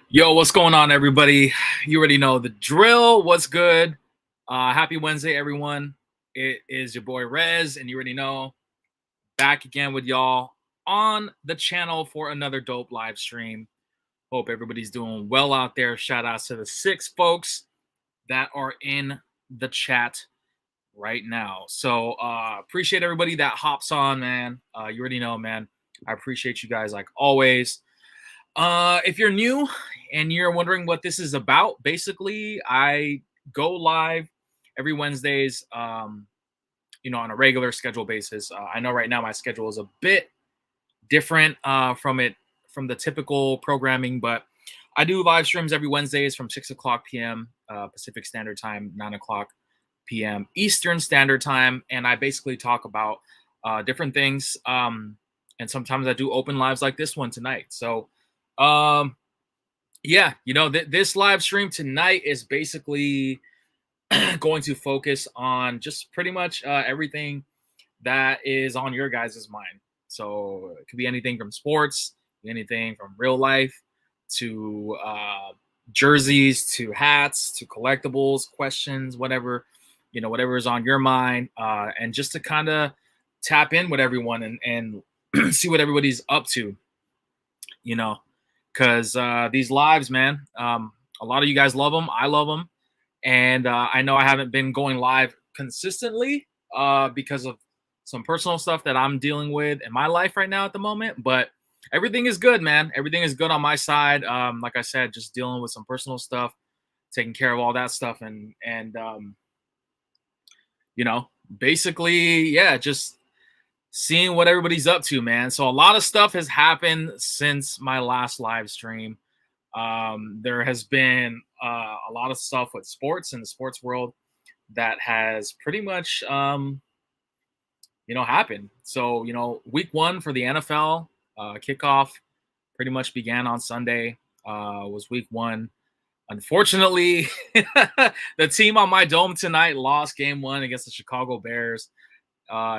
Yo, what's going on, everybody? You already know the drill. What's good? Happy Wednesday, everyone. It is your boy Rez, and you already know, back again with y'all on the channel for another dope live stream. Hope everybody's doing well out there. Shout outs to the 6 folks that are in the chat right now. So appreciate everybody that hops on, man. You already know, man. I appreciate you guys like always. If you're new and you're wondering what this is about, basically, I go live every Wednesdays, on a regular schedule basis. I know right now my schedule is a bit different from the typical programming, but I do live streams every Wednesdays from 6 o'clock p.m. Pacific Standard Time, 9 o'clock p.m. Eastern Standard Time, and I basically talk about different things. And sometimes I do open lives like this one tonight. So yeah, this live stream tonight is basically going to focus on just pretty much everything that is on your guys' mind. So it could be anything from sports, anything from real life to jerseys, to hats, to collectibles, questions, whatever, whatever is on your mind, and just to kind of tap in with everyone and see what everybody's up to, because these lives, man, a lot of you guys love them. I love them. And I know I haven't been going live consistently because of some personal stuff that I'm dealing with in my life right now at the moment. But everything is good, man. Everything is good on my side. Like I said, just dealing with some personal stuff, taking care of all that stuff. And basically, yeah, just seeing what everybody's up to, man. So a lot of stuff has happened since my last live stream. There has been a lot of stuff with sports in the sports world that has pretty much happened. So week 1 for the NFL kickoff pretty much began on Sunday. Was week 1. Unfortunately, the team on my dome tonight lost game 1 against the Chicago Bears.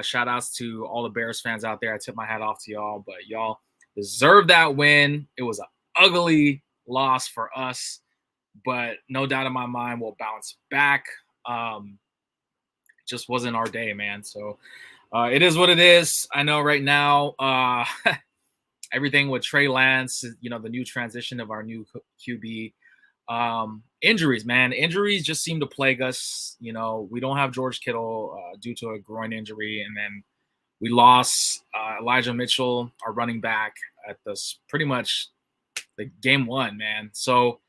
Shout outs to all the Bears fans out there. I tip my hat off to y'all, but y'all deserve that win. It was an ugly loss for us, but no doubt in my mind we'll bounce back. It just wasn't our day, man. So it is what it is. I know right now everything with Trey Lance, the new transition of our new QB. Injuries, man. Injuries just seem to plague us. We don't have George Kittle due to a groin injury, and then we lost Elijah Mitchell, our running back, at this pretty much the game 1, man. So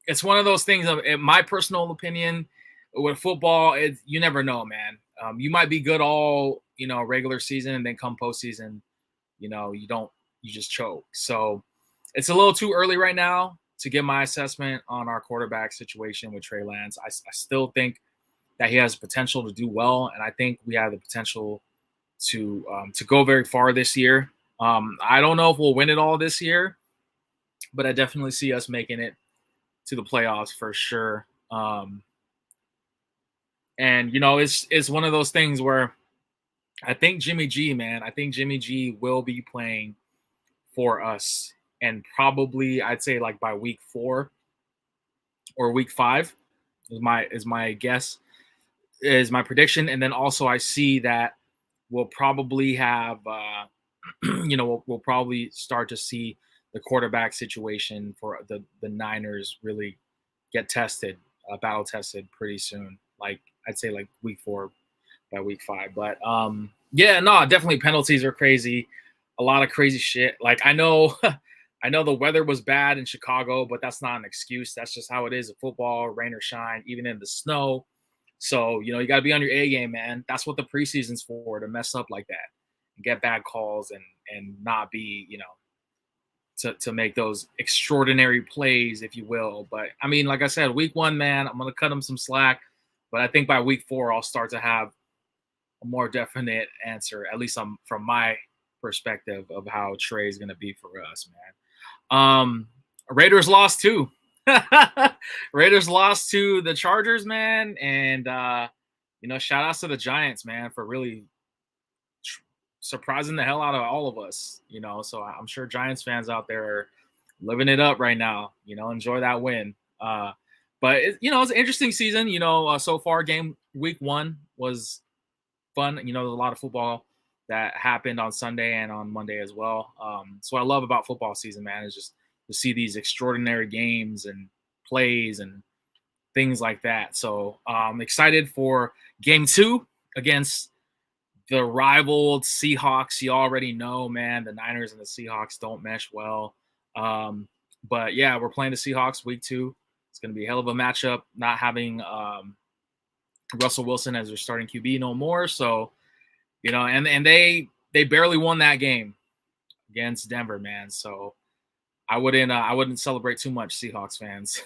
it's one of those things. In my personal opinion, with football, you never know, man. You might be good all regular season, and then come postseason, you just choke. So it's a little too early right now to give my assessment on our quarterback situation with Trey Lance. I still think that he has potential to do well, and I think we have the potential to go very far this year. I don't know if we'll win it all this year, but I definitely see us making it to the playoffs for sure. And it's one of those things where I think Jimmy G, man, will be playing for us. And probably I'd say like by week 4 or week 5 is my guess, is my prediction. And then also I see that we'll probably have we'll probably start to see the quarterback situation for the Niners really get tested, battle tested pretty soon. Like I'd say like week 4 by week 5. But yeah, no, definitely penalties are crazy. A lot of crazy shit. Like I know the weather was bad in Chicago, but that's not an excuse. That's just how it is in football, rain or shine, even in the snow. So, you got to be on your A game, man. That's what the preseason's for, to mess up like that and get bad calls and not be, to make those extraordinary plays, if you will. But, I mean, like I said, week 1, man, I'm going to cut him some slack. But I think by week 4, I'll start to have a more definite answer, at least from my perspective of how Trey is going to be for us, man. Raiders lost too. Raiders lost to the Chargers, man, and shout outs to the Giants, man, for really surprising the hell out of all of us, you know. So I'm sure Giants fans out there are living it up right now. You know, enjoy that win. But you know, it's an interesting season. You know, so far, game week 1 was fun. You know, there's a lot of football that happened on Sunday and on Monday as well. So what I love about football season, man, is just to see these extraordinary games and plays and things like that. So I'm excited for game 2 against the rival Seahawks. You already know, man, the Niners and the Seahawks don't mesh well. But yeah, we're playing the Seahawks week 2. It's going to be a hell of a matchup, not having Russell Wilson as their starting QB no more. So, you know, and they barely won that game against Denver, man. So I wouldn't celebrate too much, Seahawks fans.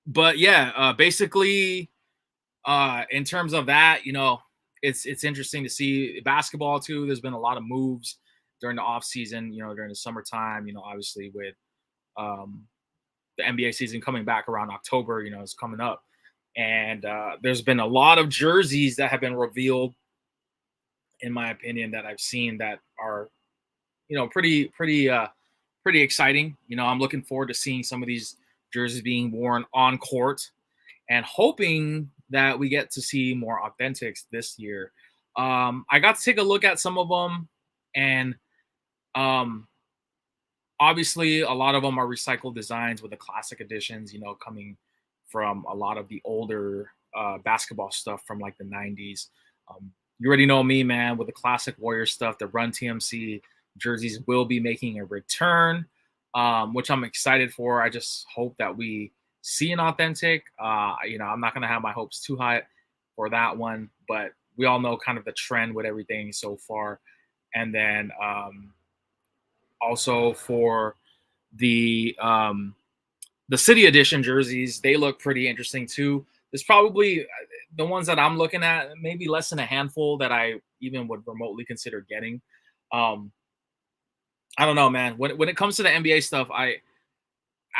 But yeah, basically, in terms of that, you know, it's interesting to see basketball too. There's been a lot of moves during the off season, you know, during the summertime, you know, obviously with um, the NBA season coming back around October, you know, it's coming up. And there's been a lot of jerseys that have been revealed, in my opinion, that I've seen that are, you know, pretty exciting. You know, I'm looking forward to seeing some of these jerseys being worn on court and hoping that we get to see more authentics this year. I got to take a look at some of them, and um, obviously a lot of them are recycled designs with the classic editions, you know, coming from a lot of the older basketball stuff from like the 90s. You already know me, man, with the classic Warrior stuff. The Run TMC jerseys will be making a return, which I'm excited for. I just hope that we see an authentic. You know, I'm not going to have my hopes too high for that one, but we all know kind of the trend with everything so far. And then also for the city edition jerseys, they look pretty interesting too. There's probably the ones that I'm looking at, maybe less than a handful that I even would remotely consider getting. Um, I don't know, man. When it comes to the NBA stuff, I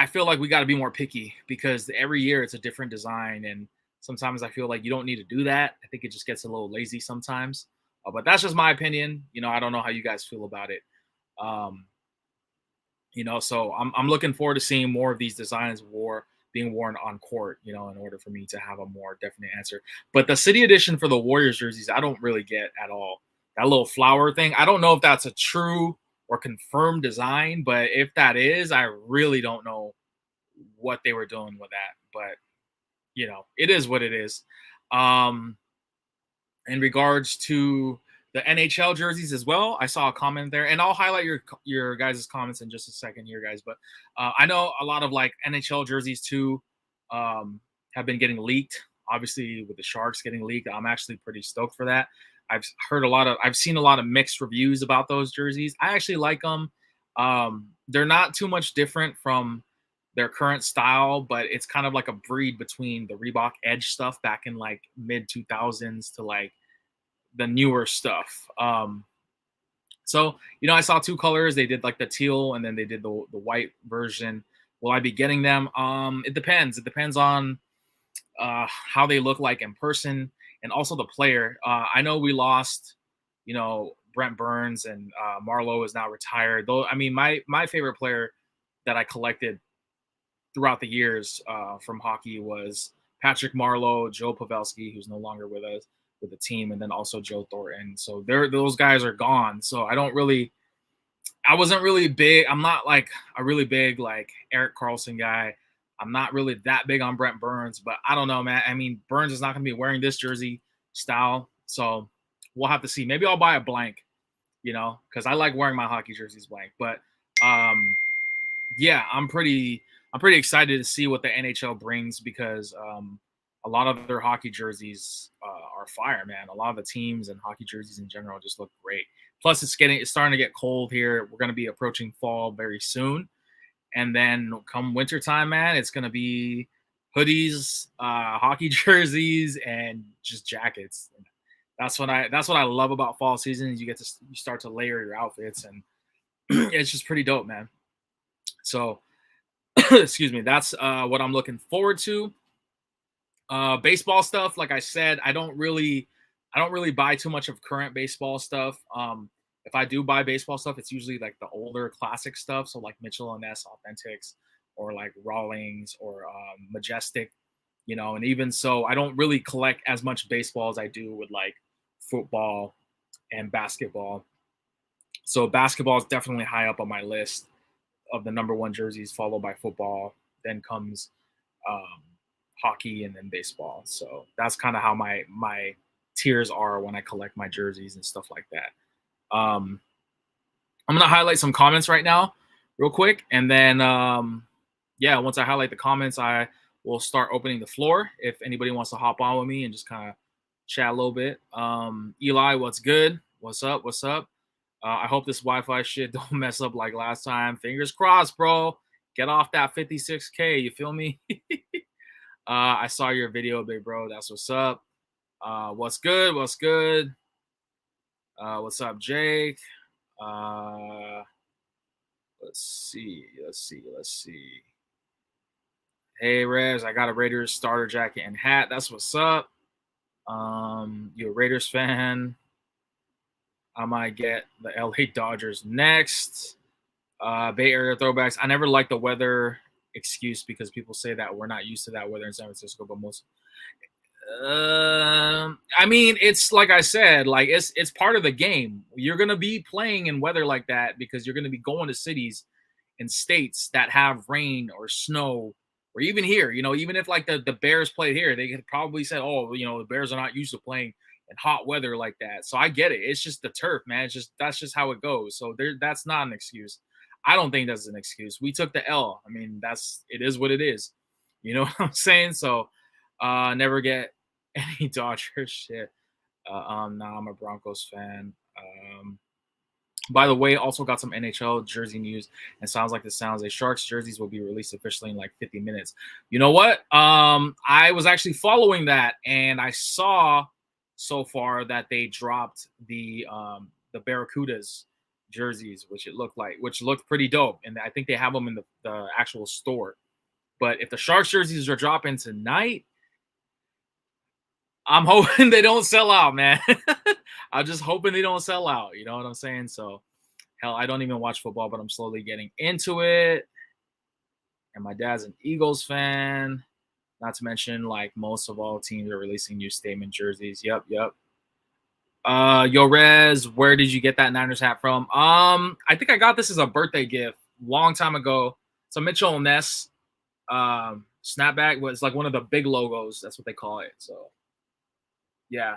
feel like we got to be more picky because every year it's a different design, and sometimes I feel like you don't need to do that. I think it just gets a little lazy sometimes. But that's just my opinion. You know, I don't know how you guys feel about it. Um, you know, so I'm looking forward to seeing more of these designs being worn on court, you know, in order for me to have a more definite answer. But the city edition for the Warriors jerseys, I don't really get at all. That little flower thing, I don't know if that's a true or confirmed design, but if that is, I really don't know what they were doing with that. But you know, it is what it is. Um, in regards to the NHL jerseys as well, I saw a comment there, and I'll highlight your guys' comments in just a second here, guys. But I know a lot of like NHL jerseys too have been getting leaked. Obviously, with the Sharks getting leaked, I'm actually pretty stoked for that. I've seen a lot of mixed reviews about those jerseys. I actually like them. They're not too much different from their current style, but it's kind of like a breed between the Reebok Edge stuff back in like mid 2000s to like the newer stuff. So you know, I saw two colors. They did like the teal, and then they did the white version. Will I be getting them? It depends. It depends on how they look like in person, and also the player. I know we lost, you know, Brent Burns, and Marlowe is now retired. Though I mean, my favorite player that I collected throughout the years from hockey was Patrick Marlowe, Joe Pavelski, who's no longer with us with the team, and then also Joe Thornton. So those guys are gone. So I wasn't really big. I'm not like a really big like Eric Carlson guy. I'm not really that big on Brent Burns, but I don't know, man. I mean, Burns is not going to be wearing this jersey style, so we'll have to see. Maybe I'll buy a blank, you know, because I like wearing my hockey jerseys blank. But yeah, I'm pretty excited to see what the NHL brings because a lot of their hockey jerseys are fire, man. A lot of the teams and hockey jerseys in general just look great. Plus, it's starting to get cold here. We're going to be approaching fall very soon, and then come wintertime, man, it's going to be hoodies, hockey jerseys, and just jackets. That's what I love about fall season. Is you start to layer your outfits, and it's just pretty dope, man. So excuse me, that's what I'm looking forward to. Baseball stuff, like I said, I don't really buy too much of current baseball stuff. If I do buy baseball stuff, it's usually like the older classic stuff, so like Mitchell and Ness Authentics, or like Rawlings, or Majestic, and even so, I don't really collect as much baseball as I do with like football and basketball. So basketball is definitely high up on my list of the number one jerseys, followed by football. Then comes um, hockey, and then baseball. So that's kind of how my tiers are when I collect my jerseys and stuff like that. Um, I'm gonna highlight some comments right now, real quick, and then yeah, once I highlight the comments, I will start opening the floor if anybody wants to hop on with me and just kind of chat a little bit. Eli, what's good? What's up? What's up? I hope this Wi-Fi shit don't mess up like last time. Fingers crossed, bro. Get off that 56K. You feel me? I saw your video, big bro. That's what's up. What's good? What's good? What's up, Jake? Let's see. Let's see. Let's see. Hey, Rez, I got a Raiders starter jacket and hat. That's what's up. You a Raiders fan? I might get the LA Dodgers next. Bay Area throwbacks. I never liked the weather excuse because people say that we're not used to that weather in San Francisco, but most. I mean, it's like I said, like it's part of the game. You're gonna be playing in weather like that because you're gonna be going to cities in states that have rain or snow, or even here, even if like the Bears played here, they could probably say, oh, the Bears are not used to playing in hot weather like that. So I get it. It's just the turf, man. That's just how it goes. So that's not an excuse. I don't think that's an excuse. We took the L. I mean, it is what it is. You know what I'm saying? So never get any Dodgers shit. Nah, I'm a Broncos fan. By the way, also got some NHL jersey news, and sounds like the Sounds a Sharks jerseys will be released officially in like 50 minutes. You know what? I was actually following that, and I saw so far that they dropped the Barracudas jerseys, which looked pretty dope, and I think they have them in the actual store. But if the Sharks jerseys are dropping tonight, I'm hoping they don't sell out, man. I'm just hoping they don't sell out. You know what I'm saying? So, hell, I don't even watch football, but I'm slowly getting into it. And my dad's an Eagles fan. Not to mention, like, most of all teams are releasing new statement jerseys. Yep. Yo, Rez, where did you get that Niners hat from? I think I got this as a birthday gift long time ago. So Mitchell and Ness snapback was like one of the big logos. That's what they call it. So yeah,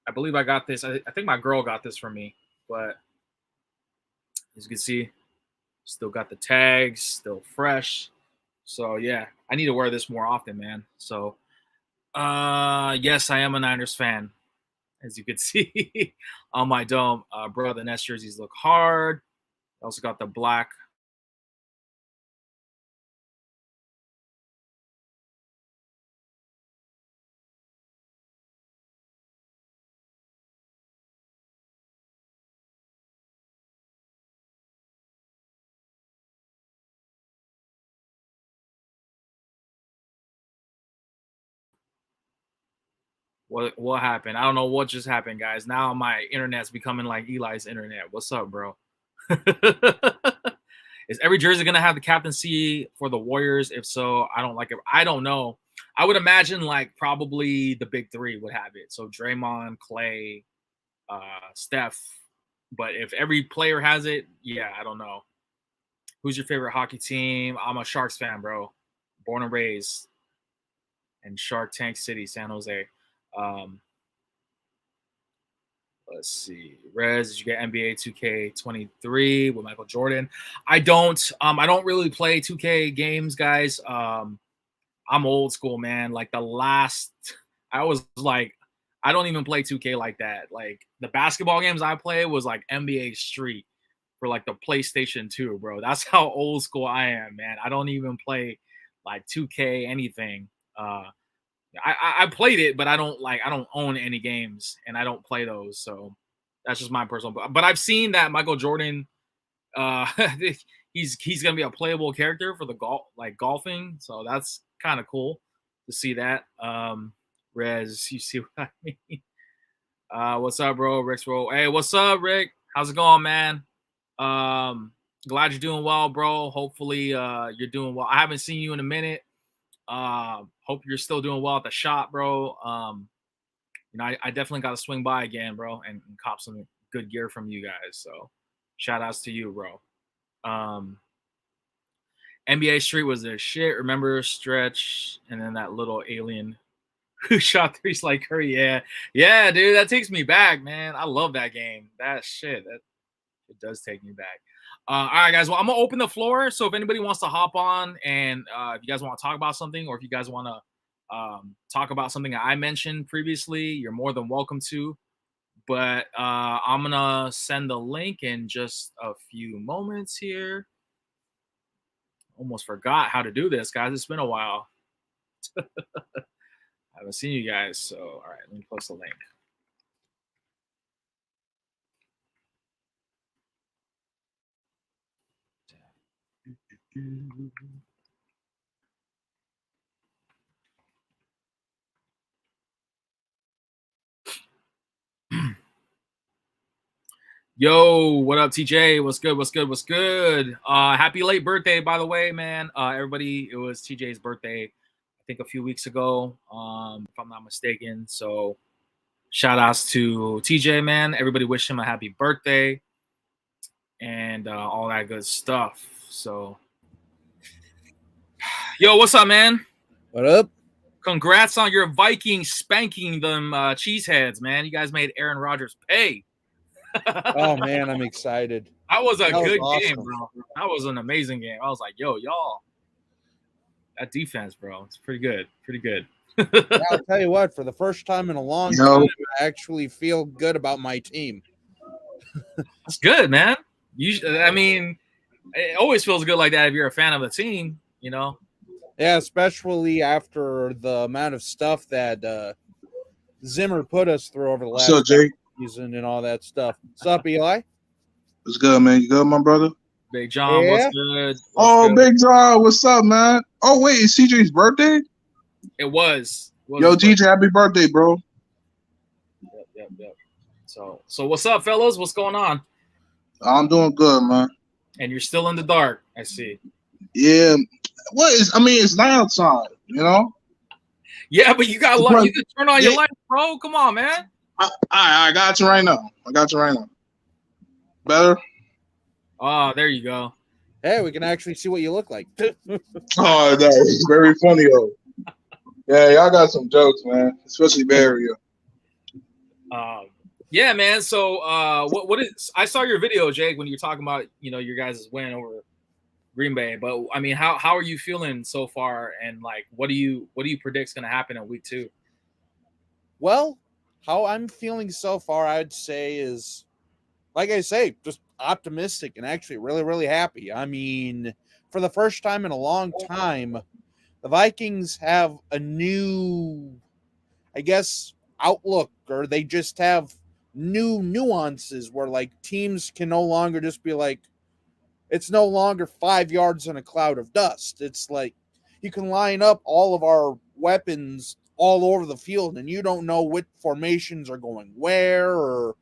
I believe I got this. I think my girl got this for me, but as you can see, still got the tags, still fresh. So yeah, I need to wear this more often, man. So yes, I am a Niners fan, as you can see on my dome. Bro, the Nets jerseys look hard. I also got the black. What happened? I don't know what just happened, guys. Now my internet's becoming like Eli's internet. What's up, bro? Is every jersey gonna have the captaincy for the Warriors? If so, I don't like it. I don't know. I would imagine like probably the big three would have it. So Draymond, Clay, Steph. But if every player has it, yeah, I don't know. Who's your favorite hockey team? I'm a Sharks fan, bro. Born and raised in Shark Tank City, San Jose. Um, let's see. Rez, did you get NBA 2K23 with Michael Jordan? I don't. I don't really play 2K games, guys. I'm old school, man. Like I was like, I don't even play 2K like that. Like the basketball games I play was like NBA Street for like the PlayStation 2, bro. That's how old school I am, man. I don't even play like 2K anything. I played it, but I don't own any games, and I don't play those. So that's just my personal. But I've seen that Michael Jordan, uh, he's gonna be a playable character for the golfing. So that's kind of cool. to see that. Rez, you see what I mean? What's up, bro? Rick's roll. Hey, what's up, Rick? How's it going, man? Glad you're doing well, bro. Hopefully, you're doing well. I haven't seen you in a minute. Hope you're still doing well at the shop, bro. I definitely got to swing by again, bro, and cop some good gear from you guys. So, shout outs to you, bro. NBA Street was their shit. Remember Stretch, and then that little alien who shot threes like Curry. Yeah, dude, that takes me back, man. I love that game. That shit, it does take me back. All right, guys. Well, I'm gonna open the floor. So if anybody wants to hop on, and if you guys want to talk about something, or if you guys want to talk about something that I mentioned previously, you're more than welcome to. But I'm gonna send the link in just a few moments here. Almost forgot how to do this, guys. It's been a while. I haven't seen you guys. So, all right, let me post the link. Yo, what up, TJ? What's good? What's good? What's good? Happy late birthday, by the way, man. Everybody, it was TJ's birthday, I think a few weeks ago, if I'm not mistaken. So shout outs to TJ, man. Everybody wish him a happy birthday and all that good stuff. So, yo, what's up, man? What up? Congrats on your Vikings spanking them cheeseheads, man. You guys made Aaron Rodgers pay. Oh man, I'm excited. That was a good awesome. game, bro. That was an amazing game. I was like, yo, y'all, that defense, bro, it's pretty good. Pretty good. Yeah, I'll tell you what, for the first time in a long time, I actually feel good about my team. That's good, man. I mean, it always feels good like that if you're a fan of the team, you know? Yeah, especially after the amount of stuff that Zimmer put us through over the last season and all that stuff. What's up, Eli? What's good, man? You good, my brother? Big John, what's good? Good? Big John, what's up, man? Oh, wait, it's CJ's birthday? It was. Yo, DJ, happy birthday, bro. Yep. So what's up, fellas? What's going on? I'm doing good, man. And you're still in the dark, I see. Yeah. It's night outside, you know? Yeah, but you got light. You can turn on your lights, bro. Come on, man. I got you right now. Better? Oh, there you go. Hey, we can actually see what you look like. Oh, that was very funny, though. Yeah, y'all got some jokes, man. Especially Barry. Yeah, man. So, what is? I saw your video, Jake, when you were talking about your guys' win over Green Bay. But I mean, how are you feeling so far? And like, what do you predict is going to happen in week 2? Well, how I'm feeling so far, I'd say is, like I say, just optimistic and actually really, really happy. I mean, for the first time in a long time, the Vikings have a new, I guess, outlook, or they just have new nuances where like teams can no longer just be like, it's no longer 5 yards in a cloud of dust. It's like you can line up all of our weapons all over the field and you don't know what formations are going where, or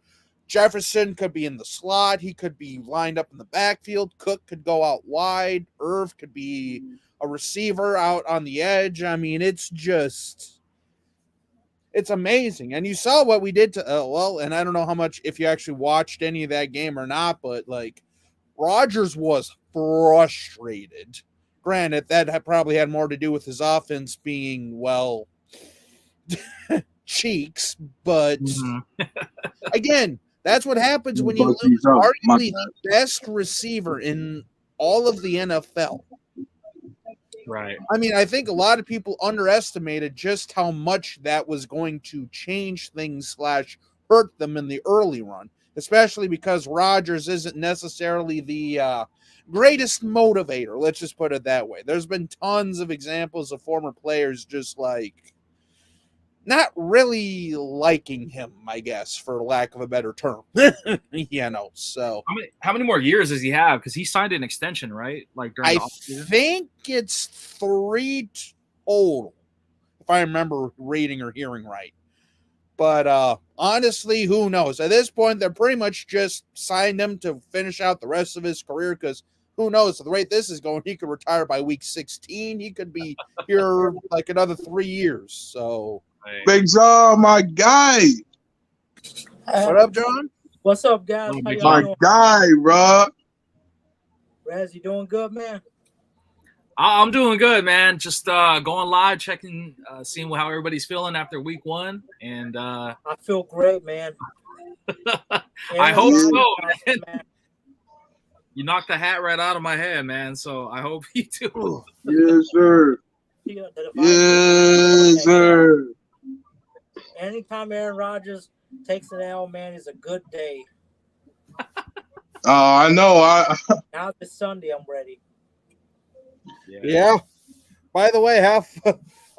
Jefferson could be in the slot. He could be lined up in the backfield. Cook could go out wide. Irv could be a receiver out on the edge. I mean, it's amazing. And you saw what we did to, and I don't know how much, if you actually watched any of that game or not, but like Rodgers was frustrated. Granted, that probably had more to do with his offense being, well, cheeks, but again, that's what happens when you lose arguably the best receiver in all of the NFL. Right. I mean, I think a lot of people underestimated just how much that was going to change things / hurt them in the early run, especially because Rodgers isn't necessarily the greatest motivator. Let's just put it that way. There's been tons of examples of former players just like not really liking him, I guess, for lack of a better term. So how many more years does he have? Because he signed an extension, right? Like during I think it's 3 total, if I remember reading or hearing right. But honestly, who knows? At this point, they're pretty much just signed him to finish out the rest of his career because who knows? At the rate this is going, he could retire by week 16. He could be here like another 3 years. So, Big John, my guy. what up, John? What's up, guys? How y'all My doing? guy, bro. Rez, you doing good, man? I'm doing good, man. Just going live, checking, seeing how everybody's feeling after week 1, and I feel great, man. I hope Aaron so, Rodgers, man. You knocked the hat right out of my head, man. So I hope you do. Yes, sir. Yes, sir. Anytime Aaron Rodgers takes an L, man, is a good day. I know. Now this Sunday, I'm ready. Yeah. By the way,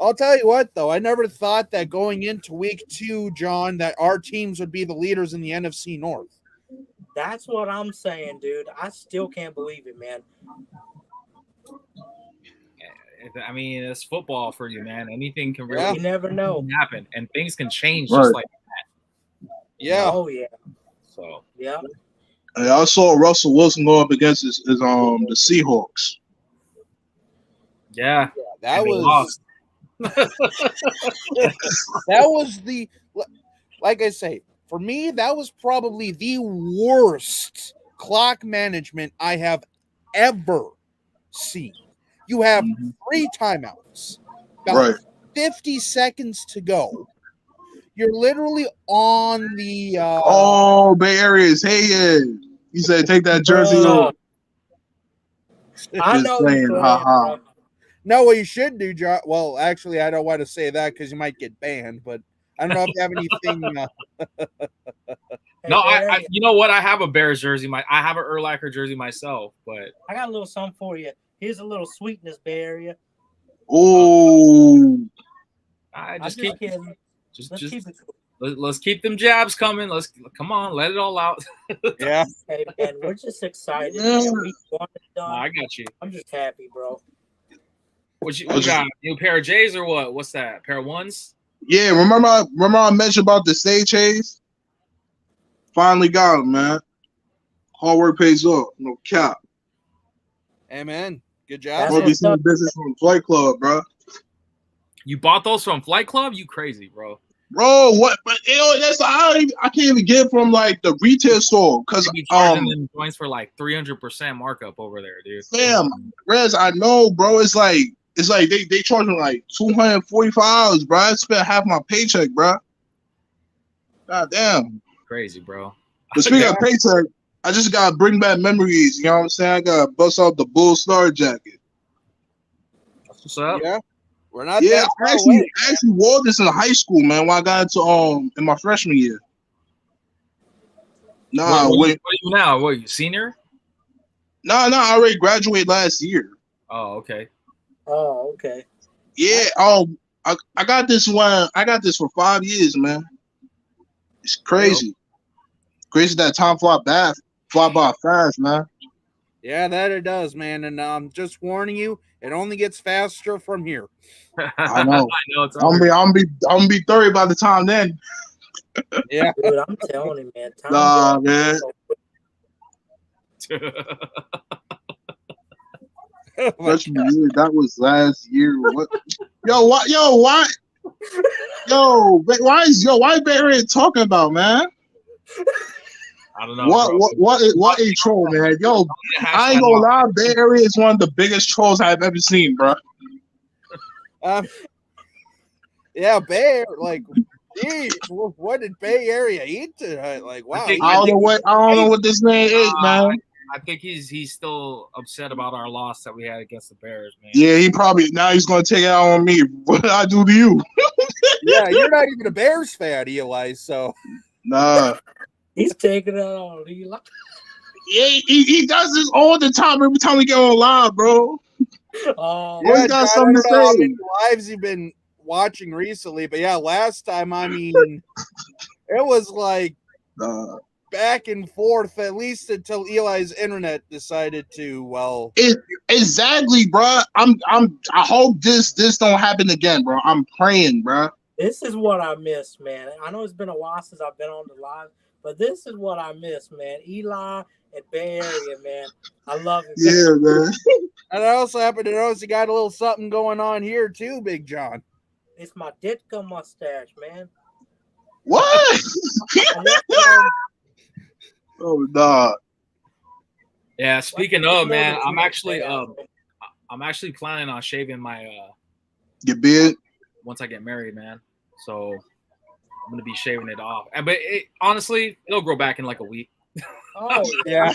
I'll tell you what, though. I never thought that going into week 2, John, that our teams would be the leaders in the NFC North. That's what I'm saying, dude. I still can't believe it, man. I mean, it's football for you, man. Anything can You really never know. happen, and things can change Right. just like that. Yeah. Oh, yeah. So Yeah. I saw Russell Wilson go up against his the Seahawks. yeah, That and they was lost. that was the, like I say, for me, that was probably the worst clock management I have ever seen. You have 3 timeouts, about Right. 50 seconds to go. You're literally on the Oh, Bay Area is hating. He said, "Take that jersey off." I Just know playing, you haha. No, what you should do, John. Well, actually, I don't want to say that because you might get banned. But I don't know if you have anything. No, I you know what? I have a Bears jersey. I have an Urlacher jersey myself, but I got a little something for you. Here's a little sweetness, Bay Area. Oh, I I'm just just keep kidding. just Let's keep it cool. let's keep them jabs coming. Let's come on, let it all out. Yeah. Hey, man, we're just excited. Yeah. Man. Week 1 is done. I got you. I'm just happy, bro. What you got? New pair of J's or what? What's that? Pair of ones? yeah. Remember I mentioned about the stage haze? Finally got him, man. Hard work pays off. No cap. Hey, man. Good That's job. I'll be what's seeing up. business from Flight Club, bro. You bought those from Flight Club? You crazy, bro? Bro, what? But that's I can't even get from like the retail store because They be charging them joints for like 300% markup over there, dude. fam, Rez, I know, bro. It's like they charging like $245, bro. I spent half my paycheck, bro. God damn. Crazy, bro. But speaking of paycheck, I just gotta bring back memories. You know what I'm saying? I gotta bust out the Bull Star jacket. What's up? Yeah. We're not Yeah, that I far actually away. wore this in high school, man. When I got into in my freshman year. Nah, what are wait, you now? What, you senior? I already graduated last year. Oh, okay. Oh, okay. Yeah, I got this one. I got this for 5 years, man. It's crazy. Crazy that time fly by fast, man. Yeah, that it does, man. And just warning you, it only gets faster from here. I know. I know it's I'm gonna be 30 by the time then. Yeah. Dude, I'm telling you, man. Time Nah, goes man. so quick. Freshman year, that was last year. What? Why Bay Area talking about, man? I don't know. Bro. What a troll, man. Yo, I ain't gonna lie, Bay Area is one of the biggest trolls I've ever seen, bro. Yeah, Bay, like, geez, what did Bay Area eat tonight? Like, wow. I I don't know what this man ate, man. I think he's still upset about our loss that we had against the Bears, man. Yeah, he's gonna take it out on me. What did I do to you? Yeah, you're not even a Bears fan, Eli. So Nah. He's taking it on. Eli. Yeah, he does this all the time. Every time we get on live, bro. Oh, Well, he yeah, got John, something I to don't know how say. many lives you've been watching recently, but yeah, last time, I mean, it was like back and forth at least until Eli's internet decided to, well, Exactly, bro. I hope this don't happen again, bro. I'm praying, bro. This is what I miss, man. I know it's been a while since I've been on the live, but this is what I miss, man. Eli and Bay Area, man. I love it. Yeah, man. and I also happen to notice you got a little something going on here too, Big John. It's my Ditka mustache, man. What? Oh, no. Yeah, speaking of, man, I'm actually planning on shaving my Your beard? once I get married, man. So I'm gonna be shaving it off. But honestly, it'll grow back in like a week. Oh, Yeah.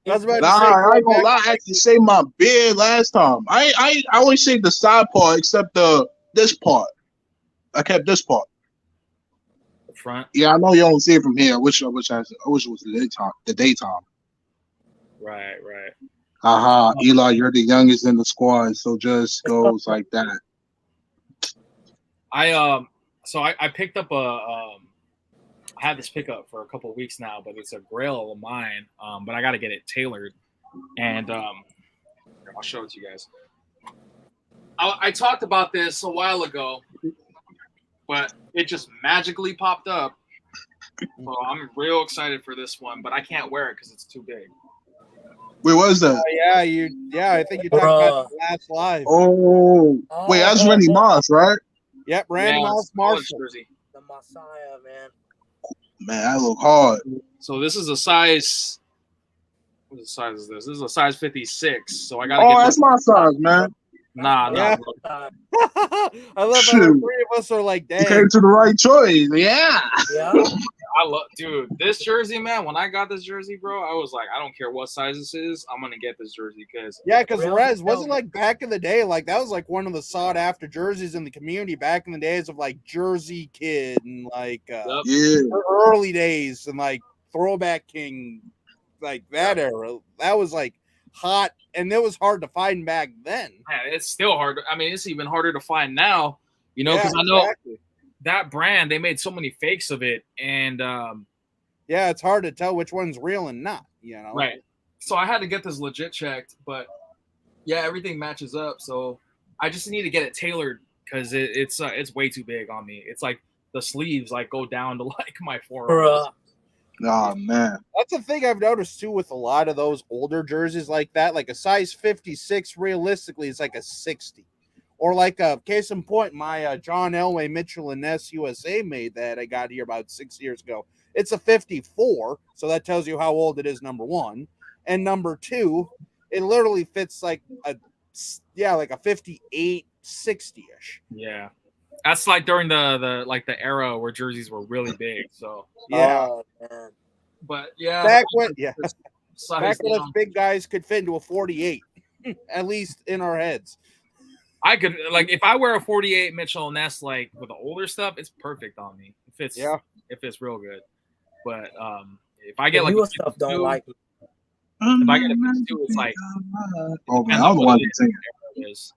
I was about to Nah, say, I ain't gonna lie. I actually shaved my beard last time. I always shaved the side part except this part. I kept this part. The front. Yeah, I know you don't see it from here. I wish it was the daytime. Right. Haha, Eli, you're the youngest in the squad, so just goes like that. I picked up I had this pickup for a couple of weeks now, but it's a grail of mine. But I got to get it tailored, and I'll show it to you guys. I talked about this a while ago, but it just magically popped up. So I'm real excited for this one, but I can't wear it because it's too big. Wait, what is that? I think you talked about the last live. Oh, wait, that's Randy Moss, right? Yep, Randy Moss Marshall. Jersey. The Messiah, man. Man, that look hard. So this is a size. What size is this? This is a size 56. So I gotta. Oh, that's my size, man. Nah. I love how the three of us are like, dang. You came to the right choice. Yeah. Yeah. I love, dude, this jersey, man. When I got this jersey, bro, I was like, I don't care what size this is, I'm gonna get this jersey because Rez wasn't like back in the day, like that was like one of the sought after jerseys in the community back in the days of like Jersey Kid and like early days and like Throwback King, like that era. That was like hot, and it was hard to find back then. Man, it's still hard. I mean, it's even harder to find now, you know, because I know that brand, they made so many fakes of it, and it's hard to tell which one's real and not, you know. Right. So I had to get this legit checked, but yeah, everything matches up. So I just need to get it tailored because it's way too big on me. It's like the sleeves like go down to like my forearms. Oh man, that's the thing I've noticed too with a lot of those older jerseys like that. Like a size 56, realistically, is like a 60. Or like a case in point, my John Elway Mitchell and Ness USA made that I got here about 6 years ago. It's a 54, so that tells you how old it is, number one. And number two, it literally fits like a 58, 60-ish. Yeah. That's like during the era where jerseys were really big. So but yeah. Back when us big guys could fit into a 48, at least in our heads. I could, like, if I wear a 48 Mitchell and Ness, like with the older stuff, it's perfect on me. It fits real good. But if I get like a stuff, don't like it. If I get a 52, it's like, oh man, I'm the one to is.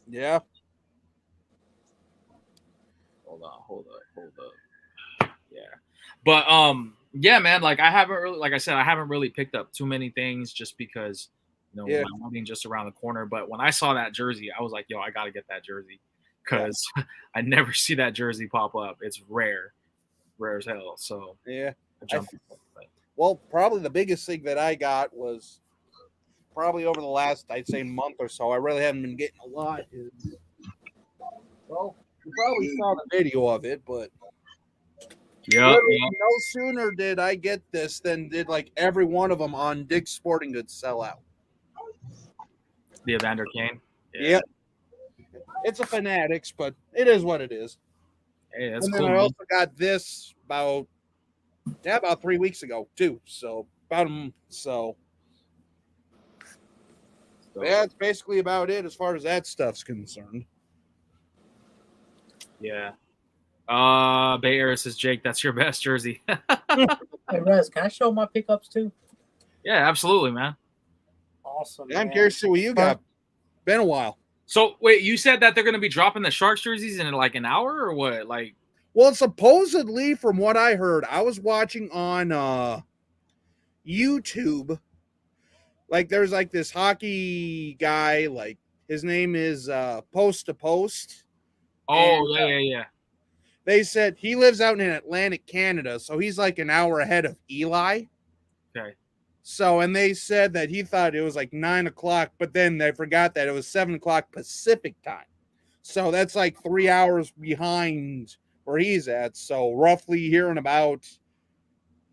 Yeah. Hold up. Yeah. But yeah, man, like I haven't really picked up too many things just because my wedding just around the corner. But when I saw that jersey, I was like, yo, I gotta get that jersey because I never see that jersey pop up. It's rare as hell. So well, probably the biggest thing that I got was probably over the last, I'd say, month or so. I really haven't been getting a lot. Well, you probably saw the video of it, but no sooner did I get this than did like every one of them on Dick's Sporting Goods sell out. The Evander Kane. Yeah. It's a Fanatics, but it is what it is. Hey, that's and cool. Then I also got this about 3 weeks ago too. So that's basically about it as far as that stuff's concerned. Yeah. Bay Area says, Jake, that's your best jersey. Hey, Rez, can I show my pickups too? Yeah, absolutely, man. Awesome. Yeah, I'm curious to see what you got. Been a while. So wait, you said that they're going to be dropping the Sharks jerseys in like an hour or what? Like, Well, supposedly, from what I heard, I was watching on YouTube. Like, there's like this hockey guy. Like, his name is Post to Post. Oh, And, yeah. They said he lives out in Atlantic Canada, so he's like an hour ahead of Eli. Okay. So, and they said that he thought it was like 9 o'clock, but then they forgot that it was 7 o'clock Pacific time. So that's like 3 hours behind where he's at. So roughly here in about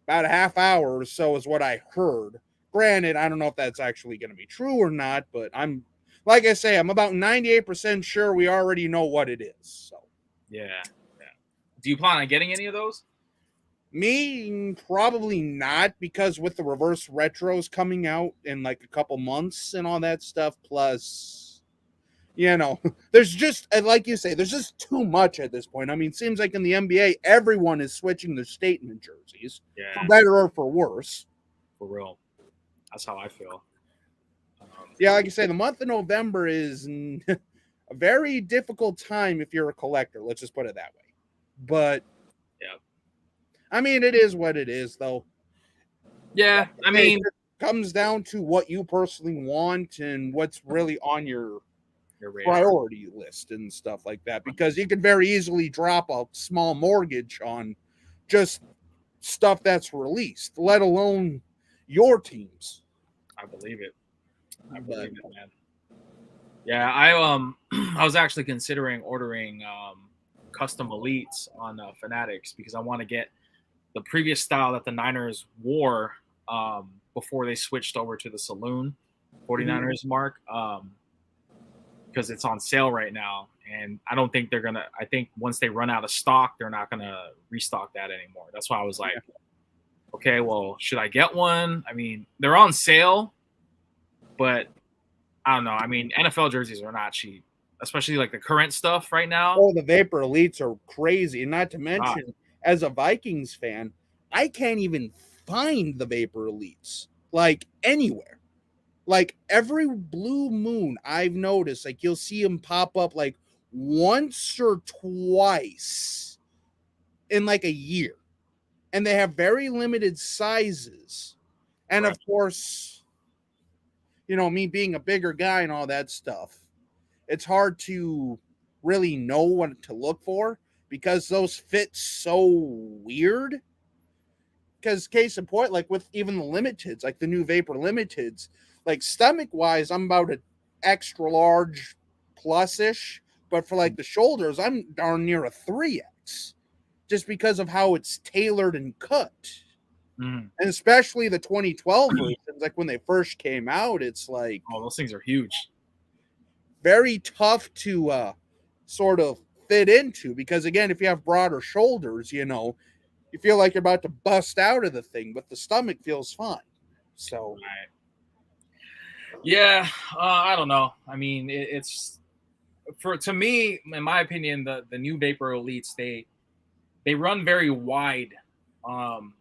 a half hour or so is what I heard. Granted, I don't know if that's actually going to be true or not, but I'm, like I say, I'm about 98% sure we already know what it is. So Yeah. Do you plan on getting any of those? me, probably not, because with the reverse retros coming out in like a couple months and all that stuff, plus, you know, there's just, like you say, there's just too much at this point. I mean, it seems like in the NBA, everyone is switching their statement jerseys, for better or for worse. For real. That's how I feel. Yeah, like I say, the month of November is a very difficult time if you're a collector. Let's just put it that way. But yeah, I mean, it is what it is, though. Yeah, I mean, it comes down to what you personally want and what's really on your priority list and stuff like that. Because you could very easily drop a small mortgage on just stuff that's released, let alone your teams. I believe it. I believe it, man. Yeah, I was actually considering ordering custom elites on Fanatics because I want to get the previous style that the Niners wore before they switched over to the Saloon 49ers mark, because it's on sale right now. And I don't think they're going to – I think once they run out of stock, they're not going to restock that anymore. That's why I was like, okay, well, should I get one? I mean, they're on sale, but I don't know. I mean, NFL jerseys are not cheap, especially like the current stuff right now. Oh, the Vapor Elites are crazy. And not to mention, as a Vikings fan, I can't even find the Vapor Elites, like, anywhere. Like, every blue moon I've noticed, like, you'll see them pop up, like, once or twice in, like, a year. And they have very limited sizes. And, of course, you know, me being a bigger guy and all that stuff, it's hard to really know what to look for because those fit so weird. Because case in point, like with even the limiteds, like the new Vapor limiteds, like stomach wise, I'm about an extra large plus-ish, but for like the shoulders, I'm darn near a 3X just because of how it's tailored and cut. And especially the 2012 versions, like when they first came out, it's like, oh, those things are huge. Very tough to sort of fit into because, again, if you have broader shoulders, you know, you feel like you're about to bust out of the thing, but the stomach feels fine. So, yeah, I don't know. I mean, it's to me, in my opinion, the new Vapor Elites, they run very wide,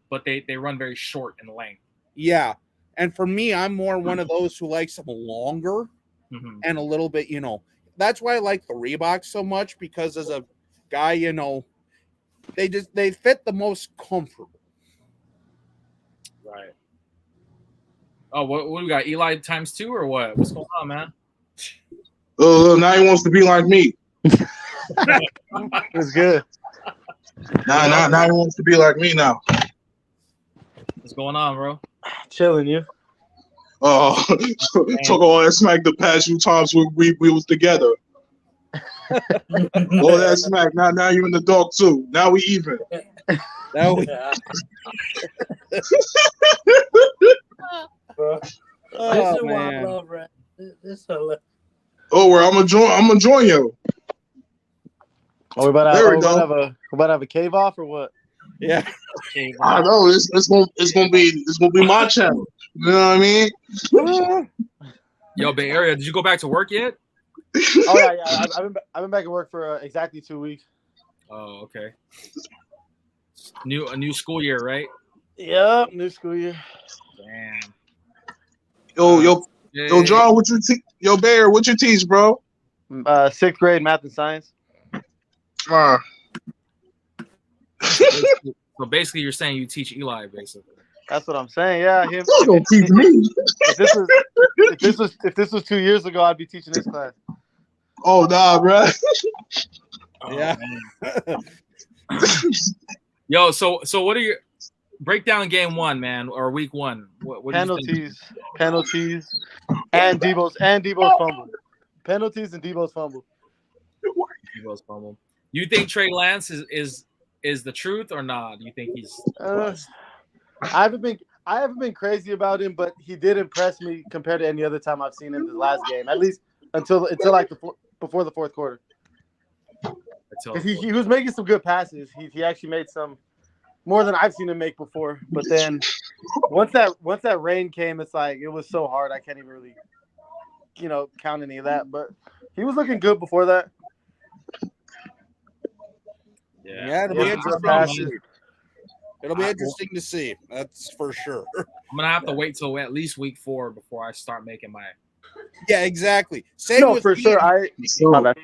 but they run very short in length. Yeah, and for me, I'm more one of those who likes them longer and a little bit, you know. That's why I like the Reeboks so much because as a guy, you know, they fit the most comfortable. Right. Oh, what we got? Eli times 2 or what? What's going on, man? Oh, now he wants to be like me. It's good. Now he wants to be like me now. What's going on, bro? Chilling, you. Oh, talk all that smack the past few times we was together. All that smack. Now you in the dog too. Now we even. Now we. Bro. This is why I love rap. This hilarious. Oh, well, I'm gonna join you. Oh, we're about to have a cave off or what? Yeah. I know it's gonna be my channel. You know what I mean? Yo, Bay Area, did you go back to work yet? Oh yeah. I've been back at work for exactly 2 weeks. Oh, okay. A new school year, right? Yep, new school year. Damn. Yo, John, yo, Bear, what's your teach, bro? 6th grade math and science. So basically, you're saying you teach Eli, basically. That's what I'm saying. Yeah, him. You gonna teach me? If this was 2 years ago, I'd be teaching this class. Oh nah, bro. Yeah. Yo, so what are your break down game one, man, or week one? What do you think? Penalties, and Debo's fumble. Penalties and Debo's fumble. Debo's fumble. You think Trey Lance is the truth or not? Do you think he's? I haven't been crazy about him, but he did impress me compared to any other time I've seen him this last game. At least until like before the fourth quarter. He was making some good passes. He actually made some more than I've seen him make before. But then once that rain came, it's like it was so hard I can't even really, count any of that. But he was looking good before that. Yeah, it'll be interesting. It'll be interesting to see. That's for sure. I'm gonna have to wait till at least week 4 before I start making my. Yeah, exactly. Same with for me. sure. My bad.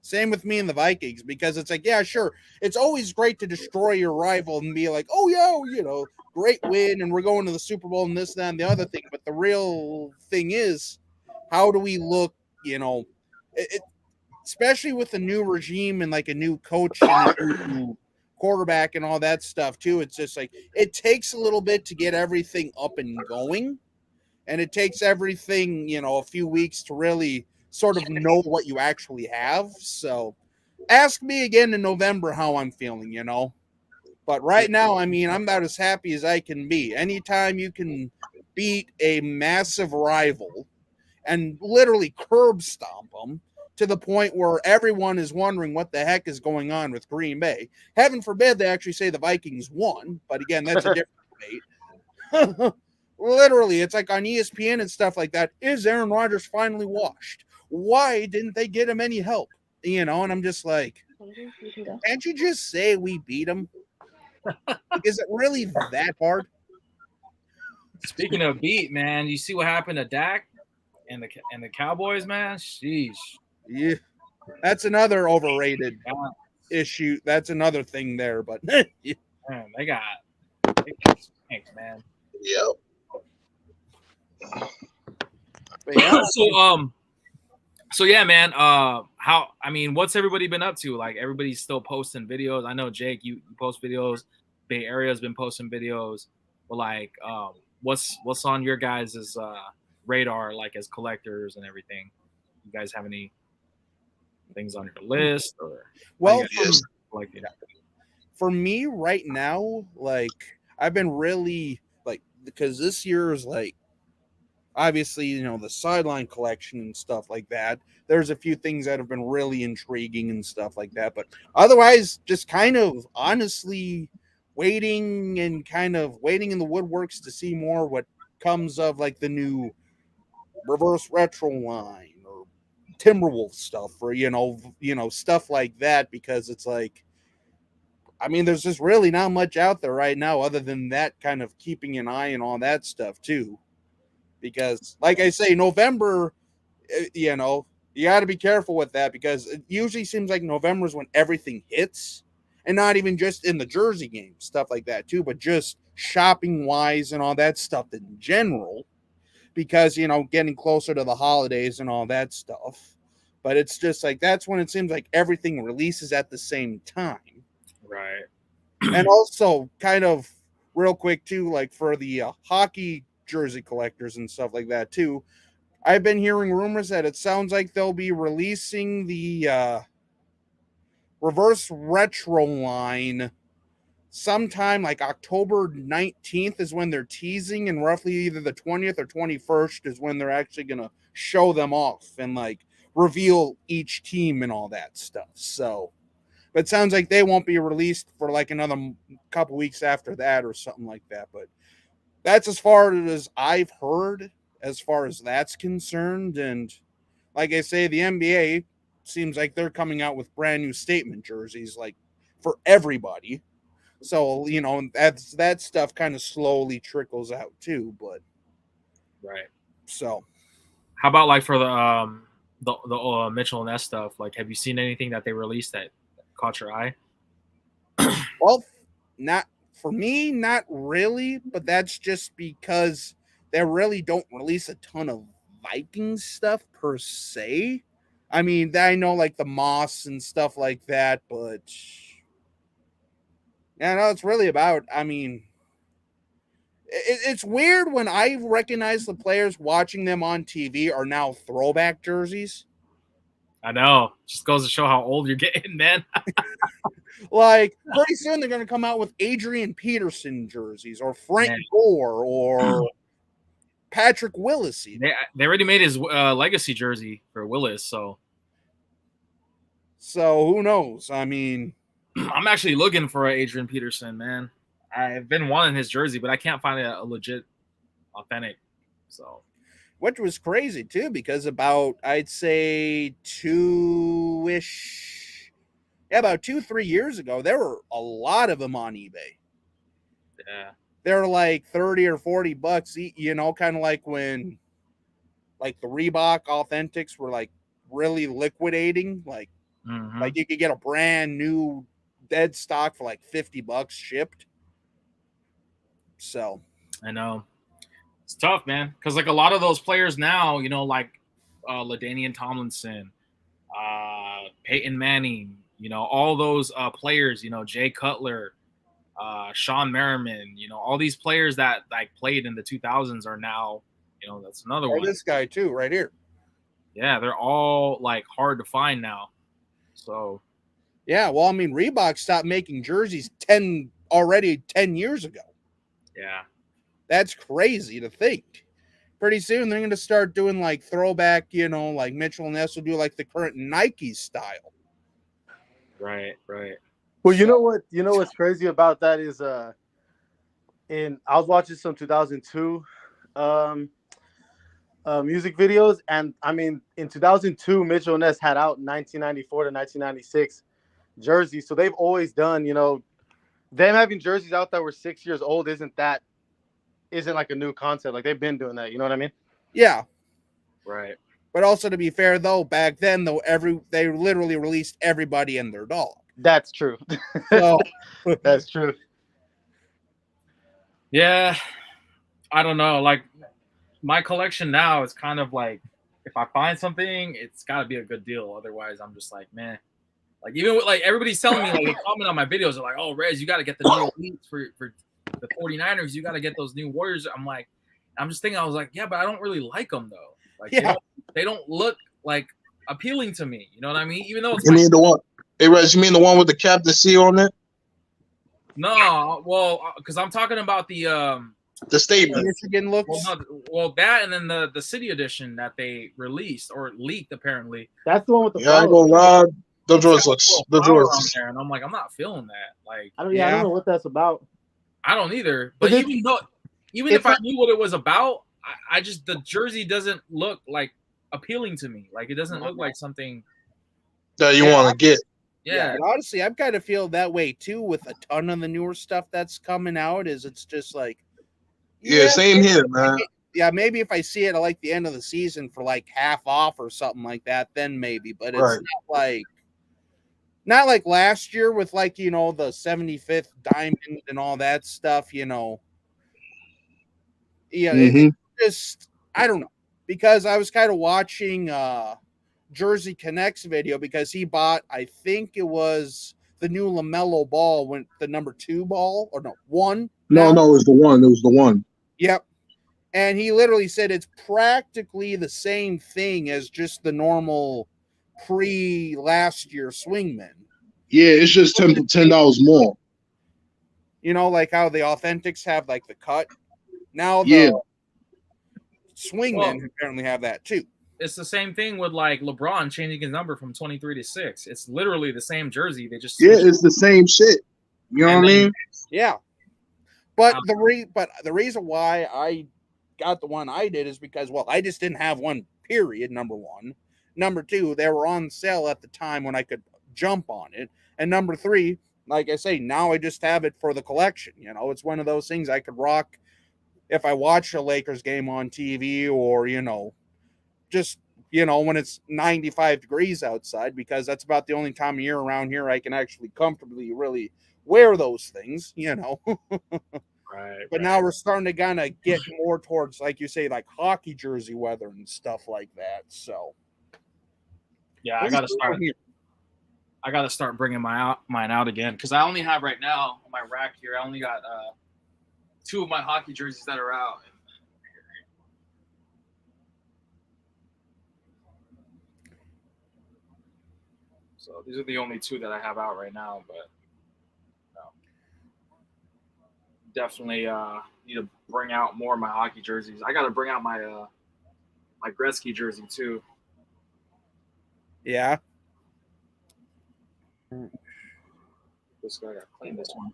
Same with me and the Vikings, because it's like, yeah, sure. It's always great to destroy your rival and be like, oh, yeah, great win, and we're going to the Super Bowl and this, that, and the other thing. But the real thing is, how do we look, especially with a new regime and like a new coach and a new quarterback and all that stuff too. It's just like, it takes a little bit to get everything up and going. And it takes everything, a few weeks to really sort of know what you actually have. So ask me again in November how I'm feeling, But right now, I mean, I'm about as happy as I can be. Anytime you can beat a massive rival and literally curb stomp them to the point where everyone is wondering what the heck is going on with Green Bay. Heaven forbid they actually say the Vikings won. But again, that's a different debate. Literally, it's like on ESPN and stuff like that. Is Aaron Rodgers finally washed? Why didn't they get him any help? And I'm just like, can't you just say we beat him? Is it really that hard? Speaking of beat, man, you see what happened to Dak and the Cowboys, man? Sheesh. Yeah, that's another overrated issue. That's another thing there, but man, they got spanked, man. Yep. Yeah. So yeah, man. What's everybody been up to? Like, everybody's still posting videos. I know, Jake, you post videos. Bay Area's been posting videos. But like, what's on your guys' radar, like as collectors and everything? You guys have any things on your list? Or well, for me right now, like, I've been really like, because this year is like, obviously, the sideline collection and stuff like that. There's a few things that have been really intriguing and stuff like that. But otherwise, just kind of honestly waiting in the woodworks to see more what comes of like the new reverse retro line or Timberwolf stuff, or, stuff like that, because it's like, I mean, there's just really not much out there right now other than that, kind of keeping an eye on all that stuff too. Because, like I say, November, you got to be careful with that, because it usually seems like November is when everything hits, and not even just in the Jersey game, stuff like that too, but just shopping-wise and all that stuff in general, because, getting closer to the holidays and all that stuff. But it's just like, that's when it seems like everything releases at the same time. Right. And also, kind of real quick too, like for the hockey jersey collectors and stuff like that too, I've been hearing rumors that it sounds like they'll be releasing the reverse retro line sometime like October 19th is when they're teasing, and roughly either the 20th or 21st is when they're actually going to show them off and like reveal each team and all that stuff. So, but it sounds like they won't be released for like another couple weeks after that or something like that. But that's as far as I've heard as far as that's concerned. And like I say, the NBA seems like they're coming out with brand new statement jerseys, like for everybody. So, that stuff kind of slowly trickles out too. But right. So, how about like for the Mitchell and Ness stuff? Like, have you seen anything that they released that caught your eye? Well, not for me, not really, but that's just because they really don't release a ton of Vikings stuff per se. I mean, I know like the Moss and stuff like that, but yeah, no, it's really about. I mean, it's weird when I recognize the players watching them on TV are now throwback jerseys. I know. Just goes to show how old you're getting, man. Like pretty soon they're going to come out with Adrian Peterson jerseys or Frank Gore or Patrick Willis. They already made his legacy jersey for Willis, so who knows? I mean, I'm actually looking for Adrian Peterson, man. I've been wanting his jersey, but I can't find a legit, authentic. So, which was crazy too, because about I'd say about 2-3 years ago, there were a lot of them on eBay. Yeah, they're like $30 or $40, you know, kind of like when like the Reebok Authentics were like really liquidating, like like you could get a brand new dead stock for like $50 shipped. So I know it's tough, man, because like a lot of those players now, you know, like LaDainian Tomlinson, Peyton Manning, you know, all those players, you know, Jay Cutler, Sean Merriman, you know, all these players that like played in the 2000s are now, you know, that's another one. This guy too, right here. Yeah, they're all like hard to find now. So, yeah, well, I mean, Reebok stopped making jerseys 10 years ago. Yeah, that's crazy to think. Pretty soon they're going to start doing like throwback, you know, like Mitchell and Ness will do like the current Nike style. Right. Well, you know what's crazy about that is I was watching some 2002 music videos, and I mean in 2002 Mitchell and Ness had out 1994 to 1996 jerseys, so they've always done, you know, them having jerseys out that were 6 years old isn't like a new concept. Like they've been doing that, you know what I mean? Yeah. Right. But also to be fair though, back then though, they literally released everybody and their dog. That's true. So that's true. Yeah. I don't know. Like my collection now is kind of like if I find something, it's gotta be a good deal. Otherwise I'm just like, man. Like even with, like everybody's telling me, like they comment on my videos, they're like, oh Rez, you gotta get the new elites for the 49ers, you gotta get those new Warriors. I'm just thinking, I was like, yeah, but I don't really like them though. Like they don't look like appealing to me. You know what I mean? Even though it's mean the one, hey Rez, you mean the one with the Captain C on it? No, well, because I'm talking about the statement. Michigan looks. Well, that and then the city edition that they released or leaked apparently. That's the one with the I ain't gonna lie. The drawers looks. And I'm like, I'm not feeling that. Like, I don't know what that's about. I don't either. But even if I knew what it was about, I just the jersey doesn't look like appealing to me. Like it doesn't look like something that you want to get. Yeah, and honestly, I've kind of feel that way too with a ton of the newer stuff that's coming out. It's just like, same here, man. Yeah, maybe if I see it at like the end of the season for like half off or something like that, then maybe. But it's not like last year with like, you know, the 75th diamond and all that stuff, you know. Yeah, it just, I don't know, because I was kind of watching Jersey Connect's video because he bought, I think it was the new LaMelo ball, when the number 2 ball, or no, 1. No, it was the 1. It was the 1. Yep. And he literally said it's practically the same thing as just the normal pre-last year swingman. Yeah, it's just $10 more. You know, like how the Authentics have like the cut. Now the swingmen apparently have that too. It's the same thing with like LeBron changing his number from 23 to 6. It's literally the same jersey. They just it's the same shit. You know what I mean? Yeah. But the reason why I got the one I did is because, well, I just didn't have one, period, number 1. Number 2, they were on sale at the time when I could jump on it. And number 3, like I say, now I just have it for the collection. You know, it's one of those things I could rock if I watch a Lakers game on TV or, you know, just you know, when it's 95 degrees outside, because that's about the only time of year around here I can actually comfortably really wear those things, you know. Right. But now we're starting to kind of get more towards, like you say, like hockey jersey weather and stuff like that. So yeah, I gotta start bringing mine out again, because I only have right now on my rack here. I only got 2 of my hockey jerseys that are out. So these are the only 2 that I have out right now, but definitely need to bring out more of my hockey jerseys. I got to bring out my my Gretzky jersey too. yeah. Just gotta clean this one.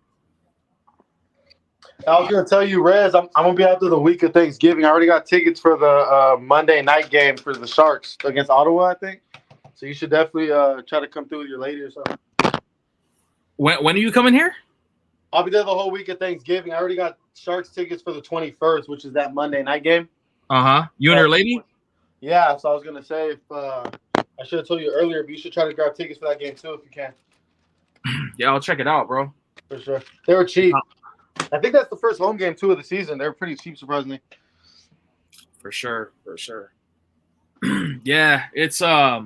I was gonna tell you, Rez, I'm gonna be out there the week of Thanksgiving. I already got tickets for the Monday night game for the Sharks against Ottawa, I think. So you should definitely try to come through with your lady or something. When are you coming here? I'll be there the whole week of Thanksgiving. I already got Sharks tickets for the 21st, which is that Monday night game. You and your lady? Yeah, so I was gonna say if I should have told you earlier, but you should try to grab tickets for that game too if you can. Yeah, I'll check it out, bro. For sure. They were cheap. I think that's the first home game too of the season. They're pretty cheap, surprisingly. For sure. Yeah, it's I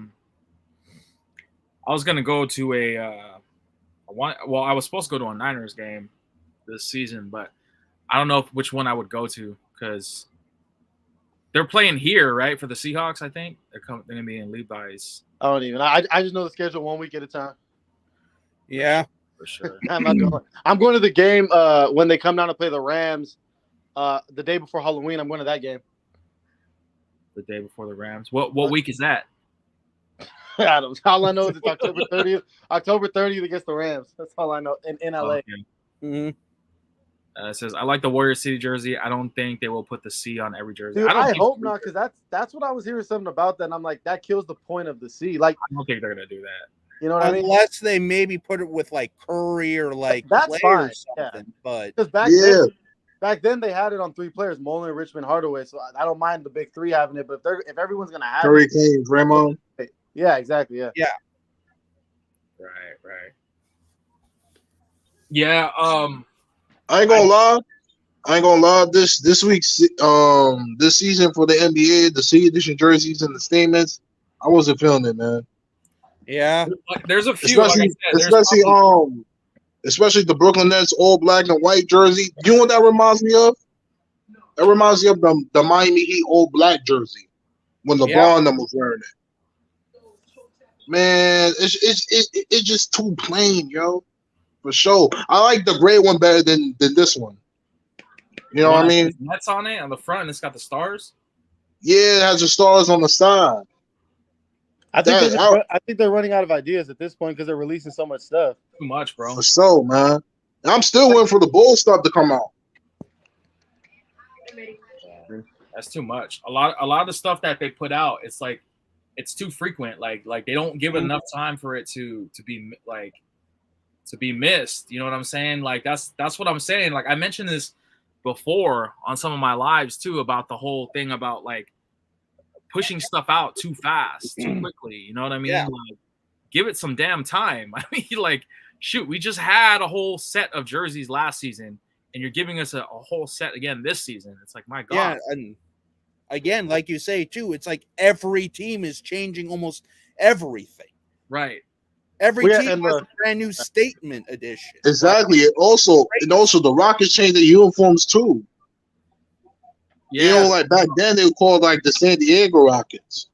was gonna go to I was supposed to go to a Niners game this season, but I don't know which one I would go to, because they're playing here, right, for the Seahawks. I think they're gonna be in Levi's. I don't even. I just know the schedule 1 week at a time. Yeah, For sure. I'm not going. I'm going to the game when they come down to play the Rams. The day before Halloween, I'm going to that game. The day before the Rams. What week is that? I don't. All I know is it's October 30th. October 30th against the Rams. That's all I know in LA. Okay. mm-hmm. It says, I like the Warrior City jersey. I don't think they will put the C on every jersey. Dude, I think hope not, because that's what I was hearing something about that, and I'm like, that kills the point of the C. Like, I don't think they're gonna do that. You know what I mean? Unless they maybe put it with like Curry or like That's Clay fine. or something. Yeah. But Because back then they had it on 3 players: Mullen, Richmond, Hardaway. So I don't mind the big 3 having it. But if everyone's gonna have Curry, it, Kane, Draymond. yeah, exactly, yeah. Right. Yeah. I ain't gonna lie. This week's this season for the NBA, the C edition jerseys and the statements, I wasn't feeling it, man. yeah, There's a few. Especially the Brooklyn Nets all black and white jersey. You know what that reminds me of? That reminds me of the Miami Heat all black jersey when LeBron was wearing it. Man, it's just too plain, yo. For sure. I like the gray one better than this one. You know what I mean? Nets on it on the front, and it's got the stars. Yeah, it has the stars on the side. I think they're running out of ideas at this point because they're releasing so much stuff. Too much, bro. For sure, man. And I'm still waiting for the Bull stuff to come out. That's too much. A lot of the stuff that they put out, it's like it's too frequent. Like they don't give it enough time for it to be missed. You know what I'm saying? Like that's what I'm saying. Like I mentioned this before on some of my lives too about the whole thing about like pushing stuff out too fast, too quickly. You know what I mean? Yeah. Like, give it some damn time. I mean, like, shoot, we just had a whole set of jerseys last season, and you're giving us a whole set again this season. It's like, my God. yeah, and again, like you say too, it's like every team is changing almost everything. Right. Every team has a brand new statement edition. Exactly. And also the Rockets changed their uniforms too. Yeah. You know, like back then they were called like the San Diego Rockets.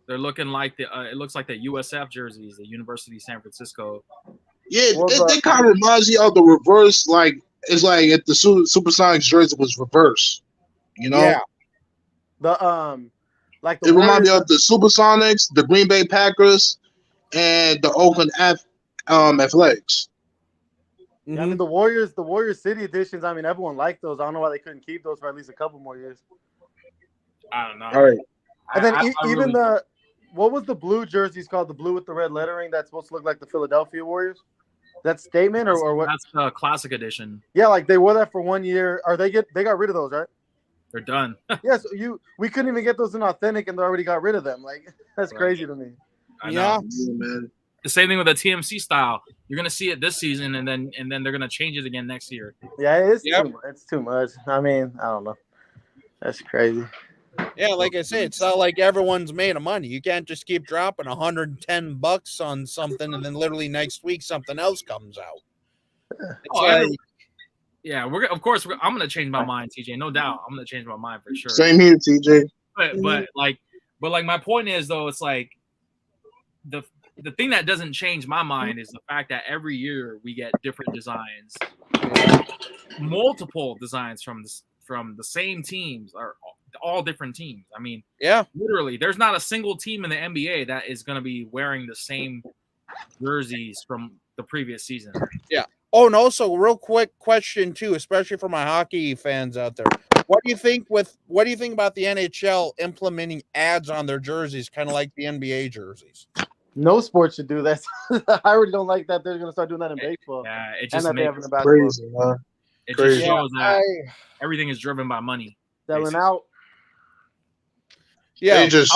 They're looking like it looks like the USF jerseys, the University of San Francisco. Yeah, they kind of reminds you of the reverse. Like it's like if the Supersonics jersey was reverse. You know. Yeah. It reminds me of the Supersonics, the Green Bay Packers, and the Oakland Athletics. I mean, the Warriors City editions. I mean, everyone liked those. I don't know why they couldn't keep those for at least a couple more years. I don't know. All right. And then what was the blue jerseys called? The blue with the red lettering that's supposed to look like the Philadelphia Warriors. That statement or what? That's the classic edition. Yeah, like they wore that for 1 year. Or they got rid of those, right? They're done. Yes, we couldn't even get those in authentic, and they already got rid of them. Like that's Right. crazy to me. I Yeah. know. Yeah, man. The same thing with the TMC style. You're gonna see it this season, and then they're gonna change it again next year. Yeah, it's Yep. it's too much. I mean, I don't know. That's crazy. Yeah, like I say, it's not like everyone's made of money. You can't just keep dropping $110 on something and then literally next week something else comes out. It's Oh, like, Yeah, I'm gonna change my mind, TJ. No doubt, I'm gonna change my mind for sure. Same here, TJ. But like my point is though, it's like the thing that doesn't change my mind is the fact that every year we get different designs, multiple designs from the same teams or all different teams. I mean, yeah, literally, there's not a single team in the NBA that is going to be wearing the same jerseys from the previous season. yeah. Oh, and also, real quick question too, especially for my hockey fans out there. What do you think about the NHL implementing ads on their jerseys, kind of like the NBA jerseys? No sport should do that. I already don't like that they're gonna start doing that in baseball. Yeah, it And just that they have makes in basketball. Crazy, man. it Crazy. just shows that I- everything is driven by money. Selling basically. out. yeah, They just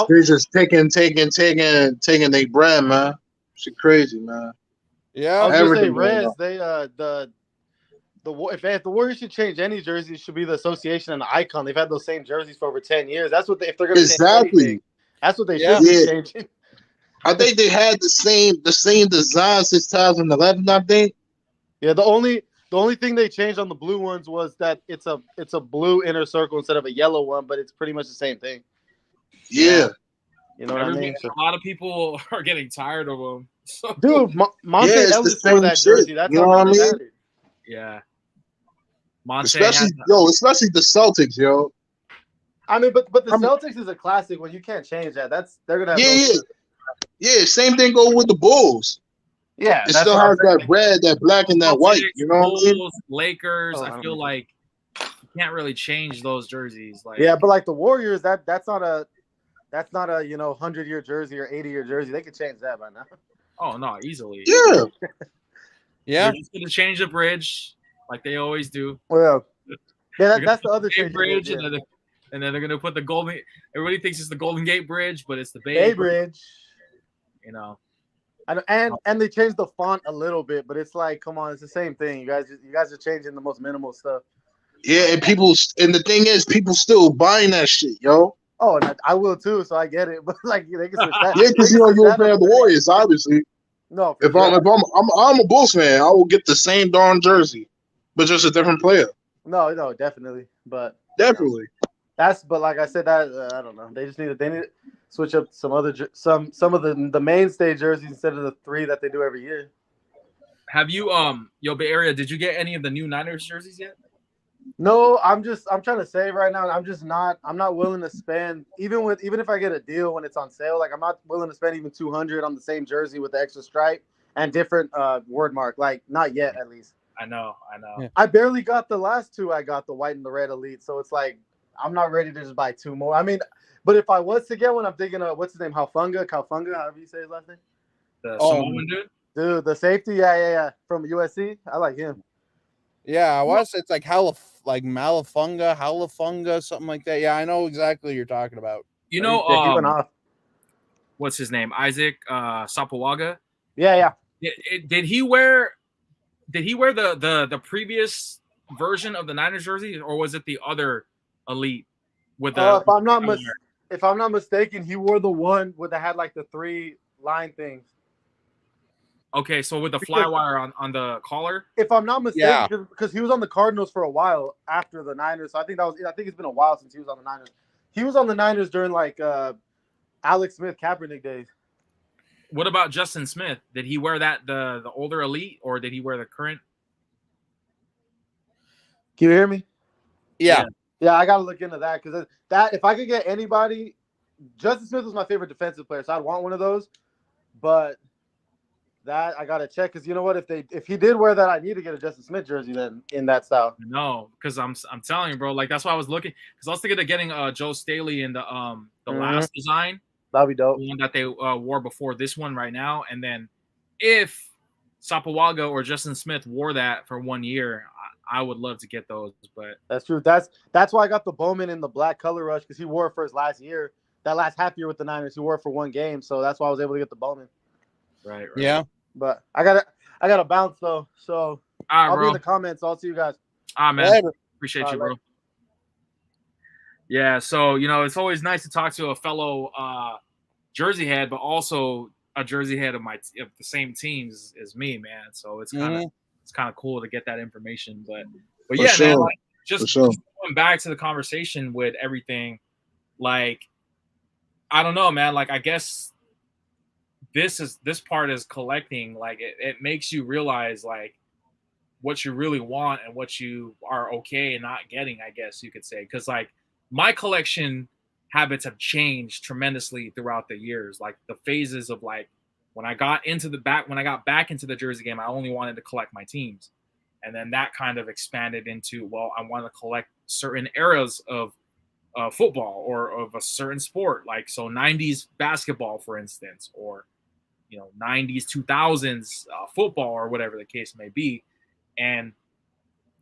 taking their brand, man. Shit crazy, man. I yeah. was gonna say Everything going Rez. on. They if the Warriors should change any jersey, it should be the association and the icon. They've had those same jerseys for over 10 years. That's what if they're gonna change Exactly. anything, that's what they Yeah. should be Yeah. changing. I think they had the same design since 2011. I think. Yeah, the only thing they changed on the blue ones was that it's a blue inner circle instead of a yellow one, but it's pretty much the same thing. Yeah. You know what I mean? So, A lot of people are getting tired of them. So, dude, Monte Yeah, it's the Ellis wore same that shit. jersey. That's You how know what I much it mean? mattered. yeah. Monte Especially has- especially the Celtics, yo. I mean, but the I'm- Celtics is a classic when you can't change that. They're gonna have Yeah, those- Yeah, same thing go with the Bulls. yeah. It that's still what I'm has saying. that red, that black, and that white. You know what I mean? Bulls, Lakers. Oh, I I don't feel know. like you can't really change those jerseys. Like, Yeah, but like the Warriors, that's not a 100-year jersey or 80-year jersey. They could change that by now. oh no, easily. Yeah. Yeah, They're just gonna change the bridge like they always do. Well, yeah, They're that's the gonna other put the change. Bay Bridge, Yeah. and then they're gonna put the Golden. Everybody thinks it's the Golden Gate Bridge, but it's the Bay Bridge. You know, And they changed the font a little bit, but it's like, come on, it's the same thing. You guys are changing the most minimal stuff. Yeah, and the thing is, people still buying that shit, yo. Oh, and I will too, so I get it. But like, they can switch that. Yeah, because they can you're a switch that fan up of the today. Warriors, obviously. No, for If sure. I'm a Bulls fan, I will get the same darn jersey, but just a different player. no, definitely. But Definitely. but like I said, that I don't know. They need to switch up some of the mainstay jerseys instead of the 3 that they do every year. have you Bay Area? Did you get any of the new Niners jerseys yet? No, I'm trying to save right now. I'm not willing to spend even if I get a deal when it's on sale. Like I'm not willing to spend even $200 on the same jersey with the extra stripe and different word mark. Like not yet, at least. I know. Yeah. I barely got the last 2. I got the white and the red elite, so it's like I'm not ready to just buy 2 more. I mean, but if I was to get one, I'm thinking of what's his name, Calfunga, however you say his last name. The Oh. Samoan dude. Dude, the safety, yeah, from USC. I like him. yeah. I want to say it's like Halafunga, something like that. Yeah, I know exactly what you're talking about. You know, Yeah, he went off. what's his name? Isaac Sapawaga. Yeah. Did he wear the previous version of the Niners jersey, or was it the other elite with the? If I'm not mistaken, he wore the one that had like the 3 line things. Okay, so with the Because- fly wire on the collar. If I'm not Yeah. mistaken, because he was on the Cardinals for a while after the Niners, so I think it's been a while since he was on the Niners. He was on the Niners during like Alex Smith, Kaepernick days. What about Justin Smith? Did he wear the older elite, or did he wear the current? Can you hear me? Yeah, Yeah, I gotta look into that because that if I could get anybody, Justin Smith was my favorite defensive player, so I'd want one of those. But that I gotta check because you know what? If he did wear that, I need to get a Justin Smith jersey then in that style. No, because I'm telling you, bro. Like that's why I was looking, because I was thinking of getting Joe Staley in the last design, That'd be dope. the one that they wore before this one right now, and then if Sapawaga or Justin Smith wore that for 1 year, I would love to get those, but That's true. That's why I got the Bowman in the black color rush because he wore it for his last year. That last half year with the Niners, he wore it for one game, so that's why I was able to get the Bowman. right. Yeah. But I gotta bounce though, so All right, I'll be bro. in the comments. I'll see you guys. Man. Later. Appreciate All you, right, bro. Yeah, so it's always nice to talk to a fellow Jersey head, but also a Jersey head of the same teams as me, man. So it's kind of cool to get that information. But For yeah, sure. man, like For just sure. going back to the conversation with everything, like I don't know, man. Like I guess this part is collecting. Like it makes you realize like what you really want and what you are okay and not getting, I guess you could say. Because like my collection habits have changed tremendously throughout the years. Like the phases of like when I got back into the Jersey game, I only wanted to collect my teams. And then that kind of expanded into, well, I want to collect certain eras of football or of a certain sport. Like, so 90s basketball, for instance, or, 90s, 2000s football or whatever the case may be. And,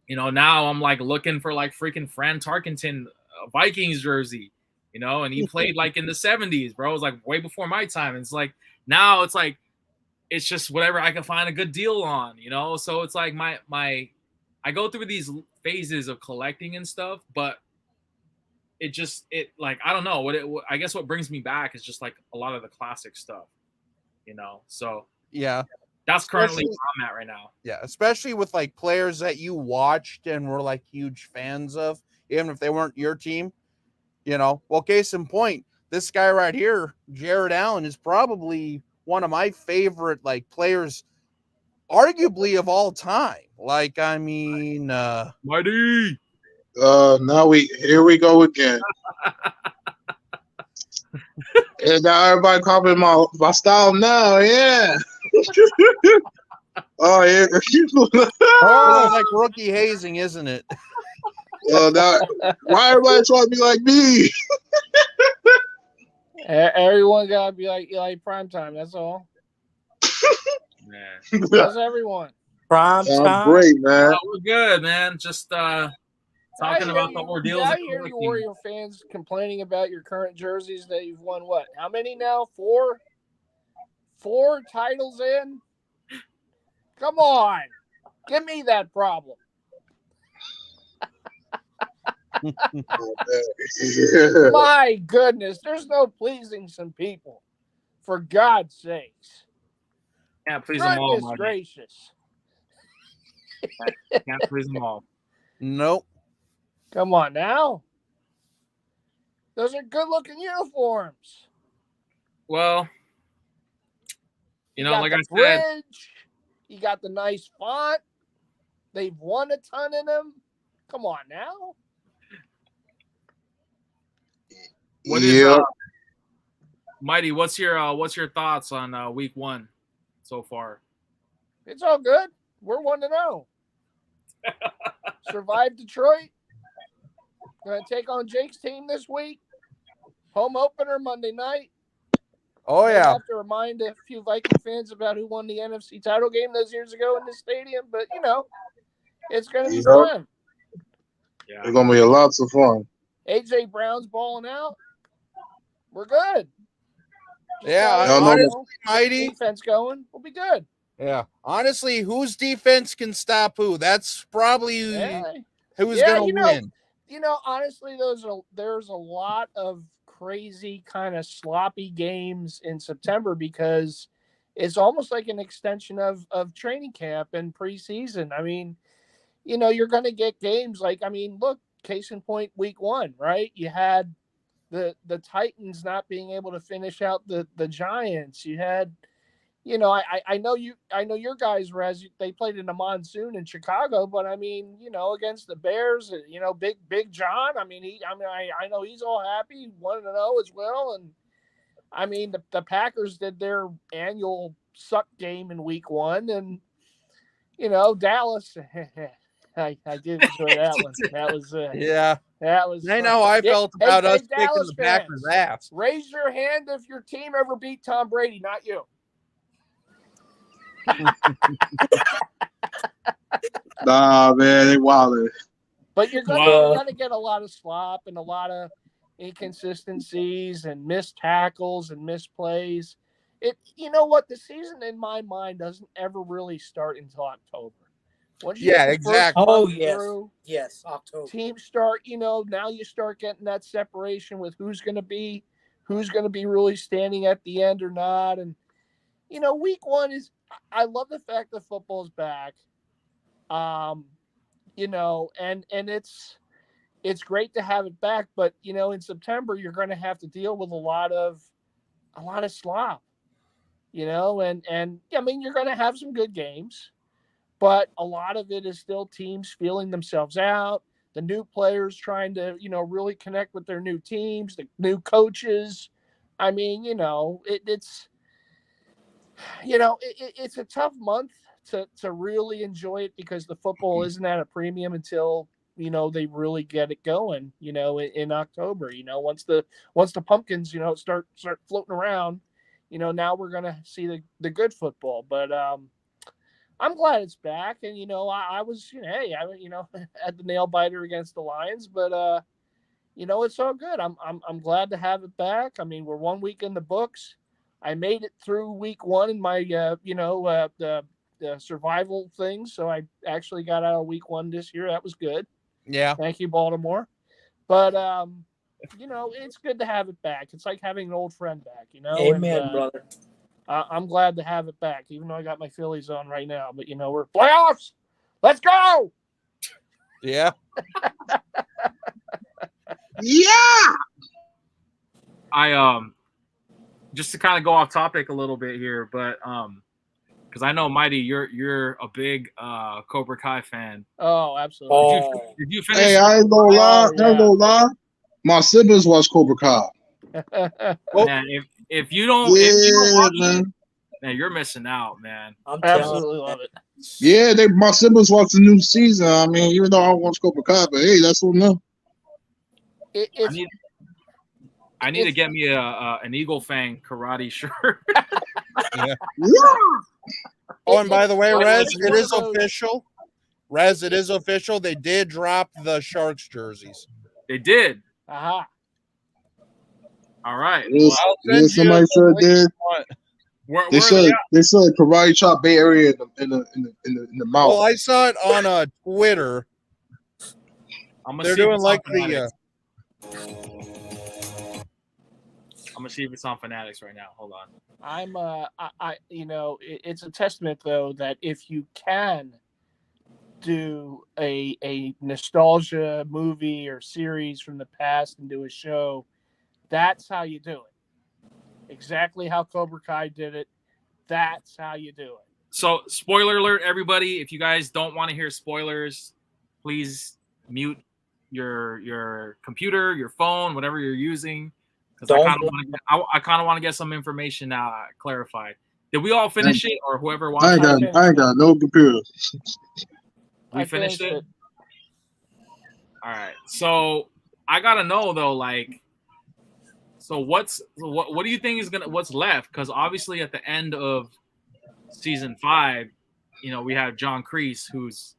now I'm like looking for like freaking Fran Tarkenton Vikings jersey, and he played like in the 70s, bro. It was like way before my time. And it's like, now it's like, it's just whatever I can find a good deal on, So it's like I go through these phases of collecting and stuff, but it like, I don't know I guess what brings me back is just like a lot of the classic stuff, So Yeah. that's currently where I'm at right now. Yeah, especially with like players that you watched and were like huge fans of, even if they weren't your team. Well, case in point, this guy right here, Jared Allen, is probably one of my favorite like players, arguably of all time. Like, I mean, Mighty. Here we go again. And now everybody copying my style now, yeah. Oh yeah. this is like rookie hazing, isn't it? Now, why everybody trying to be like me? Everyone gotta be like prime time. That's all. Man. That's everyone. Prime time. Great, man. We're good, man. Just talking about the ordeals. I hear you Warrior fans complaining about your current jerseys that you've won. What? How many now? 4 titles in. Come on, give me that problem. Yeah. My goodness, there's no pleasing some people. For God's sakes. Yeah, please them all. Goodness gracious. Can't please them all. Nope. Come on now. Those are good looking uniforms. Well, like I said, bridge, you got the nice font. They've won a ton in them. Come on now. What is Mighty? What's your thoughts on week 1 so far? It's all good. We're 1-0. Survived Detroit. Going to take on Jake's team this week. Home opener Monday night. Oh, yeah. I have to remind a few Viking fans about who won the NFC title game those years ago in this stadium, but, it's going to be fun. Yeah. It's going to be lots of fun. A.J. Brown's balling out. We're good. Honestly, Mighty. Defense going. We'll be good. Yeah. Honestly, whose defense can stop who? That's probably who's going to win. Honestly, there's a lot of crazy kind of sloppy games in September because it's almost like an extension of training camp and preseason. I mean, you're going to get games like, look, case in point, week 1, right? You had the Titans not being able to finish out the Giants. You had, I know your guys, Rez, they played in the monsoon in Chicago, but against the Bears, Big John, I know he's all happy, 1-0 as well. And the Packers did their annual suck game in week 1 and, Dallas, I did enjoy that one. That was yeah. That was. I know how I felt about us kicking the Packers' ass. Raise your hand if your team ever beat Tom Brady, not you. Nah, man, they wildin'. But you're Wow. gonna get a lot of slop and a lot of inconsistencies and missed tackles and missed plays. You know what? The season in my mind doesn't ever really start until October. Once you Yeah, get the first exactly. Oh month yes, through, yes, October. teams start, now you start getting that separation with who's gonna be really standing at the end or not. And week one is, I love the fact that football's back. And it's great to have it back, but in September you're going to have to deal with a lot of slop, and I mean you're going to have some good games, but a lot of it is still teams feeling themselves out, the new players trying to really connect with their new teams, the new coaches. I mean, it's a tough month to really enjoy it because the football isn't at a premium until they really get it going in October. Once the pumpkins start floating around, now we're gonna see the good football. But I'm glad it's back. And I was hey, I had the nail biter against the Lions, but it's all good. I'm glad to have it back. I mean, we're 1 week in the books. I made it through week one in my the survival thing, so I actually got out of week one this year. That was good. Yeah. Thank you, Baltimore. But it's good to have it back. It's like having an old friend back, Amen, and, brother. I'm glad to have it back, even though I got my Phillies on right now. But we're playoffs. Let's go. Yeah. Yeah. I just to kind of go off topic a little bit here, but because I know Mighty, you're a big Cobra Kai fan. Oh, absolutely. Oh, Did you finish? Hey, I ain't gonna lie. yeah. I ain't gonna lie. My siblings watch Cobra Kai. Man, if you don't Yeah, watch man. it, man, you're missing out, man. I'm telling Absolutely you. love it. Yeah, my siblings watch the new season. I mean, even though I don't watch Cobra Kai, but hey, that's what them. I need to get me an Eagle Fang karate shirt. Yeah. Yeah. Oh, and by the way, Rez, it's it one is of those- official. Rez, it is official. They did drop the Sharks jerseys. They did. Aha. All right. Yes, I'll yeah, send somebody you said the link did. if you want. Where They are said they at? they said karate chop Bay Area in the mouth. Well, I saw it on Twitter. I'm gonna They're see if doing it's like on the Fanatics. I'm gonna see if it's on Fanatics right now. Hold on. I'm it's a testament though that if you can do a nostalgia movie or series from the past and do a show, that's how you do it. Exactly how Cobra Kai did it. That's how you do it. So, spoiler alert, everybody! If you guys don't want to hear spoilers, please mute your computer, your phone, whatever you're using, because I kind of want to get some information clarified. Did we all finish it, or whoever watched I ain't got no computer. We finished it. All right. So I gotta know though, like, so what do you think is what's left? Because obviously at the end of season 5, we have John Kreese who's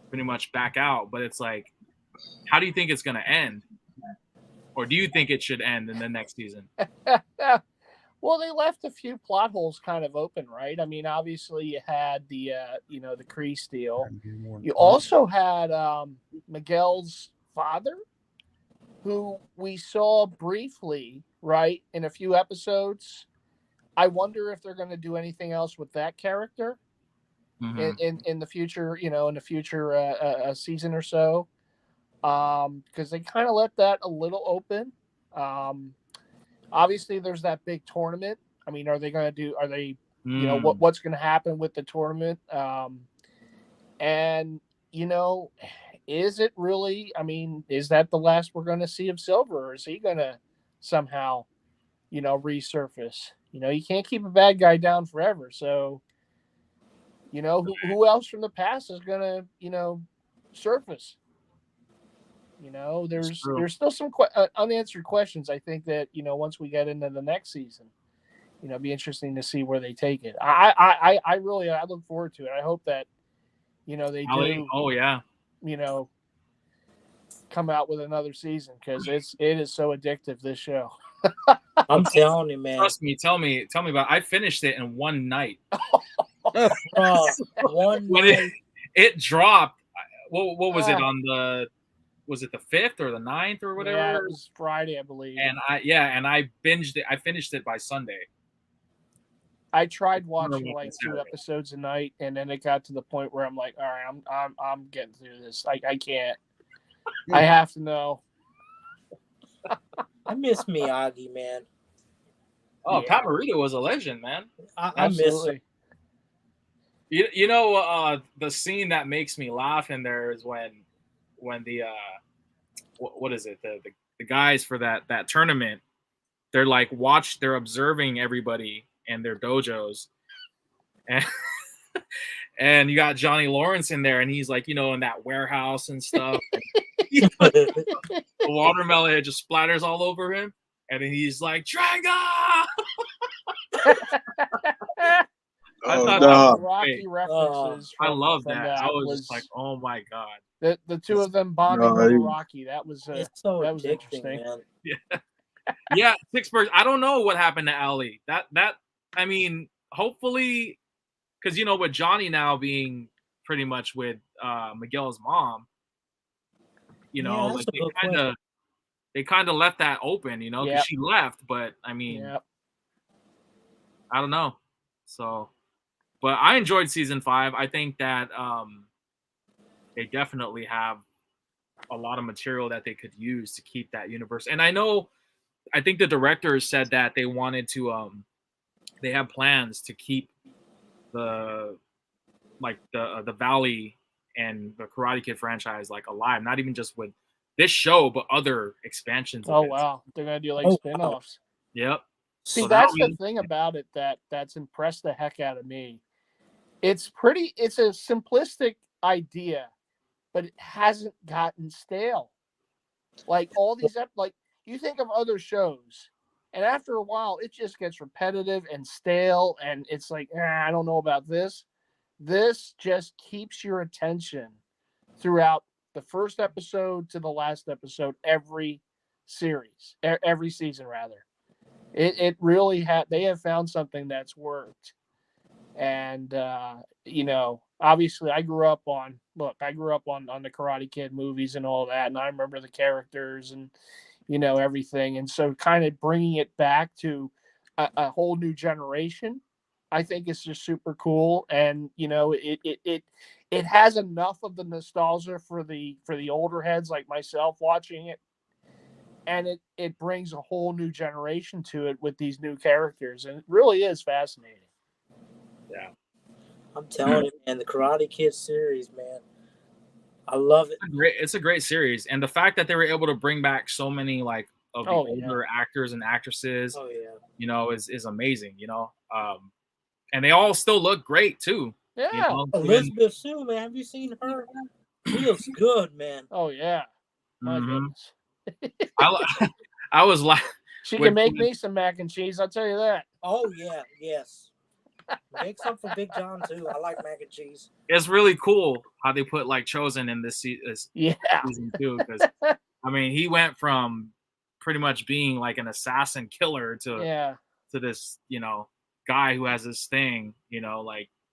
pretty much back out, but it's like, how do you think it's gonna end? Or do you think it should end in the next season? Well, they left a few plot holes kind of open, right? I mean, obviously you had the the Kreese deal. You also had Miguel's father, who we saw briefly, right, in a few episodes. I wonder if they're going to do anything else with that character in the future, in the future season or so, because they kind of let that a little open. Obviously, there's that big tournament. I mean, are they going to do? Are they, what's going to happen with the tournament? And is it really? I mean, is that the last we're going to see of Silver, or is he going to somehow, resurface? You can't keep a bad guy down forever. So, who else from the past is going to, surface? There's still some unanswered questions. I think that once we get into the next season, it'd be interesting to see where they take it. I really look forward to it. I hope that they Ali? do, Oh yeah. come out with another season, because it is so addictive, this show. I'm telling you, man. Trust me. Tell me about. I finished it in one night. Bro, one When night. it dropped. What was it Ah. on the? Was it the 5th or the 9th or whatever? Yeah, it was Friday, I believe. And I binged it. I finished it by Sunday. I tried Or watching was like it 2 Saturday? episodes a night, and then it got to the point where I'm like, all right, I'm getting through this. I can't. I have to know. I miss Miyagi, man. Oh, Yeah. Pat Morita was a legend, man. I miss him. Absolutely. The scene that makes me laugh in there is when the what is it, the guys for that tournament, they're like they're observing everybody in their dojos, and and you got Johnny Lawrence in there, and he's like, in that warehouse and stuff. The watermelon, it just splatters all over him, and then he's like, Draga! I thought that was Rocky great. references. I from- love from that. I was just like, oh my god. the 2 of them bonding over Rocky. That was It's so that was addicting, interesting. man. Yeah, Pittsburgh. I don't know what happened to Ali. I mean, hopefully, because with Johnny now being pretty much with Miguel's mom, that's a good question. they kind of left that open, because Yep. she left. But I mean, Yep. I don't know. So, but I enjoyed season 5. I think that they definitely have a lot of material that they could use to keep that universe. And I think the directors said that they wanted to they have plans to keep the Valley and the Karate Kid franchise alive, not even just with this show, but other expansions of Oh it. wow, they're gonna do Oh, spin-offs. Yep. See, So that's that'll the be- thing about it that's impressed the heck out of me. It's a simplistic idea, but it hasn't gotten stale. Like all these, you think of other shows, and after a while, it just gets repetitive and stale, and it's like, I don't know about this. This just keeps your attention throughout the first episode to the last episode, every season rather. It really they have found something that's worked. And obviously I grew up on the Karate Kid movies and all that, and I remember the characters and everything, and so kind of bringing it back to a whole new generation, I think it's just super cool. And it has enough of the nostalgia for the older heads like myself watching it, and it brings a whole new generation to it with these new characters, and it really is fascinating. Yeah. I'm telling you, man, the Karate Kid series, man. I love it. It's a great series. And the fact that they were able to bring back so many of the older actors and actresses, is amazing, and they all still look great too. Yeah. Elizabeth Sue, man, have you seen her? She looks good, man. Oh yeah. My goodness. I was like, she can make me some mac and cheese, I'll tell you that. Oh yeah, yes. Make some for Big John too. I like mac and cheese. It's really cool how they put Chosen in this season too, because I mean he went from pretty much being like an assassin killer to this guy who has this thing,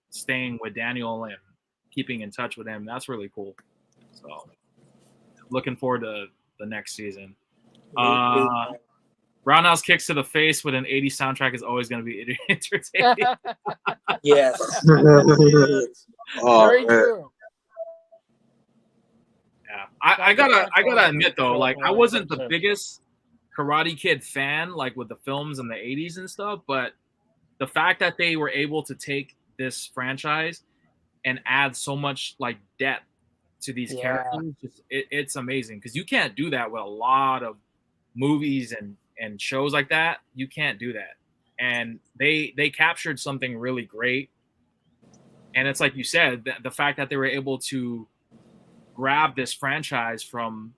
staying with Daniel and keeping in touch with him. That's really cool. So looking forward to the next season. Roundhouse kicks to the face with an 80s soundtrack is always going to be entertaining. Yes. Very true. Yeah, I gotta admit though, I wasn't the biggest Karate Kid fan, with the films in the 80s and stuff, but the fact that they were able to take this franchise and add so much depth to these characters, it's amazing, because you can't do that with a lot of movies and shows like that. You can't do that, and they captured something really great. And it's like you said, the fact that they were able to grab this franchise from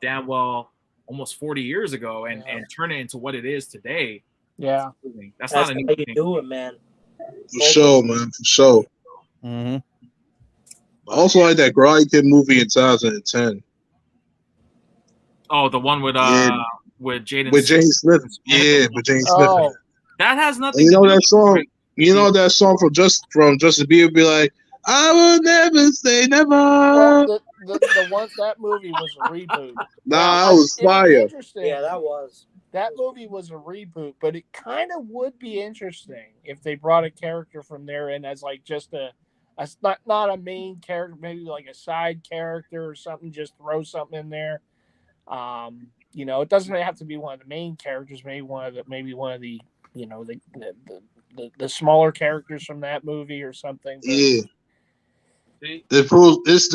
damn well almost 40 years ago and turn it into what it is today. Yeah, that's not an easy thing. You do it, man. For sure, man. For sure. Mm-hmm. I also like that Karate Kid movie in 2010. Oh, the one with Yeah, Jaden with Jane Smith. Smith. Yeah, with Jane Smith. Oh, That has And nothing you to know do that with song? it. You know that song from Justin Bieber be like, I will never say never. well, the one that movie was a reboot. Nah, I was It would be fire. interesting. Yeah, that was. That movie was a reboot, but it kind of would be interesting if they brought a character from there in as like just a not a main character, maybe like a side character or something. Just throw something in there. It doesn't have to be one of the main characters. Maybe one of the the smaller characters from that movie or something. But Yeah. This proves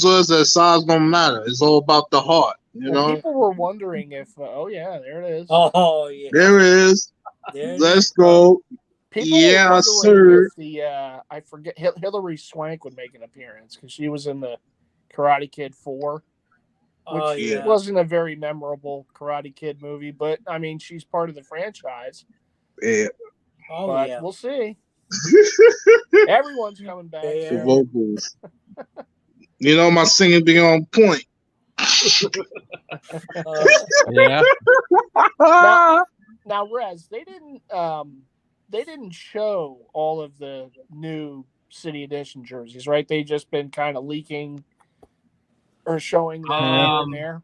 to us that size don't matter. It's all about the heart, you know. people were wondering if there it is. Oh yeah. There it is. Let's go. People were wondering sir. if I forget Hillary Swank would make an appearance because she was in the Karate Kid 4, which wasn't a very memorable Karate Kid movie, but I mean she's part of the franchise. Yeah. We'll see. Everyone's coming back. The vocals. My singing being on point. Yeah. Now, Rez, they didn't show all of the new City Edition jerseys, right? They just been kind of leaking or showing them here and there.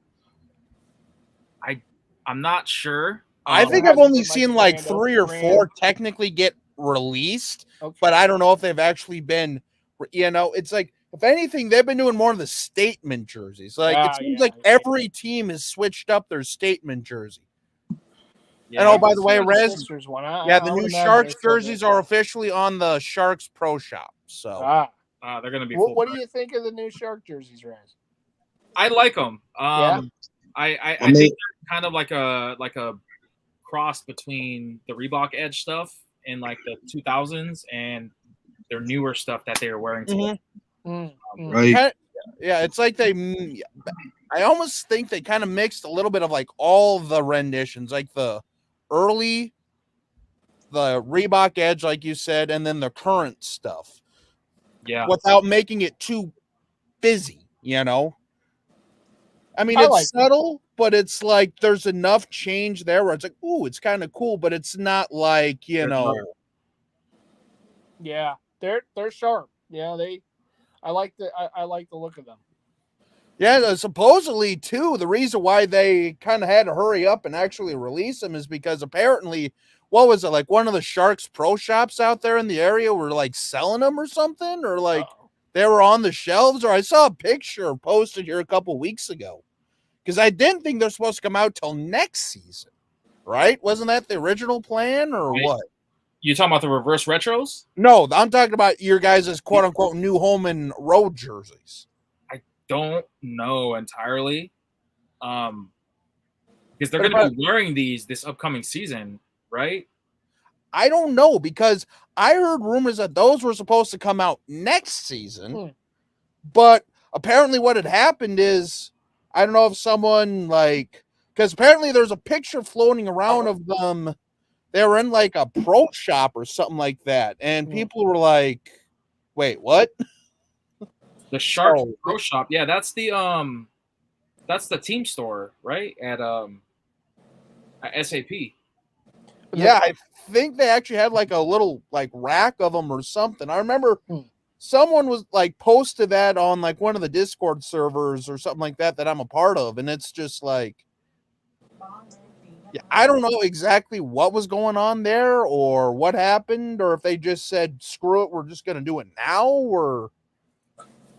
I'm not sure. I think I've only seen like 3 or 4 technically get released, but I don't know if they've actually been. It's like if anything, they've been doing more of the statement jerseys. Like it seems like every team has switched up their statement jersey. Yeah, and by the way, Rez, the new Sharks jerseys are officially on the Sharks Pro Shop. So they're gonna be. What do you think of the new Shark jerseys, Rez? I like them. I think they're kind of like a cross between the Reebok Edge stuff in like the 2000s and their newer stuff that they were wearing today. Right. Yeah, it's like I almost think they kind of mixed a little bit of like all the renditions, like the Reebok Edge, like you said, and then the current stuff. Yeah. Without making it too busy, I mean, it's subtle, but it's like there's enough change there where it's like, ooh, it's kind of cool, but it's not like, Yeah, they're sharp. Yeah, I like the look of them. Yeah, supposedly too, the reason why they kind of had to hurry up and actually release them is because apparently, what was it, like one of the Sharks Pro Shops out there in the area were like selling them or something, or like they were on the shelves, or I saw a picture posted here a couple weeks ago. Because I didn't think they're supposed to come out till next season, right? Wasn't that the original plan, or what? You talking about the reverse retros? No, I'm talking about your guys' quote-unquote new home and road jerseys. I don't know entirely. Because they're going to be wearing this upcoming season, right? I don't know, because I heard rumors that those were supposed to come out next season, but apparently what had happened is, I don't know if someone because apparently there's a picture floating around of them. They were in like a pro shop or something like that. And people were like, wait, what? The Sharks Pro Shop. Yeah, that's the team store, right? At SAP. Yeah, I think they actually had like a little like rack of them or something. I remember someone was like posted that on like one of the Discord servers or something like that I'm a part of, and it's just like, I don't know exactly what was going on there or what happened, or if they just said screw it, we're just gonna do it now, or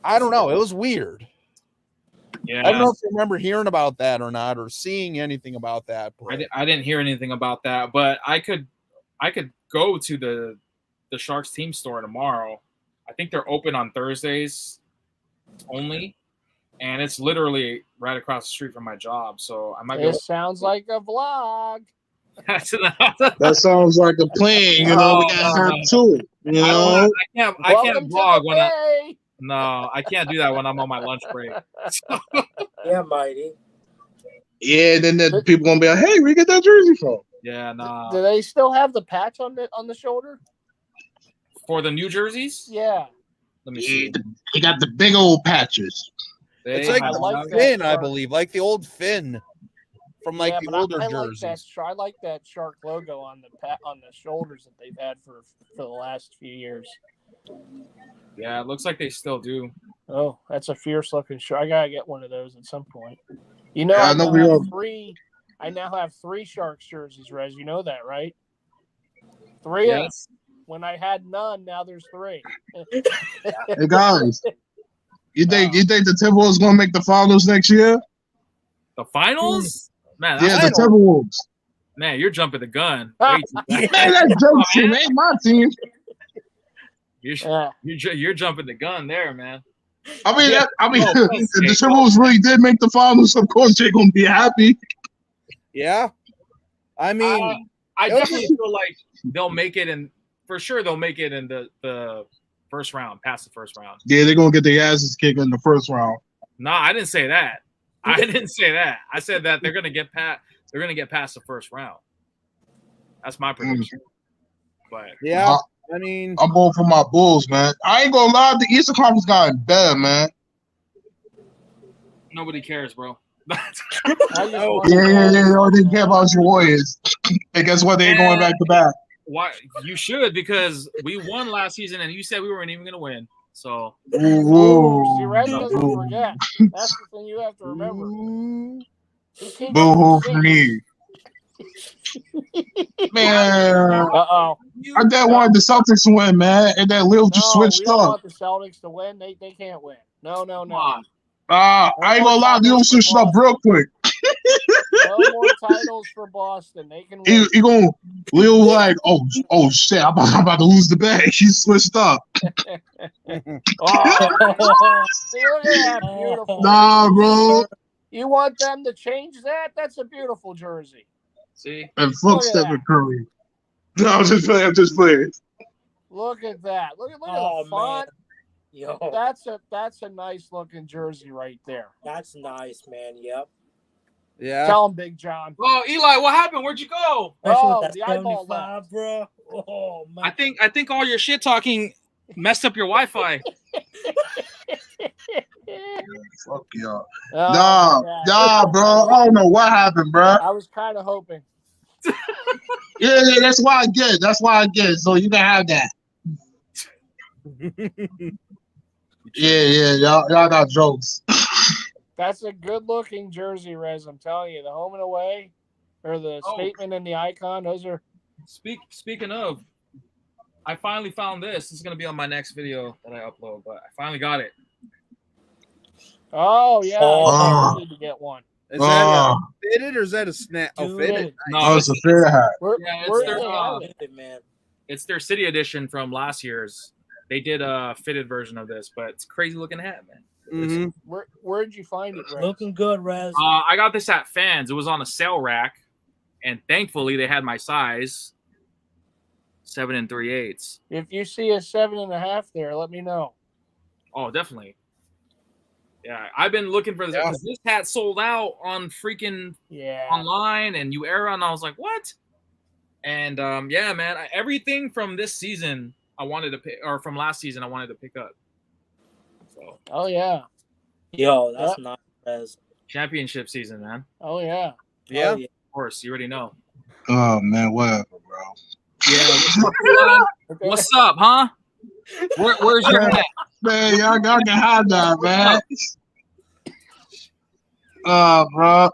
I don't know. It was weird. Yeah, I don't know if you remember hearing about that or not, or seeing anything about that. I didn't hear anything about that, but I could go to the Sharks team store tomorrow. I think they're open on Thursdays only, and it's literally right across the street from my job. So I might. This sounds like a vlog. That sounds like a plan. We gotta have two. I can't vlog when I can't do that when I'm on my lunch break. Yeah, Mighty. Yeah, then the people gonna be like, "Hey, where you get that jersey from?" Yeah, nah. Do they still have the patch on the shoulder for the new jerseys? Yeah. Let me see. He got the big old patches. It's They like have the like that fin, I shark. believe, like the old fin from like the but older I jerseys. I like that shark logo on the shoulders that they've had for the last few years. Yeah, it looks like they still do. Oh, that's a fierce looking shark. I gotta get one of those at some point. You know, Yeah, I know we all. I now have 3 Sharks jerseys, Rez. You know that, right? 3 of them. Yes. When I had none, now there's 3. Hey guys, you think the Timberwolves gonna make the finals next year? The finals? Man, Yeah, that's the Timberwolves. man, you're jumping the gun. Way too fast. Man, that's Joe's team. Ain't my team. You're jumping the gun there, man. I mean, Yeah. if the Timberwolves really did make the finals, of course they're gonna be happy. Yeah. I mean, I definitely feel like they'll make it, and for sure they'll make it in the first round, past the first round. Yeah, they're gonna get their asses kicked in the first round. No, I didn't say that. I didn't say that. I said that they're gonna get past the first round. That's my prediction. But yeah. I mean, I'm going for my Bulls, man. I ain't gonna lie, the Eastern Conference gotten better, man. nobody cares, bro. Yeah. They care about your Warriors. And guess what? They ain't going back to back. Why you should, because we won last season and you said we weren't even gonna win. So See, Red doesn't forget. That's the thing you have to remember. Boo-hoo for me. Man. Uh-oh. I dad wanted the Celtics to win, man, and that Lil just switched we don't up. want the Celtics to win. They can't win. No. I ain't gonna lie, Lil switched up real quick. No more titles for Boston. They can win. He gonna Lil like, oh shit, I'm about to lose the bag. He switched up. See, look at that beautiful. Nah, bro. You want them to change that? That's a beautiful jersey. see, And fuck Stephen Curry. No, I'm just playing. Look at that. Look at the font. Man. Yo, That's a nice looking jersey right there. that's nice, man. Yep. yeah. Tell him, Big John. oh Eli, what happened? Where'd you go? Especially with that the eyeball 75, bro. Oh man. I think all your shit talking messed up your Wi-Fi. Fuck y'all. Oh, Nah, bro. I don't know what happened, bro. I was kind of hoping. Yeah, that's why I get it. So you can have that. Yeah, y'all got jokes. That's a good looking jersey, Rez. I'm telling you, the home and away, or the statement and the icon. Those are. Speaking of, I finally found this. This is gonna be on my next video that I upload, but I finally got it. Oh yeah, I need to get one. Is that fitted or is that a snap? Dude, Fitted. No, it's a fair hat. It's their city edition from last year's. They did a fitted version of this, but it's a crazy looking hat, man. Mm-hmm. Where'd you find it, Rez? Looking good, Rez. I got this at Fans. It was on a sale rack, and thankfully they had my size, 7 3/8. If you see a 7.5 there, let me know. Oh, definitely. Yeah, I've been looking for this because this hat sold out on freaking online and New Era, and I was like, what? And yeah, man, everything from this season I wanted to pick, or from last season I wanted to pick up. So. Oh yeah. Yo, that's nice, Rez. Championship season, man. Oh yeah. Yeah. Of course, you already know. Oh man, whatever, bro. Yeah. What's up, huh? Where's your hat? Man, y'all can have that, man. Bro.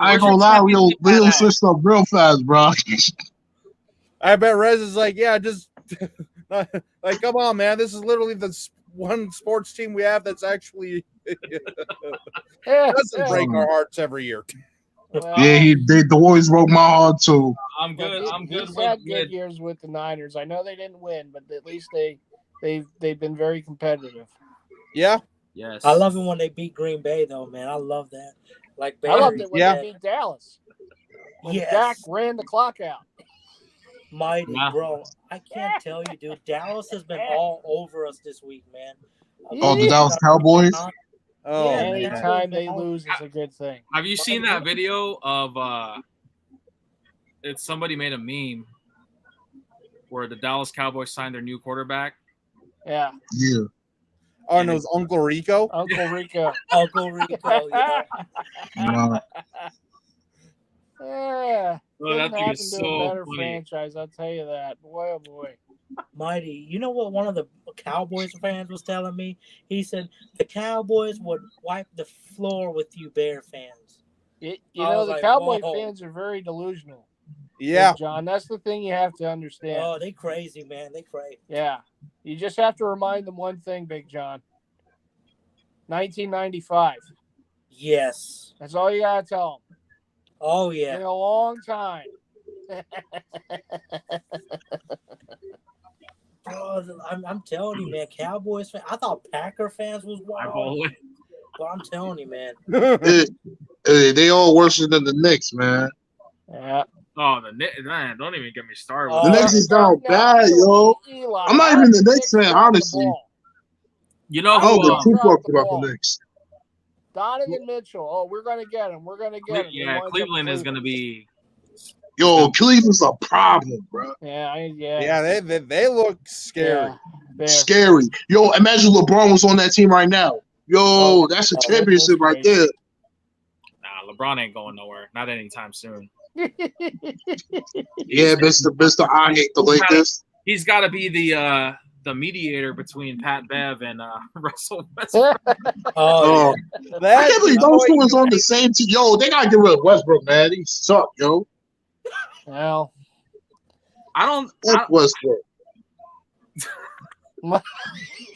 I ain't gonna lie, we'll switch up real fast, bro. I bet Rez is like, yeah, just like, come on, man. This is literally the one sports team we have that's actually doesn't break our hearts every year. Well, yeah, the Warriors broke my heart too. I'm good. He's had good years with the Niners. I know they didn't win, but at least they've been very competitive. Yeah. Yes. I love it when they beat Green Bay, though, man. I love that. Like, I loved it when they beat Dallas. When Dak ran the clock out. Mighty, bro. I can't tell you, dude. Dallas has been all over us this week, man. Oh, the Dallas Cowboys? Oh, anytime they lose, it's a good thing. Have you seen that video of it's somebody made a meme where the Dallas Cowboys signed their new quarterback Yeah. Yeah. Oh, and it was Uncle Rico. Uncle Rico. Uncle Rico, yeah. Nah. Yeah. Bro, that Couldn't thing happen is to so a better funny. franchise, I'll tell you that. Boy, oh boy. Mighty, you know what one of the Cowboys fans was telling me? He said the Cowboys would wipe the floor with you Bear fans. You I know, was the like, Cowboy whoa. fans are very delusional. Yeah. Big John, that's the thing you have to understand. Oh, they crazy, man. They crazy. Yeah. You just have to remind them one thing, Big John. 1995. Yes. That's all you got to tell them. Oh, It's yeah. been a long time. Bro, I'm telling you, man, Cowboys fans. I thought Packer fans was wild. But I'm telling you, man. They all worse than the Knicks, man. Yeah. Oh, the Knicks, man, don't even get me started. The Knicks is down bad, yo. Eli, I'm not even the Knicks fan, honestly. You know I don't who? give two fucks about the Knicks. Donovan Mitchell. Oh, we're going to get him. We're going to get him. Yeah, Cleveland is going to be. Yo, Cleveland's a problem, bro. Yeah. They look scary. Yeah, scary. Yo, imagine LeBron was on that team right now. Yo, that's a championship right there. Nah, LeBron ain't going nowhere. Not anytime soon. Yeah, Mr. I hate the Lakers. He's got to be the mediator between Pat Bev and Russell Westbrook. Oh, I can't believe those two is on the same team. Yo, they gotta get rid of Westbrook, man. He suck, yo. Well, Fuck Westbrook. Nah,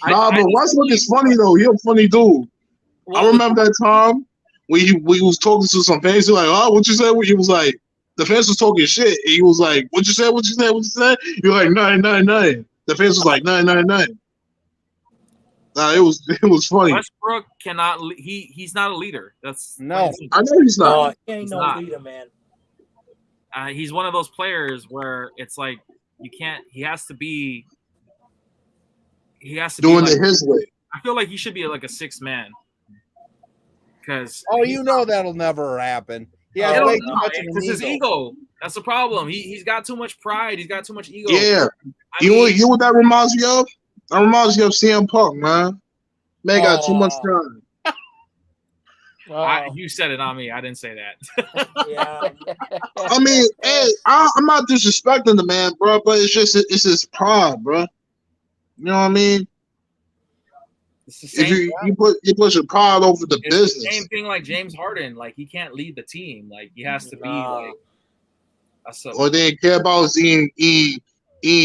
but Westbrook is funny though. He a funny dude. I remember that time we was talking to some fans. He like, oh, what you said? He was like, the fans was talking shit. And he was like, what you said? What you said? What you said? You're like 999. The fans was like 999. Nah, it was funny. Westbrook cannot. He's not a leader. That's no. I know he's not. No, he ain't no leader, man. He's one of those players where it's like you can't. He has to be doing like, it his way. I feel like he should be like a sixth man. Because you know that'll never happen. Yeah, it's his ego. That's the problem. He's got too much pride. He's got too much ego. Yeah, you know what that reminds me of? That reminds me of CM Punk, man. Man got too much pride. You said it on me. I didn't say that. Yeah. I mean, hey, I'm not disrespecting the man, bro, but it's his pride, bro. You know what I mean? It's the same, if you push your pride over the business. The same thing like James Harden. Like he can't lead the team. Like he has to be like. All they care about is eating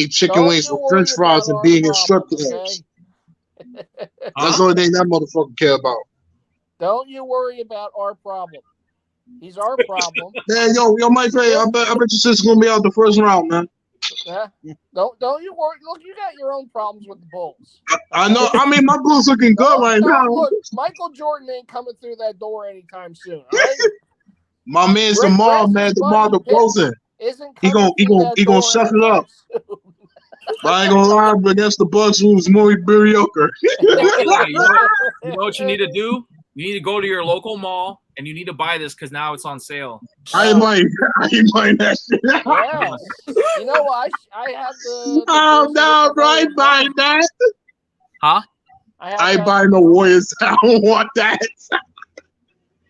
chicken wings with French fries and being in strip clubs. That's the only thing that motherfucker care about. Don't you worry about our problem. He's our problem. Man, yo, Mike Ray, I bet your sister's gonna be out the first round, man. Yeah. Don't you worry. Look, you got your own problems with the Bulls. I know. I mean, my Bulls looking good right now. Look, Michael Jordan ain't coming through that door anytime soon. All right? My man's DeMar, man, DeMar DeRozan. He gonna shut it up. But I ain't gonna lie, but against the Bucks, who was more mediocre. You know what you need to do? You need to go to your local mall and you need to buy this because now it's on sale. I might that shit. Yes. You know what? I have the Oh no, bro, I ain't buying that. Huh? I ain't buying the Warriors. I don't want that.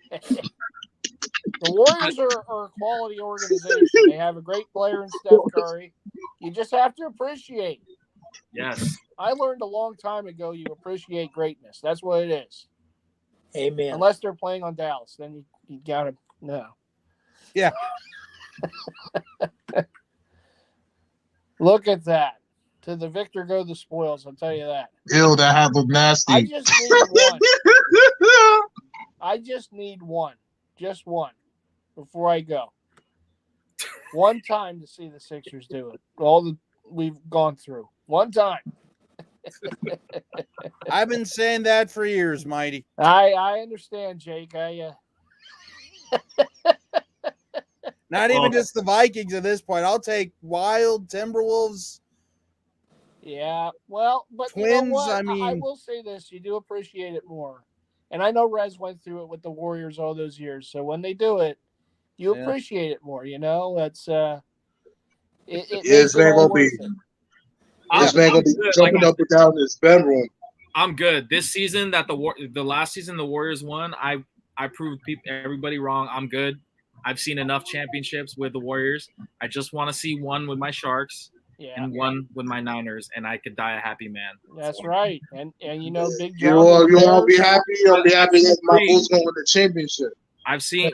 The Warriors are a quality organization. They have a great player in Steph Curry. You just have to appreciate. Yes. I learned a long time ago you appreciate greatness. That's what it is. Amen. Unless they're playing on Dallas, then you gotta no. Yeah. Look at that. To the victor go the spoils, I'll tell you that. Ew, that had looked nasty. I just need one. I just need one. Just one. Before I go. One time to see the Sixers do it. All that we've gone through. One time. I've been saying that for years, Mighty. I understand, Jake. Not even just the Vikings at this point. I'll take Wild, Timberwolves. Yeah, well, but Twins, you know what? I mean, I will say this: you do appreciate it more. And I know Rez went through it with the Warriors all those years, so when they do it, you appreciate it more. You know, that's it Yes, man, gonna be. This man gonna be good. jumping up and down in his bedroom. I'm good. This season that the last season the Warriors won, I proved everybody wrong. I'm good. I've seen enough championships with the Warriors. I just want to see one with my Sharks and one with my Niners, and I could die a happy man. That's right. And you know, Big You John. won't be happy. You'll be happy that my Bulls gonna win the championship.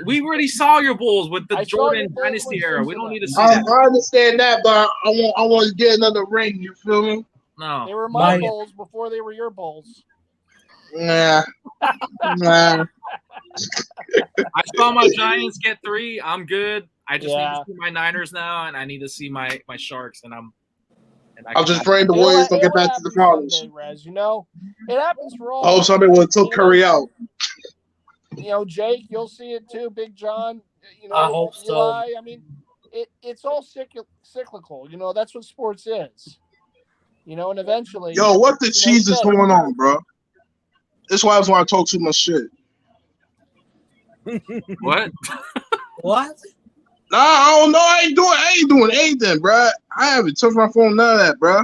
We already saw your Bulls with the Jordan Dynasty era. We don't need to see that. I understand that, but I want to get another ring. You feel me? No. They were my Bulls before they were your Bulls. Nah. I saw my Giants get 3. I'm good. I just need to see my Niners now, and I need to see my Sharks, and I'm just praying the Warriors don't get back to the finals. Rez, you know, it happens for all. I hope somebody would took Curry out. You know, Jake, you'll see it too. Big John, you know, I hope so. Eli, I mean, it's all cyclical. You know, that's what sports is. You know, and eventually. Yo, what the cheese is going on, bro? This is why I was want to talk too much shit. What? What? Nah, I don't know. I ain't doing anything, bro. I haven't touched my phone, none of that, bro.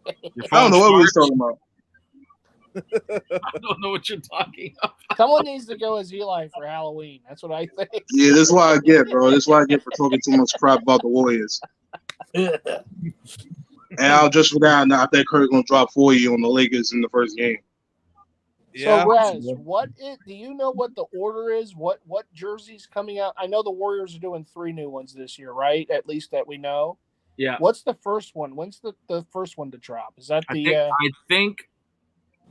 I don't know what we was talking about. I don't know what you're talking about. Someone needs to go as Eli for Halloween. That's what I think. Yeah, this is what I get, bro. This is what I get for talking too much crap about the Warriors. And I'll just for that, I think Curry's gonna drop 40 on the Lakers in the first game. Yeah. So, Rez, do you know what the order is? What jerseys coming out? I know the Warriors are doing 3 new ones this year, right? At least that we know. Yeah. What's the first one? When's the first one to drop? Is that the? I think,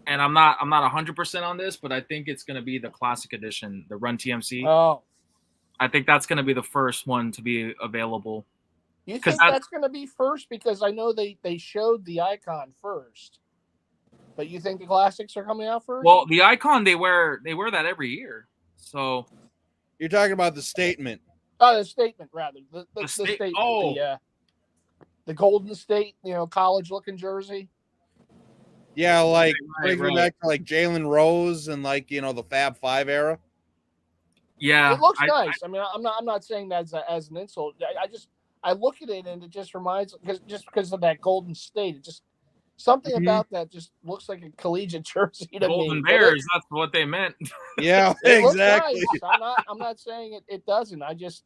and I'm not 100% on this, but I think it's gonna be the Classic Edition, the Run TMC. Oh. I think that's gonna be the first one to be available. You think that's gonna be first? Because I know they showed the icon first. But you think the classics are coming out first? Well, the icon they wear that every year. So you're talking about the statement. Oh, the statement rather. The statement. Oh. The Golden State, you know, college looking jersey. Yeah, like bringing back to like Jalen Rose and like, you know, the Fab Five era. Yeah. It looks nice. I mean, I'm not saying that as an insult. I look at it and it just reminds because of that Golden State. It just something about that just looks like a collegiate jersey to Golden me. Bears, that's what they meant. Yeah, exactly. Nice. I'm not saying it doesn't. I just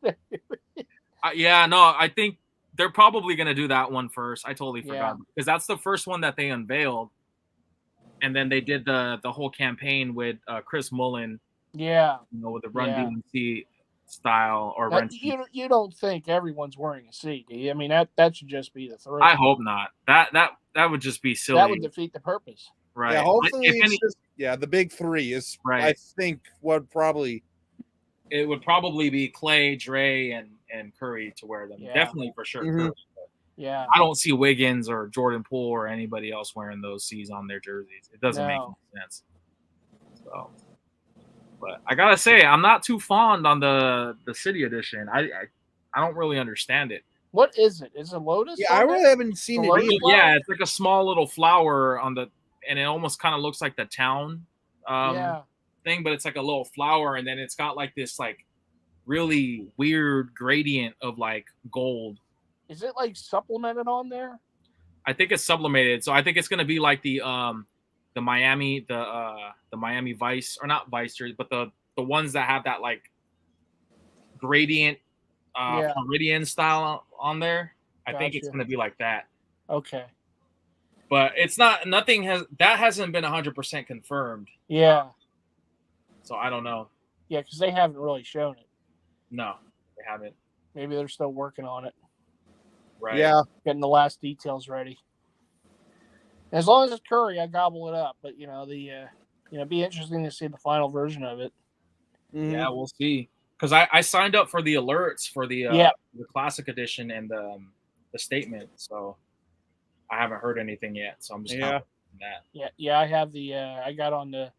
I think they're probably going to do that one first. I totally forgot because that's the first one that they unveiled. And then they did the whole campaign with Chris Mullin. Yeah. You know, with the Run DMC style or Run. You don't think everyone's wearing a C, do you? I mean, that should just be the 3. I hope not. That would just be silly. That would defeat the purpose. Right. Yeah, hopefully the big 3 is right. I think it would probably be Clay, Dre, and Curry to wear them. Yeah. Definitely for sure. Mm-hmm. Yeah. I don't see Wiggins or Jordan Poole or anybody else wearing those C's on their jerseys. It doesn't make any sense. So, but I gotta say, I'm not too fond on the City Edition. I don't really understand it. What is it? Is it Lotus? Yeah, I really haven't seen it either. Yeah, it's like a small little flower and it almost kind of looks like the town thing, but it's like a little flower, and then it's got like this like really weird gradient of like gold. Is it like supplemented on there? I think it's sublimated, so I think it's gonna be like the Miami Miami Vice, or not Vice jersey, but the ones that have that like gradient Floridian style on there. I think it's gonna be like that. Okay. But it's hasn't been 100% confirmed. Yeah. So I don't know. Yeah, because they haven't really shown it. No, they haven't. Maybe they're still working on it. Right. Yeah. Getting the last details ready. As long as it's Curry, I gobble it up. But be interesting to see the final version of it. Mm-hmm. Yeah, we'll see. Because I signed up for the alerts for the Classic Edition and the statement, so I haven't heard anything yet. So I'm just that. Yeah. I have I got on the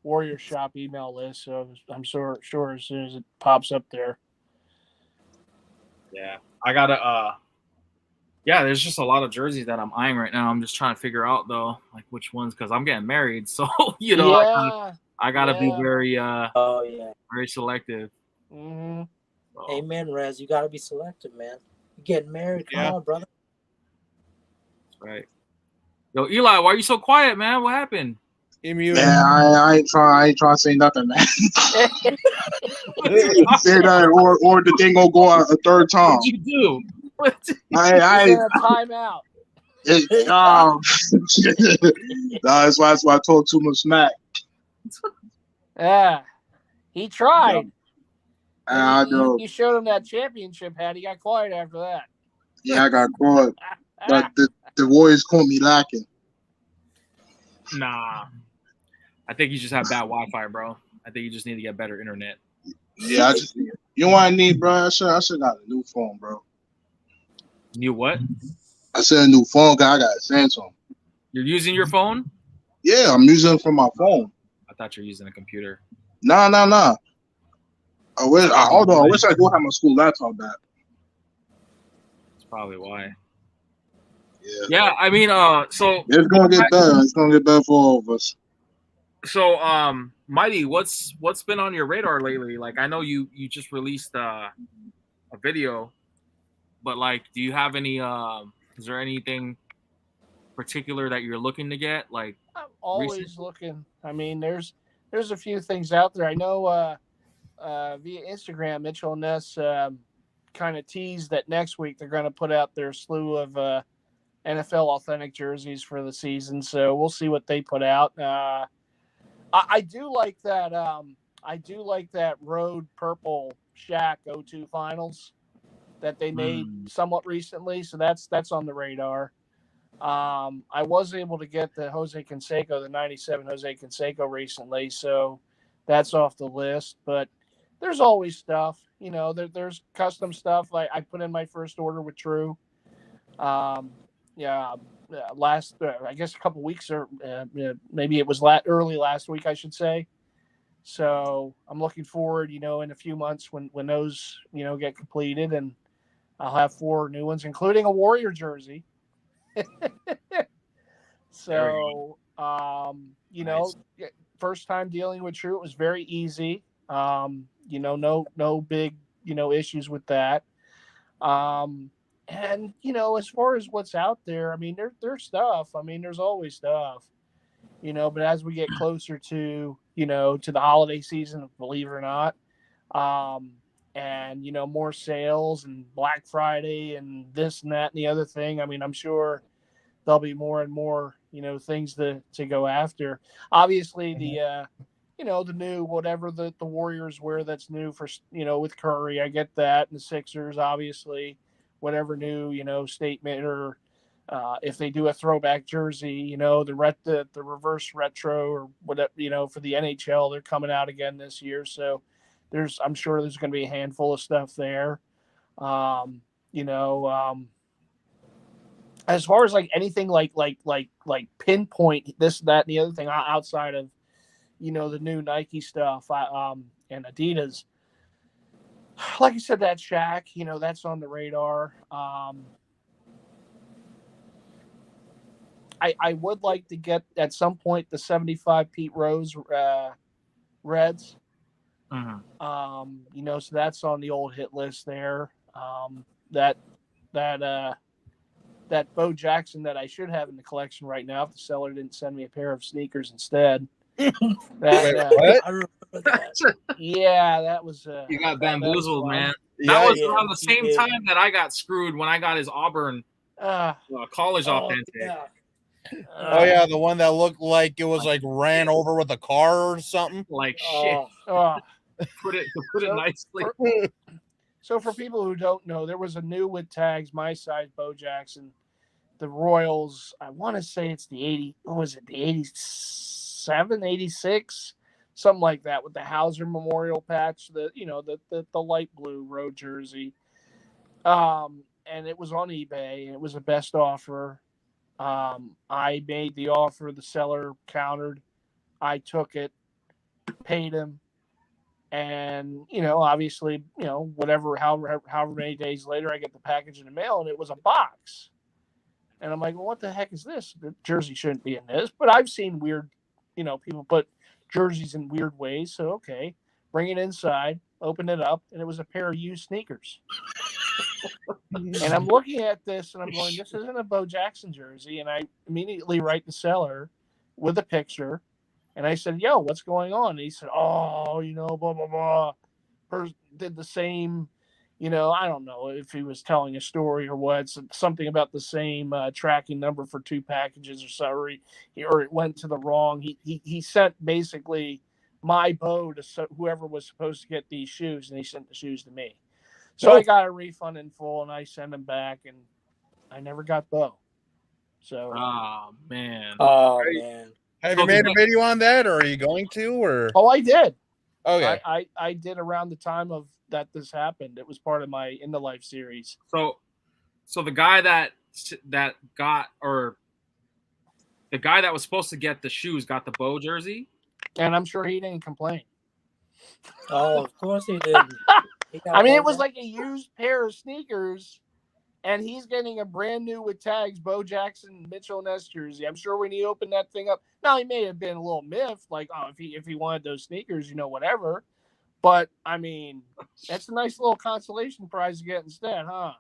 Warrior Shop email list, so I'm sure as soon as it pops up there. Yeah, I gotta. There's just a lot of jerseys that I'm eyeing right now. I'm just trying to figure out though, like which ones, because I'm getting married, so I gotta be very very selective. Mm-hmm. Amen, Rez. You gotta be selective, man. You're getting married. Come on, brother. Right. Yo, Eli, why are you so quiet, man? What happened? He muted. Man, I ain't trying to say nothing, man. Say that, or the thing gonna go out a third time. What'd you do? I He's in a timeout. that's why I talk too much smack. Yeah, he tried. I And know. you showed him that championship hat. He got quiet after that. Yeah, I got caught. But the Warriors caught me lacking. Nah. I think you just have bad Wi-Fi, bro. I think you just need to get better internet. Yeah, you know what I need, bro? I should got a new phone, bro. New what? I said a new phone, guy. I got a Samsung. You're using your phone? Yeah, I'm using it from my phone. I thought you were using a computer. Nah. Hold on. I wish I do have my school laptop back. That's probably why. Yeah. I mean, so It's gonna get better. It's gonna get better for all of us. So, Mighty, what's been on your radar lately? Like, I know you just released a video, but like, do you have any? Is there anything particular that you're looking to get? Like, I'm always looking. I mean, there's a few things out there. I know via Instagram, Mitchell and Ness kind of teased that next week they're going to put out their slew of NFL authentic jerseys for the season. So we'll see what they put out. I do like that. I do like that road purple Shaq 02 finals that they made somewhat recently. So that's on the radar. I was able to get the Jose Canseco, the 97 Jose Canseco recently. So that's off the list, but there's always stuff, you know, there's custom stuff. Like I put in my first order with True. Last, I guess a couple weeks or maybe it was early last week, I should say. So I'm looking forward, you know, in a few months when those, you know, get completed, and I'll have 4 new ones, including a Warrior jersey. So, you know, first time dealing with True, it was very easy. You know, no big, you know, issues with that. And, you know, as far as what's out there, I mean, there's stuff. I mean, there's always stuff, you know, but as we get closer to, you know, to the holiday season, believe it or not, and, you know, more sales and Black Friday and this and that and the other thing, I mean, I'm sure there'll be more and more, you know, things to go after. Obviously, the, you know, the new, whatever the Warriors wear that's new for, you know, with Curry, I get that. And the Sixers, obviously, whatever new, you know, statement or if they do a throwback jersey, you know, the reverse retro or whatever, you know, for the NHL, they're coming out again this year. So I'm sure there's going to be a handful of stuff there. You know, as far as like anything like pinpoint this, that, and the other thing outside of, you know, the new Nike stuff, and Adidas, like I said, that Shaq, you know, that's on the radar. I would like to get at some point the 75 Pete Rose Reds. You know, so that's on the old hit list there. That Bo Jackson that I should have in the collection right now if the seller didn't send me a pair of sneakers instead. What? I remember that. Yeah, that was. You got bamboozled, man. Yeah, That was yeah, around the he same did. time that I got screwed when I got his Auburn college authentic. Yeah. Oh yeah, the one that looked like it was like ran over with a car or something. Like shit. Oh. Put it nicely. So for people who don't know, there was a new with tags, my size, Bo Jackson, the Royals. I want to say it's the 80. What was it? The 87, 86, something like that, with the Hauser Memorial patch. The the light blue road jersey. And it was on eBay. It was a best offer. I made the offer. The seller countered. I took it, paid him. And, you know, obviously, you know, however many days later, I get the package in the mail, and it was a box. And I'm like, well, what the heck is this? The jersey shouldn't be in this. But I've seen weird, you know, people put jerseys in weird ways. So, okay, bring it inside, open it up, and it was a pair of used sneakers. And I'm looking at this and I'm going, this isn't a Bo Jackson jersey. And I immediately write the seller with a picture. And I said, yo, what's going on? And he said, oh, blah, blah, blah. Did the same, I don't know if he was telling a story or what, something about the same tracking number for 2 packages or so, or it went to the wrong. He sent basically my Bo to whoever was supposed to get these shoes, and he sent the shoes to me. So I got a refund in full, and I sent them back, and I never got Bo. So, oh man. Have you made a video on that, or are you going to? Or I did. Okay, I did around the time of that this happened. It was part of my In the Life series. So the guy that got, or the guy that was supposed to get the shoes got the Bo jersey, and I'm sure he didn't complain. Oh, of course he didn't. I mean, it was like a used pair of sneakers, and he's getting a brand new with tags Bo Jackson Mitchell Ness jersey. I'm sure when he opened that thing up, now he may have been a little miffed, like, oh, if he wanted those sneakers, whatever. But I mean, that's a nice little consolation prize to get instead, huh?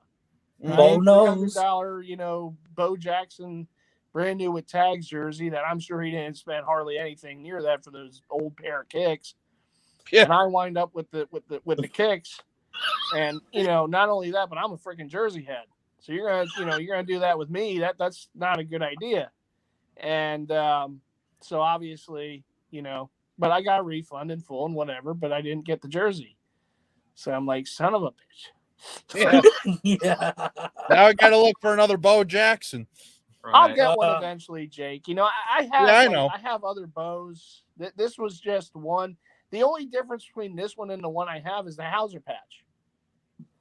Bo knows. $300, Bo Jackson brand new with tags jersey that I'm sure he didn't spend hardly anything near that for those old pair of kicks. Yeah. And I wind up with the kicks, and not only that, but I'm a freaking jersey head. So you're gonna do that with me. That's not a good idea. And so obviously, but I got a refund in full and whatever, but I didn't get the jersey. So I'm like, son of a bitch. Yeah. Now I gotta look for another Bo Jackson. Right. I'll get one eventually, Jake. I have other bows. This was just one. The only difference between this one and the one I have is the Hauser patch.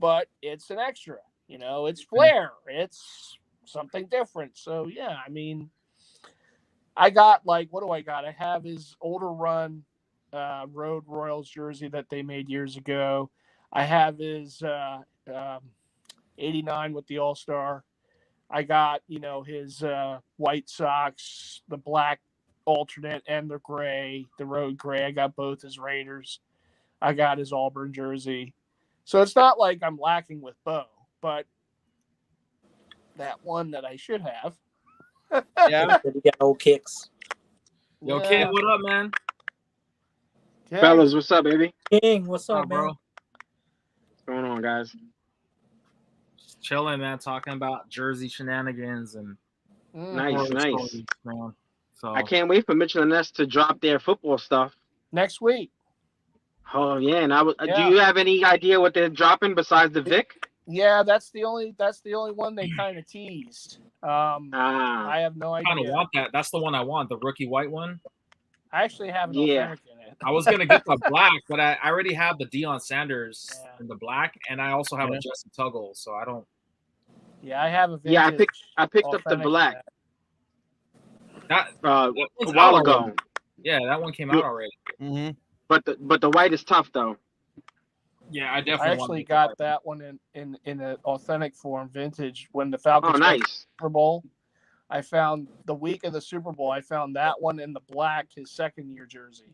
But it's an extra. It's flair. It's something different. So, yeah, I mean, I got, what do I got? I have his older run Road Royals jersey that they made years ago. I have his 89 with the All-Star. I got, his White Sox, the black alternate, and the gray, the road gray. I got both his Raiders. I got his Auburn jersey. So it's not like I'm lacking with Bo, but that one that I should have. Yeah. You got old kicks. Yo, Kid, what up, man? Okay. Fellas, what's up, baby? King, what's up, bro? What's going on, guys? Just chilling, man, talking about jersey shenanigans and nice. Stories, man. So I can't wait for Mitchell and Ness to drop their football stuff next week. Oh yeah, and do you have any idea what they're dropping besides the Vic? Yeah, that's the only one they kind of teased. I have no idea. I kind of want that. That's the one I want, the rookie white one. I actually have an authentic in it. I was gonna get the black, but I already have the Deion Sanders in the black, and I also have a Jesse Tuggle, so I don't. Yeah, I have a vintage. I picked up the black. That a while ago. Yeah, that one came out already. Mm-hmm. But the white is tough though. Yeah, I definitely. Actually got that one in an authentic form, vintage. When the Falcons won the Super Bowl, I found the week of the Super Bowl. I found that one in the black, his second year jersey.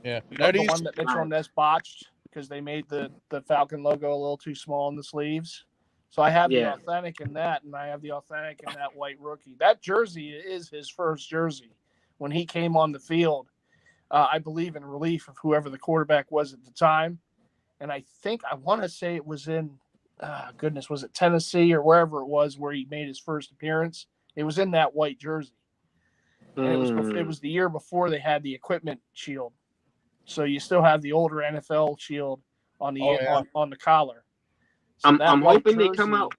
Yeah, the one that Mitchell and Ness botched because they made the Falcon logo a little too small in the sleeves. So I have the authentic in that, and I have the authentic in that white rookie. That jersey is his first jersey when he came on the field. I believe in relief of whoever the quarterback was at the time. And I want to say it was in, was it Tennessee or wherever it was where he made his first appearance? It was in that white jersey. And it was the year before they had the equipment shield. So you still have the older NFL shield on the on the collar. So I'm hoping they come out.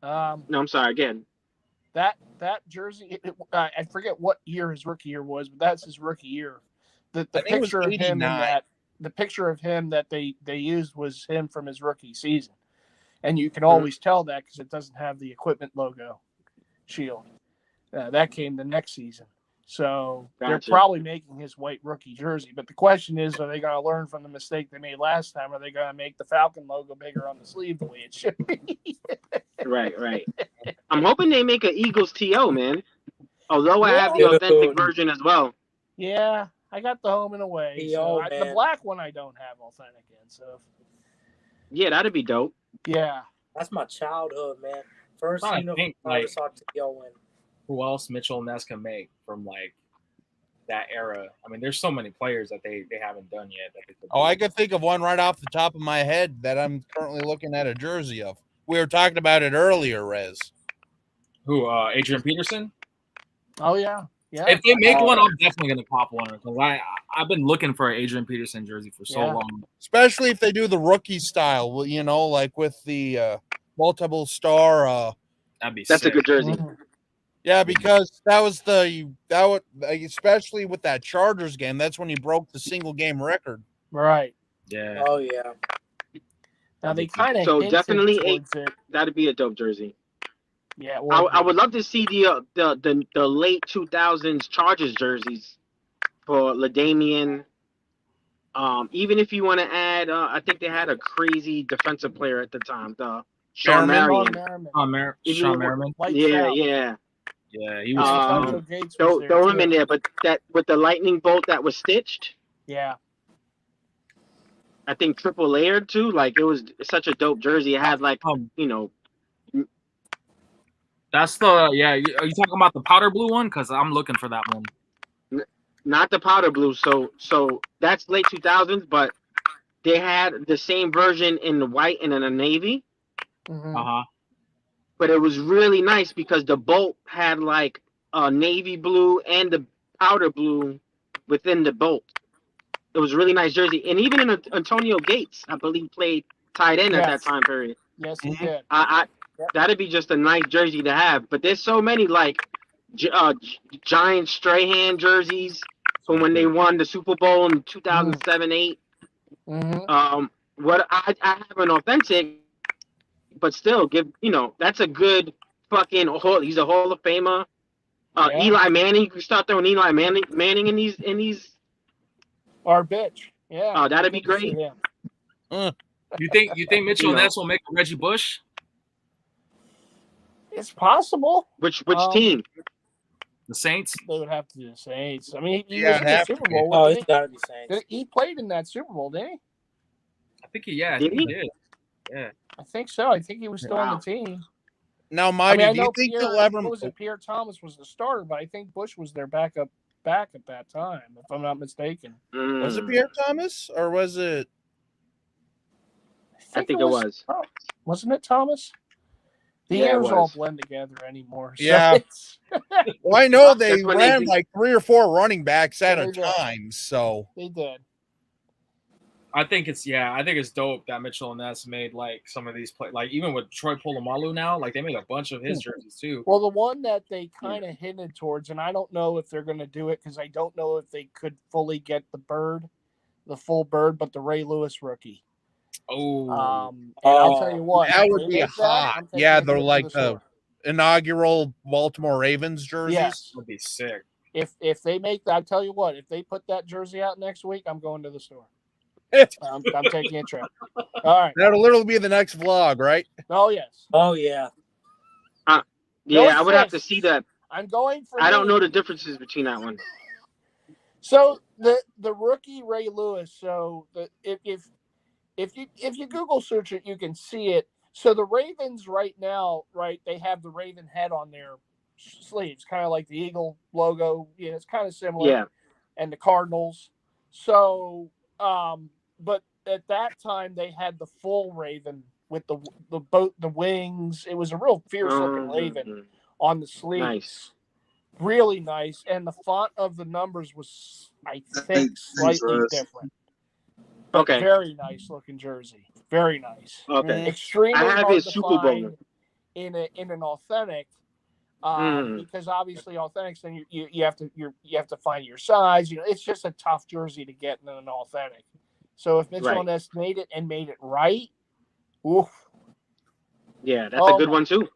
No, I'm sorry. Again, that jersey. I forget what year his rookie year was, but that's his rookie year. The picture of him in that. The picture of him that they used was him from his rookie season. And you can always tell that because it doesn't have the equipment logo shield. That came the next season. So they're probably making his white rookie jersey. But the question is, are they going to learn from the mistake they made last time? Or are they going to make the Falcon logo bigger on the sleeve the way it should be? Right. I'm hoping they make an Eagles TO, man. Although I have the authentic version as well. Yeah. I got the home and away. So the black one I don't have authentic in. So yeah, that'd be dope. Yeah. That's my childhood, man. First trying to uniform think, I ever like, saw T.O. win. who else Mitchell and Ness can make from like that era. I mean, there's so many players that they haven't done yet that they could Oh, do. I could think of one right off the top of my head that I'm currently looking at a jersey of. We were talking about it earlier, Rez. Who? Adrian Peterson. Oh yeah, yeah. If they make one, I'm definitely gonna pop one because I've been looking for an Adrian Peterson jersey for so long. Especially if they do the rookie style, like with the multiple star. That'd be That's sick. a good jersey. Yeah, because especially with that Chargers game, that's when he broke the single game record. Right. Yeah. Oh yeah. Now they kind of So hinted definitely towards it. that'd be a dope jersey. Yeah, I would love to see the late 2000s Chargers jerseys for LaDainian. Even if you want to add, I think they had a crazy defensive player at the time, the Sean Marion. Sean Merriman. Yeah. Yeah, he was. Throw him in there, but that with the lightning bolt that was stitched. Yeah. I think triple layered too. Like it was such a dope jersey. It had like That's the Are you talking about the powder blue one? Because I'm looking for that one. Not the powder blue. So that's late 2000s, but they had the same version in the white and in the navy. Mm-hmm. But it was really nice because the bolt had like a navy blue and the powder blue within the bolt. It was a really nice jersey, and even in Antonio Gates, I believe, played tight end at that time period. Yes, he did. That'd be just a nice jersey to have. But there's so many like Giant Strahan jerseys from when they won the Super Bowl in 2007-8. Mm-hmm. What I have an authentic, but still that's a good fucking. He's a Hall of Famer. Eli Manning, you can start throwing Eli Manning in these. Our bitch. Yeah. Oh, that'd be great. You think Mitchell and Ness will make a Reggie Bush? It's possible. Which team? The Saints. They would have to do the Saints. I mean, he was in the Super Bowl. Oh, it's gotta be Saints. He played in that Super Bowl, didn't he? I think he did. Yeah. I think so. I think he was still on the team. Now, Mighty, do you think Pierre Thomas was the starter, but I think Bush was their backup back at that time, if I'm not mistaken. Was it Pierre Thomas or was it? I think it was. Wasn't it Thomas? The years all blend together anymore. So yeah. Well, I know they ran like 3 or 4 running backs at a time, so they did. I think it's dope that Mitchell and Ness made like some of these play, like even with Troy Polamalu now, like they made a bunch of his jerseys too. Well, the one that they kind of hinted towards, and I don't know if they're going to do it because I don't know if they could fully get the full bird, but the Ray Lewis rookie. Oh, and I'll tell you what, that would be hot. Yeah, they're like the inaugural Baltimore Ravens jerseys. Yes. Would be sick. If they make that, I'll tell you what, if they put that jersey out next week, I'm going to the store. I'm taking a trip. All right. That'll literally be the next vlog, right? Oh, yes. Oh, yeah. I would have to see that. I'm going for. I don't know the differences between that one. So the rookie Ray Lewis. So if you Google search it, you can see it. So the Ravens right now, right? They have the Raven head on their sleeves, kind of like the Eagle logo. Yeah, it's kind of similar. Yeah. And the Cardinals. So. But at that time they had the full Raven with the wings. It was a real fierce looking Raven on the sleeves. Nice. Really nice. And the font of the numbers was, I think, slightly different. But okay. Very nice looking jersey. Very nice. Okay. Extremely I have hard his to Super Bowl find in an authentic. Because obviously authentics, then you have to find your size. It's just a tough jersey to get in an authentic. So if Mitchell and Ness made it right, oof. Yeah, that's a good one too.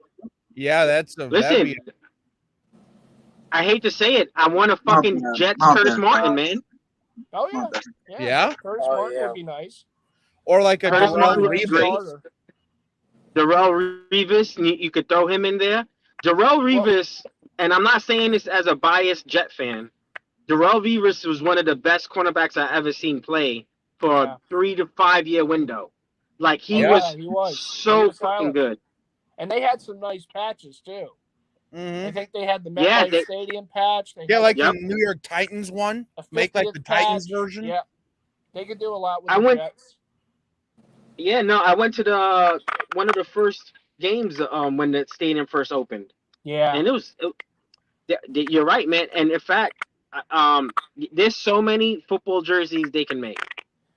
Yeah, listen. I hate to say it, I want a fucking Jets Curtis Martin, man. Oh yeah, yeah. Curtis Martin would be nice. Or like a Darrell Revis. Darrell Revis, you could throw him in there. Darrell Revis, and I'm not saying this as a biased Jet fan, Darrell Revis was one of the best cornerbacks I ever seen play for a 3 to 5 year window. Like he Yeah, was he was. so He was fucking solid. good. And they had some nice patches too. I think they had the Yeah, MetLife Stadium patch. They Yeah, had like Yep. the New York Titans one. a Make like 50th the Titans patch. version. Yeah, they could do a lot with I the went- Jets. Yeah, no, I went to the one of the first games when the stadium first opened, Yeah, and you're right, man. And in fact, there's so many football jerseys they can make.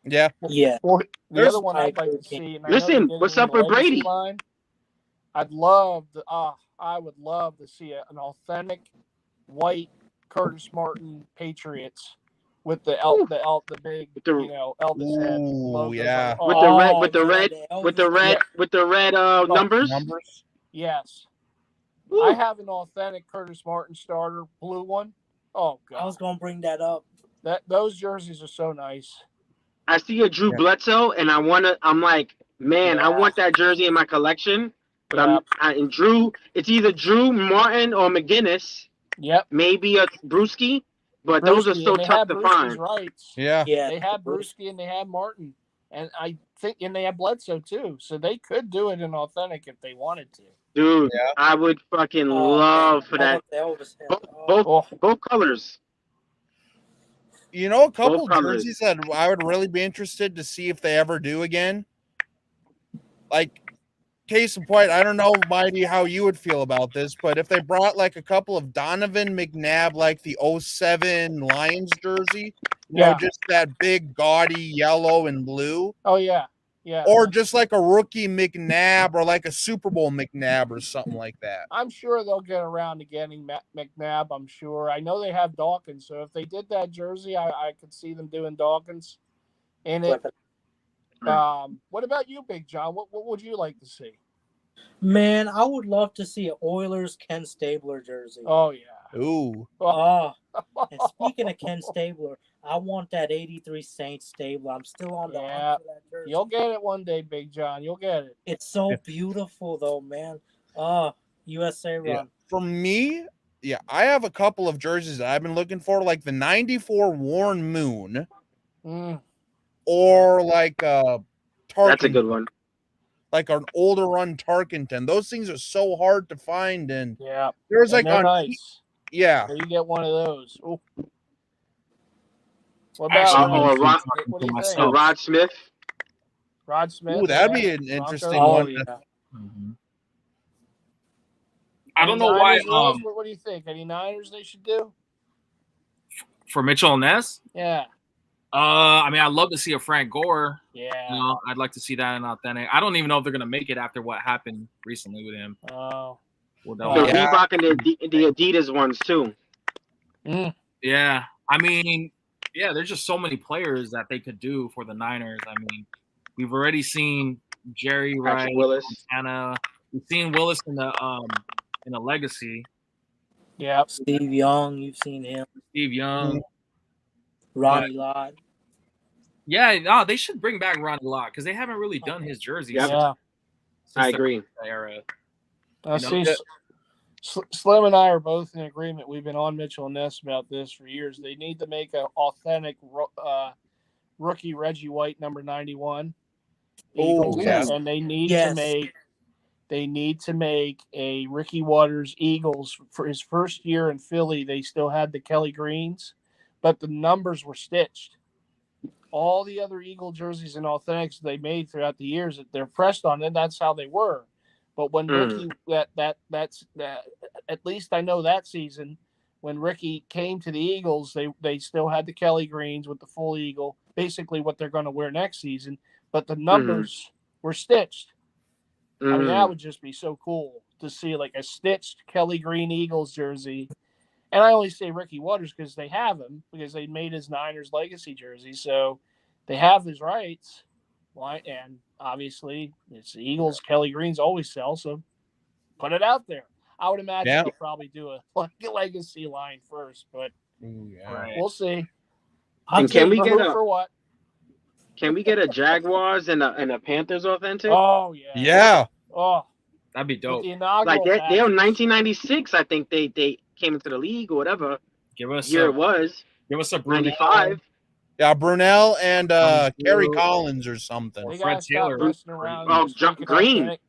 Yeah. Yeah. Well, the There's- other one I I'd like to agree. see, and I Listen, know they did what's it in up the with Legacy Brady? line. I would love to see an authentic white Curtis Martin Patriots with the big With the- Elvis head Ooh, logo. yeah. With the red, with the yeah, red, Elvis with the red, Yeah. with the red numbers. Numbers. Yes, Woo. I have an authentic Curtis Martin starter blue one. Oh I was god, gonna bring that up. those jerseys are so nice. I see a Drew Yeah. Bledsoe, and I'm like, man, I Yeah. want that jersey in my collection. But Yep. and Drew, it's either Drew Martin or McGinnis, Yep. maybe a Brewski, but those are Brewski, so and they tough had to Brewski's find. rights. Yeah. Yeah. They had Brewski and they had Martin, and I think, and they had Bledsoe too. So they could do it in authentic if they wanted to. Dude, Yeah. I would fucking Oh, love man. for I that. want the Elvis head. Both colors. You know, a couple colors. jerseys that I would really be interested to see if they ever do again. Like, case in point, I don't know, Mighty, how you would feel about this, but if they brought like a couple of Donovan McNabb, like the 07 Lions jersey, you know, just that big gaudy yellow and blue. Oh yeah, yeah. Or just like a rookie McNabb or like a Super Bowl McNabb or something like that. I'm sure they'll get around to getting McNabb. I'm sure. I know they have Dawkins, so if they did that jersey, I could see them doing Dawkins in it. What about you, Big John? What would you like to see? Man, I would love to see an Oilers Ken Stabler jersey. Oh yeah. Ooh. Oh. And speaking of Ken Stabler, I want that 83 Saints Stabler. I'm still on the hunt for that jersey. You'll get it one day, Big John. You'll get it. It's so beautiful though, man. USA run. Yeah. For me, yeah, I have a couple of jerseys that I've been looking for, like the 94 Warren Moon. Or like Tarkenton. That's a good one. Like an older run Tarkenton. Those things are so hard to find, and there's like on nice. Yeah. So you get one of those. Ooh. What about what do you think? Rod Smith? Rod Smith. Ooh, that'd be an interesting one. Yeah. I don't know why. What do you think? Any Niners they should do for Mitchell and Ness? Yeah. I mean, I'd love to see a Frank Gore. Yeah. You know, I'd like to see that in authentic. I don't even know if they're gonna make it after what happened recently with him. Oh. The Reebok and the Adidas ones too. Yeah. I mean, yeah, there's just so many players that they could do for the Niners. I mean, we've already seen Jerry Rice, Willis, Montana. We've seen Willis in the Legacy. Yeah. Steve Young, you've seen him. Steve Young. Ronnie Lott. Yeah, no, they should bring back Ronnie Lott because they haven't really done his jersey. Yeah. I agree. Era. Slim and I are both in agreement. We've been on Mitchell and Ness about this for years. They need to make an authentic rookie Reggie White number 91. Oh, yeah. And they need to make a Ricky Waters Eagles for his first year in Philly. They still had the Kelly Greens, but the numbers were stitched. All the other Eagle jerseys and authentics they made throughout the years that they're pressed on, and that's how they were. But when Ricky, that's at least I know that season when Ricky came to the Eagles, they still had the Kelly Greens with the full Eagle, basically what they're going to wear next season. But the numbers were stitched. I mean, that would just be so cool to see like a stitched Kelly Green Eagles jersey. And I only say Ricky Waters because they have him, because they made his Niners legacy jersey. So they have his rights. And obviously, it's the Eagles. Kelly Greens always sell, so put it out there. I would imagine they'll probably do a legacy line first, but we'll see. And can we get for what? Can we get a Jaguars and a Panthers authentic? Oh yeah. Yeah. Oh, that'd be dope. Like they're 1996. I think they came into the league or whatever. Give us year it was. Give us a 95. Yeah, Brunel and Kerry Drew. Collins or something. They Fred gotta stop Taylor. messing around. Oh, And just make it Green. authentic.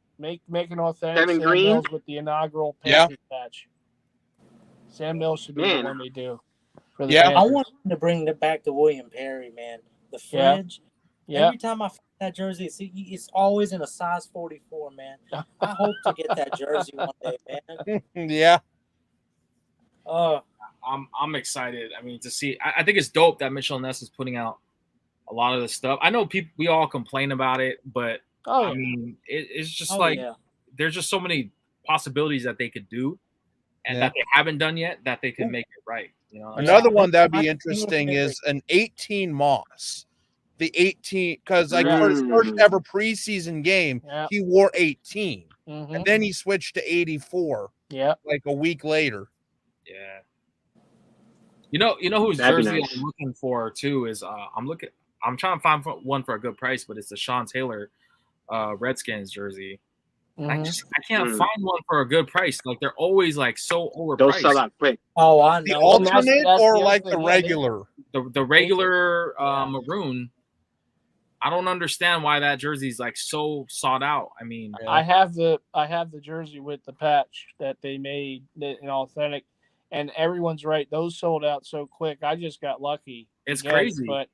Make an authentic Devin Sam Green? Mills with the inaugural Yeah. Panthers patch. Sam Mills should be Man. the one they do for the Yeah. I Panthers. want to bring it back to William Perry, man. The Yeah. fridge. Yeah. Every time I find that jersey, it's always in a size 44, man. I hope to get that jersey one day, man. Yeah. I'm excited. I mean, to see. I think it's dope that Mitchell Ness is putting out a lot of this stuff. I know we all complain about it, but Oh, I yeah. mean, it's just Oh, like yeah. there's just so many possibilities that they could do, and Yeah. that they haven't done yet that they can make it right. You know, Another one that would I be think interesting Perry- is an 18 Moss. The 18, because like for his first ever preseason game, Yeah. he wore 18. Mhm. And then he switched to 84 Yeah. like a week later. yeah. You know whose That'd be jersey nice. I'm looking for too is I'm trying to find one for a good price, but it's the Sean Taylor Redskins jersey. I Mhm. can't Mm. find one for a good price. Like they're always like so overpriced. They'll sell out quick. Oh, I The know. And that's alternate the or other like thing, the yeah, regular? The regular Yeah. maroon. I don't understand why that jersey's like so sought out. I mean, I have the jersey with the patch that they made in authentic, and everyone's right. Those sold out so quick. I just got lucky. It's again, crazy. but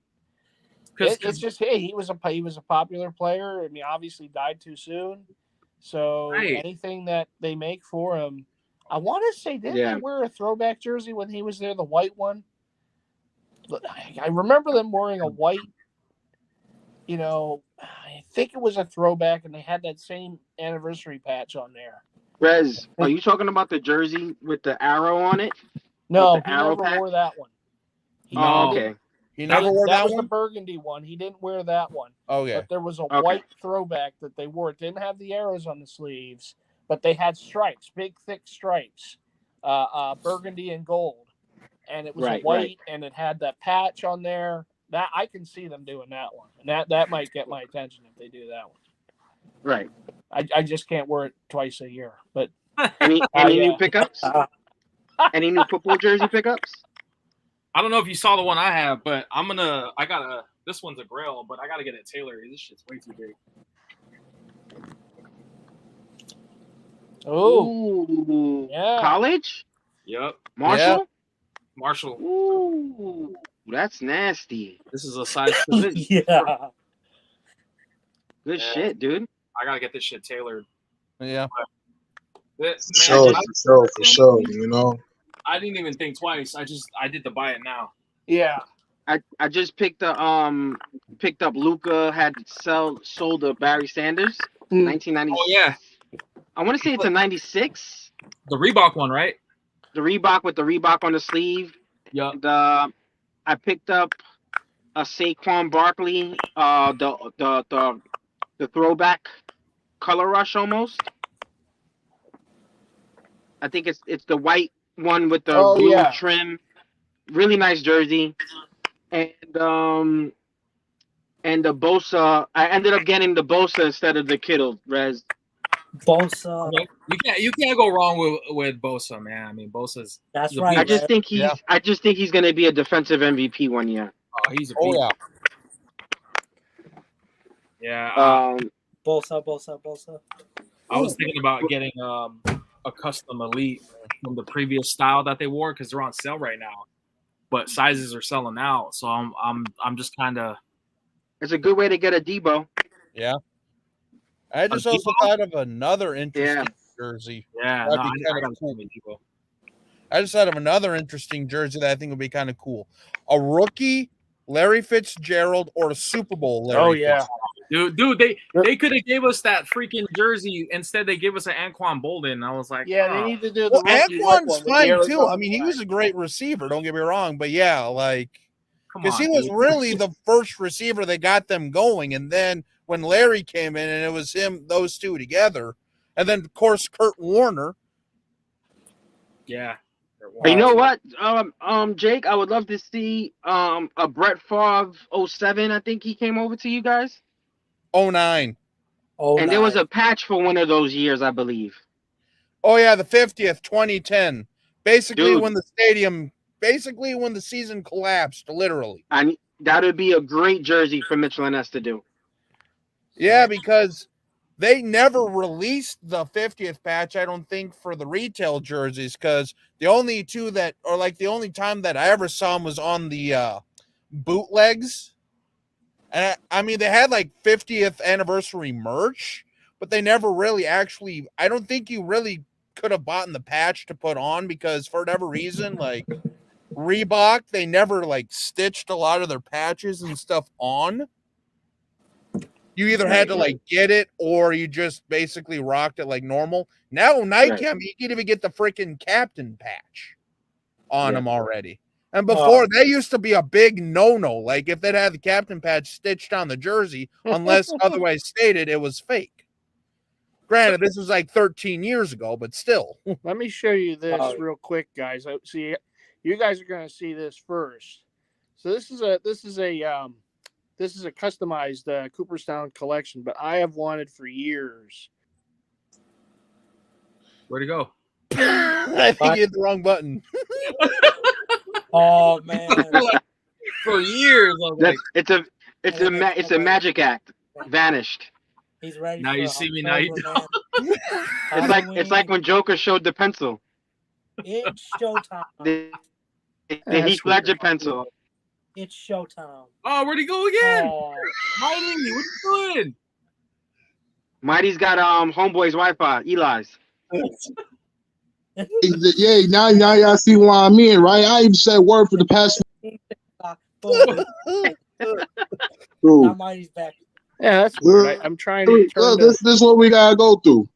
because it's just hey, he was a popular player. I mean, obviously died too soon. So Right. anything that they make for him, I want to say, didn't Yeah. they wear a throwback jersey when he was there, the white one? But I remember them wearing a white. You know, I think it was a throwback, and they had that same anniversary patch on there. Rez, are you talking about the jersey with the arrow on it? No, With the he arrow never patch? wore that one. Oh, he okay. didn't- He never wore that was the one? burgundy one. He didn't wear that one. Okay. But there was a Okay. white throwback that they wore. It didn't have the arrows on the sleeves, but they had stripes, big, thick stripes, burgundy and gold. And it was Right, a white, and it had that patch on there. That I can see them doing that one. And that might get my attention if they do that one. Right. I just can't wear it twice a year. But Any yeah. new pickups? Any new football jersey pickups? I don't know if you saw the one I have, but this one's a Grail, but I gotta get it tailored. This shit's way too big. oh, Ooh. yeah. College? Yep, Marshall? Marshall. Ooh. That's nasty. This is a size. Good Yeah. Shit, dude. I gotta get this shit tailored. Yeah. Man, For sure. You know. I didn't even think twice. I did to buy it now. Yeah. I just picked up Luca had sold to Barry Sanders, 1990. Oh yeah, I want to say it's a 96. the Reebok one, right? The Reebok with the Reebok on the sleeve. Yup. I picked up a Saquon Barkley, the throwback color rush almost. I think it's the white one with the blue trim. Really nice jersey. And the Bosa, I ended up getting the Bosa instead of the Kittle, Rez. Bosa. You can't go wrong with Bosa, man. I mean, Bosa's. That's he's a right. beast. I just think he's gonna be a defensive MVP one year. Oh, he's a beast. Oh yeah. Yeah. Bosa. I was thinking about getting a custom elite from the previous style that they wore because they're on sale right now, but sizes are selling out. So I'm just kind of. It's a good way to get a Debo. Yeah. I just also thought of another interesting jersey. Yeah, That'd no, be I kinda gotta cool. see Debo. I just thought of another interesting jersey that I think would be kind of cool. A rookie Larry Fitzgerald or a Super Bowl Larry Oh yeah. Dude, they could have gave us that freaking jersey. Instead, they gave us an Anquan Bolden. I was like, Yeah, they need to do the Well, rookie white Anquan's one with the fine too. Arizona I mean, he flag. was a great receiver. Don't get me wrong, but yeah, like come because on, he was dude. really the first receiver that got them going. And then when Larry came in, and it was those two together, and then of course Kurt Warner. Yeah. You know what, Jake, I would love to see a Brett Favre 07. I think he came over to you guys. 09. And there was a patch for one of those years, I believe. Oh yeah, the 50th, 2010. Basically Dude. when the season collapsed, literally. I that would be a great jersey for Mitchell and Ness to do. Yeah, because they never released the 50th patch, I don't think, for the retail jerseys, because the only two that, or like the only time that I ever saw them was on the bootlegs. And I mean, they had like 50th anniversary merch, but they never really actually, I don't think you really could have bought the patch to put on, because for whatever reason, like Reebok, they never like stitched a lot of their patches and stuff on. You either had to like get it or you just basically rocked it like normal. Now Nike, I mean, you can even get the freaking captain patch on them already. And before, that used to be a big no-no. Like if they had the captain patch stitched on the jersey, unless otherwise stated, it was fake. Granted, this was like 13 years ago, but still. Let me show you this real quick, guys. See, you guys are going to see this first. So this is a customized Cooperstown collection, but I have wanted for years. Where'd he go? I think you hit the wrong button. Oh man! For years, it's a magic act. Vanished. He's ready. Now you see me. Now you don't. It's like when Joker showed the pencil. It's showtime. The Heath Ledger pencil. It's showtime. Oh, where'd he go again? Mighty, what you doing? Mighty's got homeboy's Wi-Fi, Eli's. Yeah, now y'all see what I mean, right? I even said word for the past. Now Mighty's back. Yeah, that's weird. I'm trying to turn this is what we gotta go through.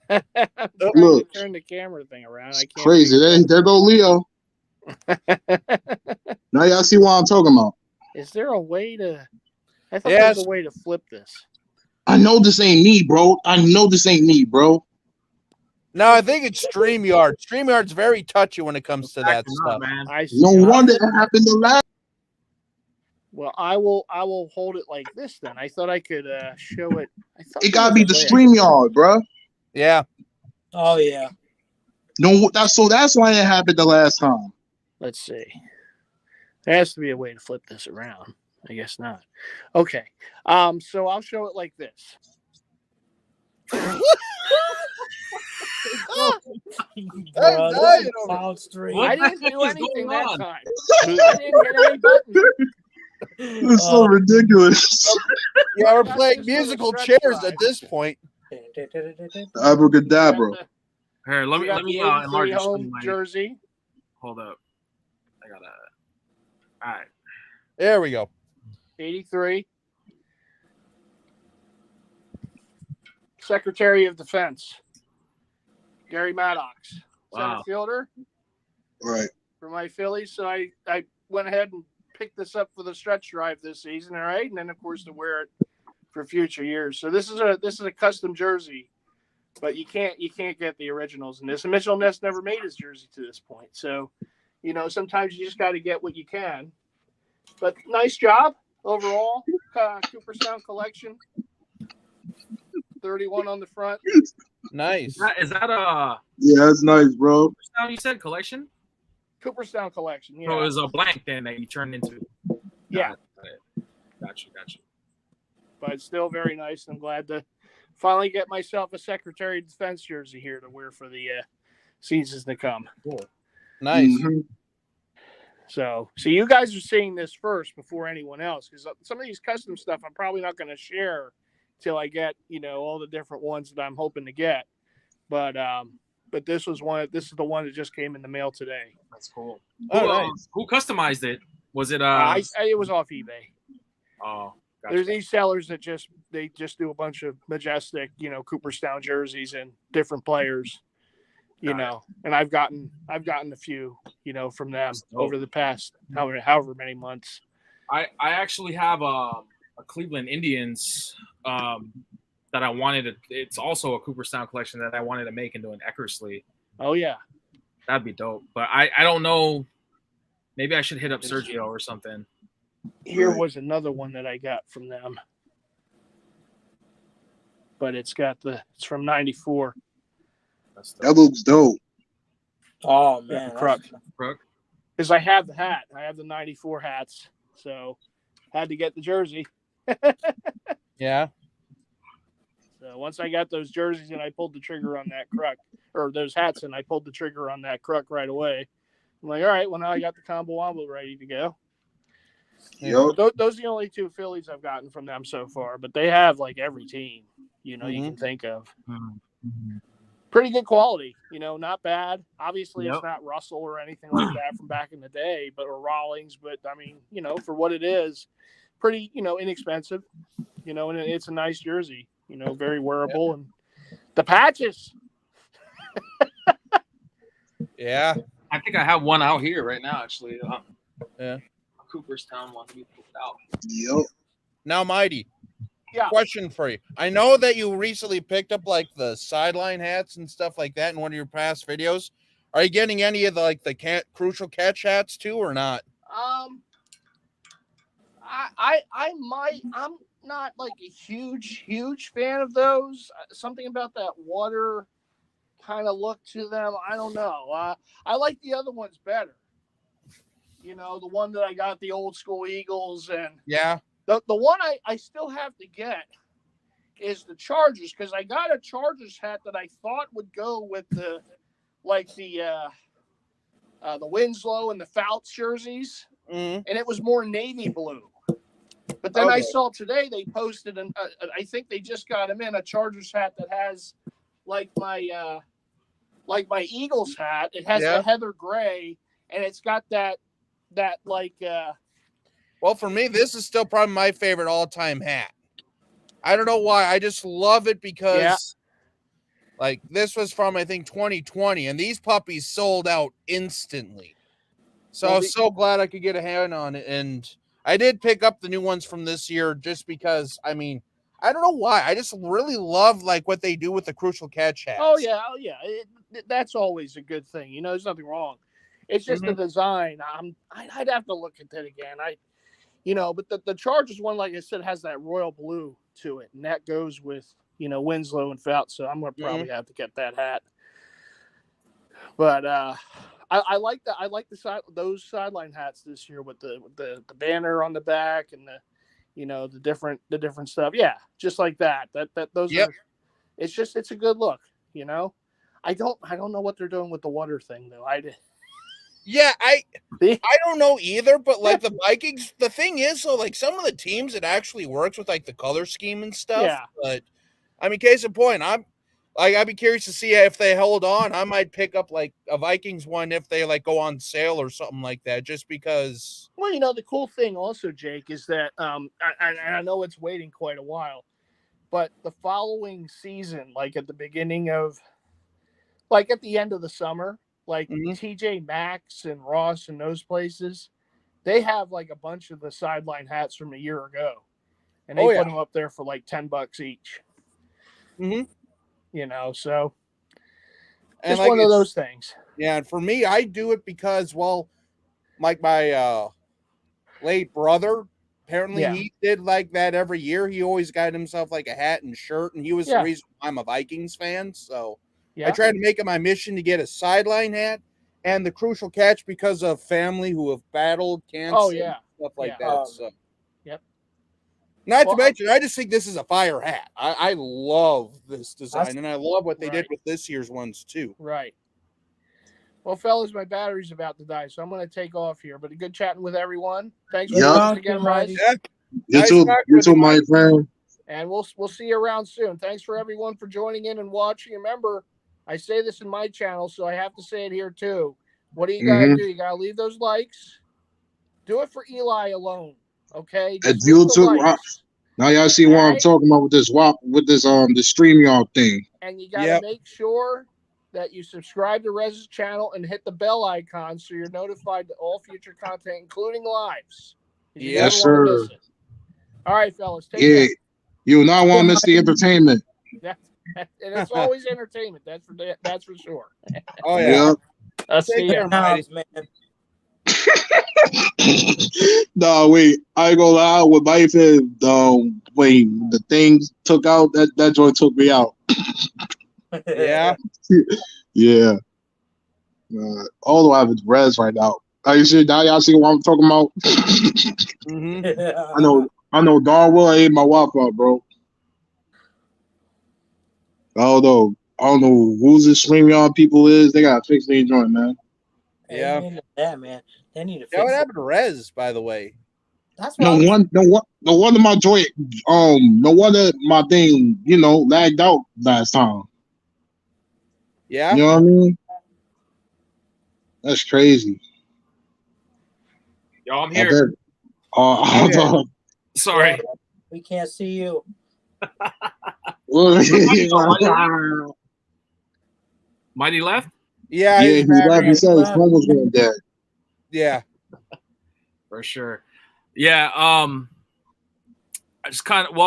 I'm trying to turn the camera thing around. I can't. Crazy. There go Leo. Now y'all see what I'm talking about. Is there a way to? I thought there was a way to flip this. I know this ain't me, bro. No, I think it's StreamYard. StreamYard's very touchy when it comes to that stuff. Man. No wonder it happened the last. Well, I will hold it like this then. I thought I could show it. It gotta be the StreamYard, bro. Yeah. Oh yeah. No, that's why it happened the last time. Let's see. There has to be a way to flip this around. I guess not. Okay. So I'll show it like this. I didn't do anything that time. I didn't hit any buttons. It's so ridiculous. Yeah, we're playing musical chairs at this point. Abracadabra. Here, let me enlarge the screen. Jersey. Hold up. I gotta. All right. There we go. 83. Secretary of Defense. Gary Maddox. Center fielder. Right. For my Phillies. So I went ahead and picked this up for the stretch drive this season, all right? And then of course to wear it for future years. So this is a custom jersey, but you can't get the originals in this. And Mitchell Ness never made his jersey to this point. So, sometimes you just got to get what you can. But nice job overall, Cooperstown collection. 31 on the front. Nice. Is that a? Yeah, that's nice, bro. Cooperstown, you said collection? Cooperstown collection. Yeah. So it was a blank then that you turned into. Yeah. Got you. But it's still very nice. I'm glad to finally get myself a Secretary of Defense jersey here to wear for the seasons to come. Cool. Nice. Mm-hmm. So you guys are seeing this first before anyone else, because some of these custom stuff I'm probably not going to share till I get all the different ones that I'm hoping to get. But this is the one that just came in the mail today. That's cool. Nice. Who customized it? Was it it was off eBay. Oh, gotcha. There's these sellers that just do a bunch of majestic, Cooperstown jerseys and different players, and I've gotten a few, from them over the past however many months. I actually have a Cleveland Indians that I wanted to. It's also a Cooperstown collection that I wanted to make into an Eckersley. Oh yeah, that'd be dope. But I don't know. Maybe I should hit up Sergio or something. Here was another one that I got from them, but it's from '94. That looks dope. Oh man, Crook. Because I have the hat. I have the '94 hats. So had to get the jersey. Yeah. So once I got those jerseys and I pulled the trigger on that Kruk, or those hats, and I pulled the trigger on that Kruk right away. I'm like, all right, well, now I got the combo wombo ready to go. Yep. Those are the only two Phillies I've gotten from them so far, but they have like every team, you can think of. Mm-hmm. Pretty good quality, not bad. Obviously, Yep. It's not Russell or anything like that from back in the day, or Rawlings, but I mean, for what it is, pretty, inexpensive, and it's a nice jersey, very wearable. And the patches. Yeah. I think I have one out here right now, actually. Yeah. Cooperstown one. We pulled out. Yep. Now, Mighty. Yeah. Question for you. I know that you recently picked up like the sideline hats and stuff like that in one of your past videos. Are you getting any of the crucial catch hats too, or not? I might. I'm not like a huge fan of those. Something about that water kind of look to them. I don't know. I like the other ones better. The one that I got, the old school Eagles, and yeah, the one I still have to get is the Chargers, because I got a Chargers hat that I thought would go with the Winslow and the Fouts jerseys, and it was more navy blue. But then I saw today they posted, and I think they just got him in a Chargers hat that has like my Eagles hat. It has the heather gray, and it's got that like. Well, for me, this is still probably my favorite all-time hat. I don't know why. I just love it because, like, this was from I think 2020, and these puppies sold out instantly. So I was so glad I could get a hand on it, and I did pick up the new ones from this year just because, I mean, I don't know why. I just really love like what they do with the crucial catch hats. Oh yeah. That's always a good thing. There's nothing wrong. It's just the design. I'd have to look at it again. But the Chargers one, like I said, has that royal blue to it, and that goes with Winslow and Fouts. So I'm gonna probably have to get that hat. But I like that. I like those sideline hats this year with the banner on the back and the different stuff. Yeah, just like that. Those are. It's a good look. I don't know what they're doing with the water thing though. Yeah, I don't know either, but like the Vikings, the thing is, so like some of the teams it actually works with like the color scheme and stuff. Yeah. But I mean, case in point, I'd be curious to see if they hold on. I might pick up like a Vikings one if they like go on sale or something like that, just because. Well, the cool thing also, Jake, is that I know it's waiting quite a while, but the following season, like at the beginning of, like at the end of the summer. Like TJ Maxx and Ross and those places, they have like a bunch of the sideline hats from a year ago, and they put them up there for like $10 each. So it's like one of those things. Yeah, and for me, I do it because, well, like my late brother, apparently he did like that every year. He always got himself like a hat and shirt, and he was the reason why I'm a Vikings fan. So. I tried to make it my mission to get a sideline hat and the crucial catch because of family who have battled cancer and stuff like that. So, not to mention, I just think this is a fire hat. I love this design, and I love what they did with this year's ones too. Right. Well, fellas, my battery's about to die, so I'm going to take off here. But good chatting with everyone. Thanks for watching again, Rez. You too, my friend. And we'll see you around soon. Thanks for everyone for joining in and watching. Remember, I say this in my channel, so I have to say it here too. What do you gotta do? You gotta leave those likes. Do it for Eli alone, okay? And you too. Now y'all see what I'm talking about with this the StreamYard thing. And you gotta make sure that you subscribe to Rez's channel and hit the bell icon so you're notified of all future content, including lives. Yes, sir. All right, fellas. Take care. You not want to miss the entertainment. And it's always entertainment. That's for sure. Oh yeah. I'll see you, man. No, wait. I go out with my friend. Wait, the thing took out that joint took me out. Yeah. Yeah. Although I have Rez right now. Are you sure now y'all see what I'm talking about? I know darn well I ate my Wi-Fi, bro. I don't know who's the StreamYard people is. They gotta fix their joint, man. Yeah. Amen to that, man. They need to Yeah, what fix it. happened to Rez, by the way? That's what No wonder my joint no wonder my thing, lagged out last time. Yeah. You know what I mean? That's crazy. Yo, I'm here. Sorry. we can't see you. Mighty left? Yeah, he left. He said his phone was going dead. Yeah. For sure. Yeah, I just kind of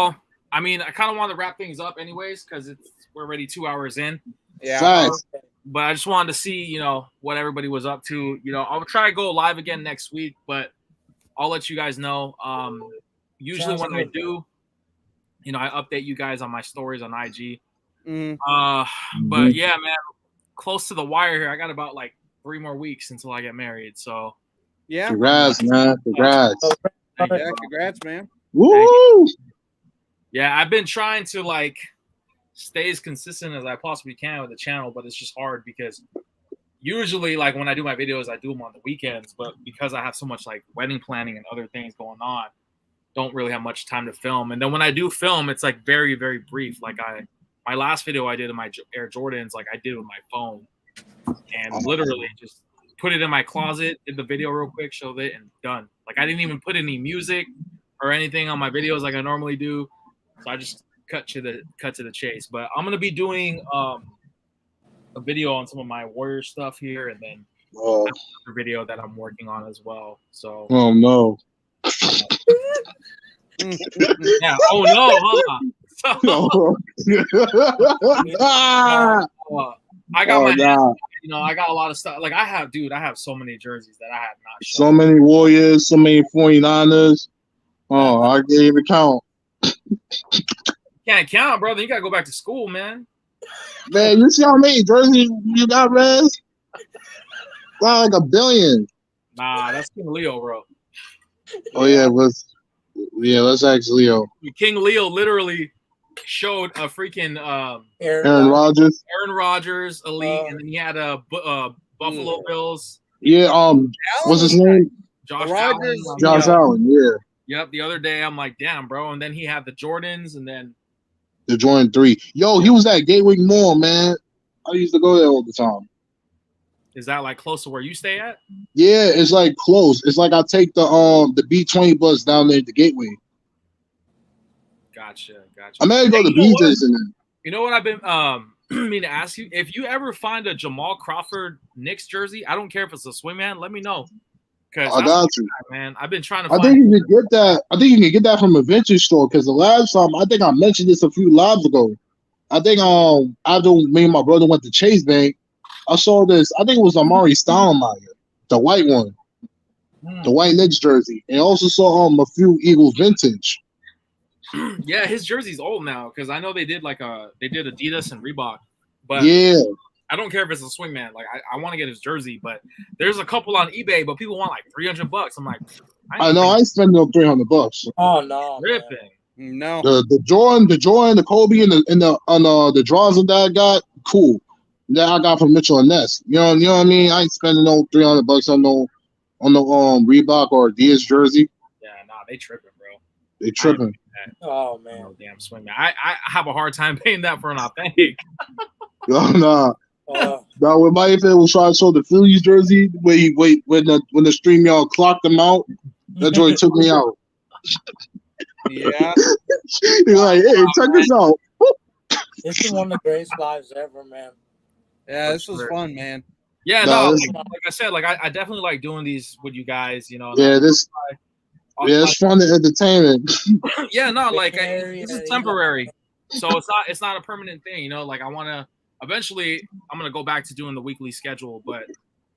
I kind of want to wrap things up anyways because we're already 2 hours in. Yeah. But I just wanted to see, what everybody was up to. I'll try to go live again next week, but I'll let you guys know. Usually when I do, I update you guys on my stories on IG. But yeah, man, close to the wire here. I got about like 3 more weeks until I get married. So yeah. Congrats, man. Congrats. Yeah, congrats, man. Woo! Yeah, I've been trying to like stay as consistent as I possibly can with the channel, but it's just hard because usually like when I do my videos, I do them on the weekends, but because I have so much like wedding planning and other things going on, don't really have much time to film. And then when I do film, it's like very, very brief. Like my last video I did in my Air Jordans, like I did with my phone and literally just put it in my closet, did the video real quick, showed it, and done. Like I didn't even put any music or anything on my videos like I normally do. So I just cut to the chase. But I'm gonna be doing a video on some of my Warrior stuff here, and then another video that I'm working on as well. So no. Yeah. Oh no, I got I got a lot of stuff. Like I have so many jerseys that I have not shown. So many Warriors, so many 49ers. Oh, I can't even count. Can't count, brother. You gotta go back to school, man. Man, you see how many jerseys you got, Rez? Wow, like 1 billion. Nah, that's King Leo, bro. Oh yeah, let's ask Leo. King Leo literally showed a freaking Aaron Rodgers, elite, and then he had a Buffalo Bills. Yeah, what's his name? Josh Allen. Yeah. Yep. The other day, I'm like, damn, bro. And then he had the Jordans, and then the Jordan 3. Yo, he was at Gateway Mall, man. I used to go there all the time. Is that like close to where you stay at? Yeah, it's like close. It's like I take the B20 bus down there at the Gateway. Gotcha. I may go to BJ's in there. You know what I've been mean to ask you? If you ever find a Jamal Crawford Knicks jersey, I don't care if it's a swingman, let me know. I got you, man. I've been trying to. I think you can get that. I think you can get that from a vintage store because the last time I think I mentioned this a few lives ago. I think after me and my brother went to Chase Bank, I saw this. I think it was Amari Stoudemire, the white one, the white Knicks jersey, and also saw a few Eagles vintage. Yeah, his jersey's old now because I know they did Adidas and Reebok, but yeah. I don't care if it's a swingman. Like I want to get his jersey, but there's a couple on eBay, but people want like $300. I'm like, I know I ain't spending no $300. Oh no, ripping. No. The Jordan, the Kobe, and the drawers that I got, cool. That I got from Mitchell and Ness. You know what I mean? I ain't spending no $300 on no Reebok or Adidas jersey. Yeah, nah, they tripping, bro. They tripping. Oh man, no damn swingman. I have a hard time paying that for an authentic. Oh, nah. Now when my infant was trying to show the Phillies jersey, when the stream y'all clocked them out, that joint took me out. Yeah. He's like, hey, check this out. This is one of the greatest lives ever, man. Yeah, this was fun, man. Yeah, no, like I said, like I definitely like doing these with you guys, Yeah, it's fun and entertainment. Yeah, no, like this is temporary, so it's not a permanent thing, Like I want to. Eventually, I'm going to go back to doing the weekly schedule, but,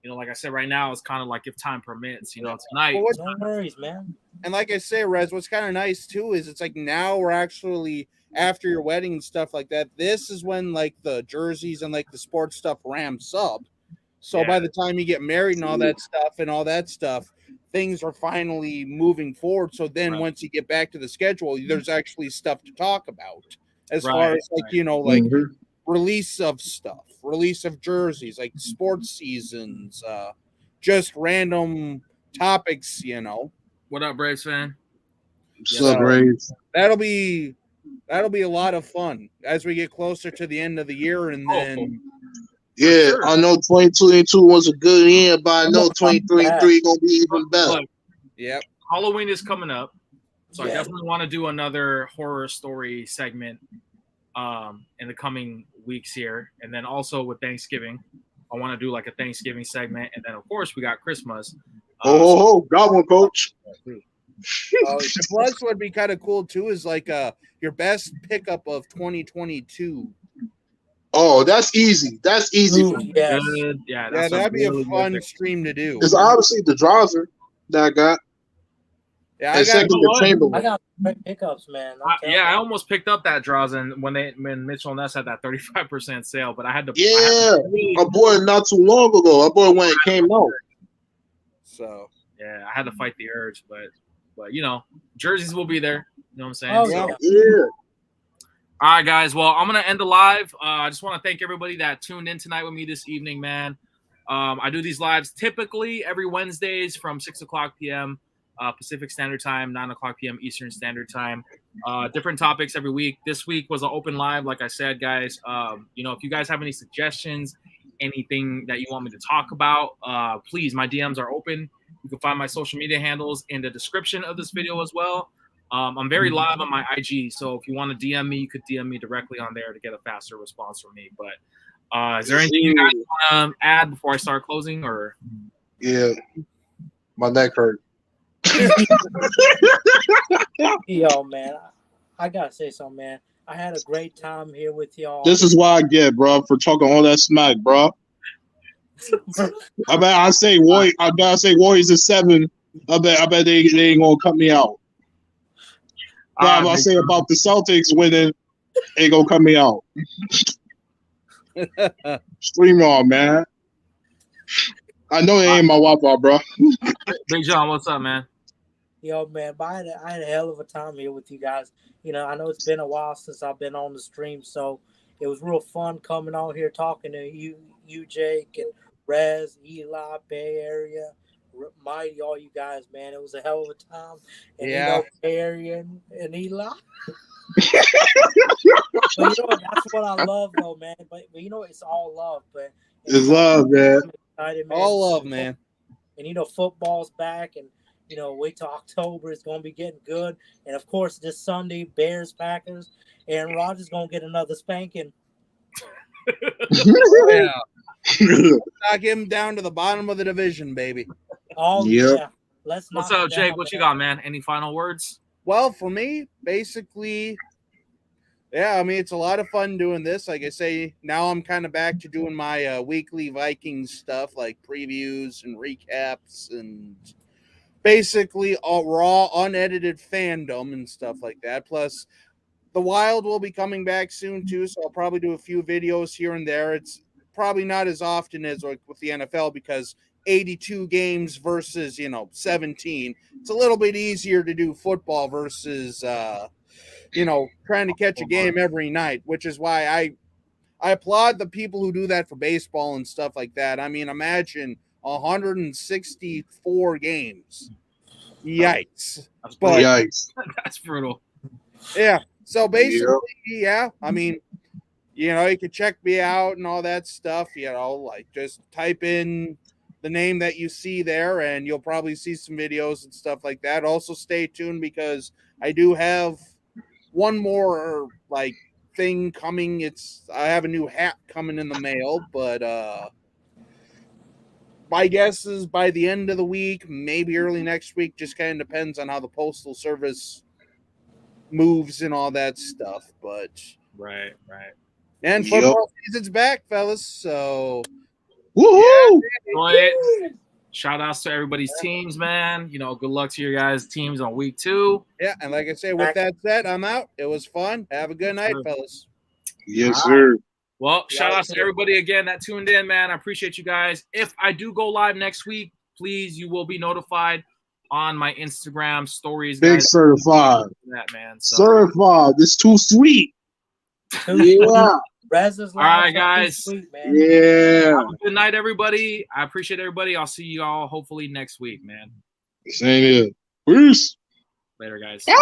like I said, right now, it's kind of like if time permits, tonight. Well, no worries, man. And like I say, Rez, what's kind of nice, too, is it's like now we're actually, after your wedding and stuff like that, this is when, like, the jerseys and, like, the sports stuff ramps up. So by the time you get married and all that stuff, things are finally moving forward. So then once you get back to the schedule, there's actually stuff to talk about as far as like, like release of stuff, release of jerseys, like sports seasons, just random topics, What up, Braves fan? What's up, Braves? That'll be a lot of fun as we get closer to the end of the year, and then I know 2022 was a good year, but I know 2023 gonna be even better. Yep. Halloween is coming up, so I definitely want to do another horror story segment in the coming weeks here, and then also with Thanksgiving, I want to do like a Thanksgiving segment, and then of course we got Christmas. Got one, Coach. Plus, what would be kind of cool too is like your best pickup of 2022. Oh, that's easy. That's easy. Yeah, that'd be a fun stream to do. It's obviously the Drowser that I got. Yeah, I got great pickups, man. I almost picked up that Drowser when Mitchell Ness had that 35% sale, but I had to. I bought it not too long ago. I bought it when it came out. So I had to fight the urge, but jerseys will be there. You know what I'm saying? Yeah. All right, guys. Well, I'm gonna end the live. I just want to thank everybody that tuned in tonight with me this evening, man. I do these lives typically every Wednesdays from 6:00 p.m. Pacific Standard Time, 9:00 p.m. Eastern Standard Time. Different topics every week. This week was an open live, like I said, guys. If you guys have any suggestions, anything that you want me to talk about, please, my DMs are open. You can find my social media handles in the description of this video as well. I'm very live on my IG, so if you want to DM me, you could DM me directly on there to get a faster response from me. But is there anything you guys want to add before I start closing? Or my neck hurt. Yo, man, I gotta say something, man. I had a great time here with y'all. This is what I get, bro, for talking all that smack, bro. I say Warriors is 7. I bet they ain't gonna cut me out. But I say about the Celtics winning, ain't gonna cut me out. Stream on, man. I know they ain't my Wi-Fi, bro. Big John, what's up, man? Yo, man, but I had a hell of a time here with you guys. I know it's been a while since I've been on the stream, so it was real fun coming on here talking to you, Jake, and Rez, Eli, Bay Area, Mighty, all you guys, man. It was a hell of a time. And Bay Area and Eli. But that's what I love, though, man. But it's all love. But it's love, man. Excited, man. All love, man. And football's back, and wait till October. It's going to be getting good. And, of course, this Sunday, Bears, Packers. Aaron Rodgers going to get another spanking. Knock him down to the bottom of the division, baby. Oh, yeah. What's up, Jake? What you got, man? Any final words? Well, for me, basically, it's a lot of fun doing this. Like I say, now I'm kind of back to doing my weekly Vikings stuff, like previews and recaps and basically all raw, unedited fandom and stuff like that. Plus, the Wild will be coming back soon, too, so I'll probably do a few videos here and there. It's probably not as often as like with the NFL because 82 games versus, 17. It's a little bit easier to do football versus, trying to catch a game every night, which is why I applaud the people who do that for baseball and stuff like that. I mean, imagine 164 games. Yikes. Yikes. That's brutal. Yeah. So basically, I mean, you can check me out and all that stuff, like just type in the name that you see there and you'll probably see some videos and stuff like that. Also stay tuned because I do have one more like thing coming. I have a new hat coming in the mail, but my guess is by the end of the week, maybe early next week, just kind of depends on how the Postal Service moves and all that stuff. But right. And football season's back, fellas. So woohoo! Shout outs to everybody's teams, man. Good luck to your guys' teams on week 2. Yeah, and like I say, with that said, I'm out. It was fun. Have a good night, fellas. Yes, sir. Well, shout out to everybody again that tuned in, man. I appreciate you guys. If I do go live next week, please, you will be notified on my Instagram stories. Big guys. certified. That man. So. Certified. This too sweet. Yeah. All right, guys. Sweet, man. Yeah. Have a good night, everybody. I appreciate everybody. I'll see you all hopefully next week, man. Same here. Peace. Later, guys. Yeah.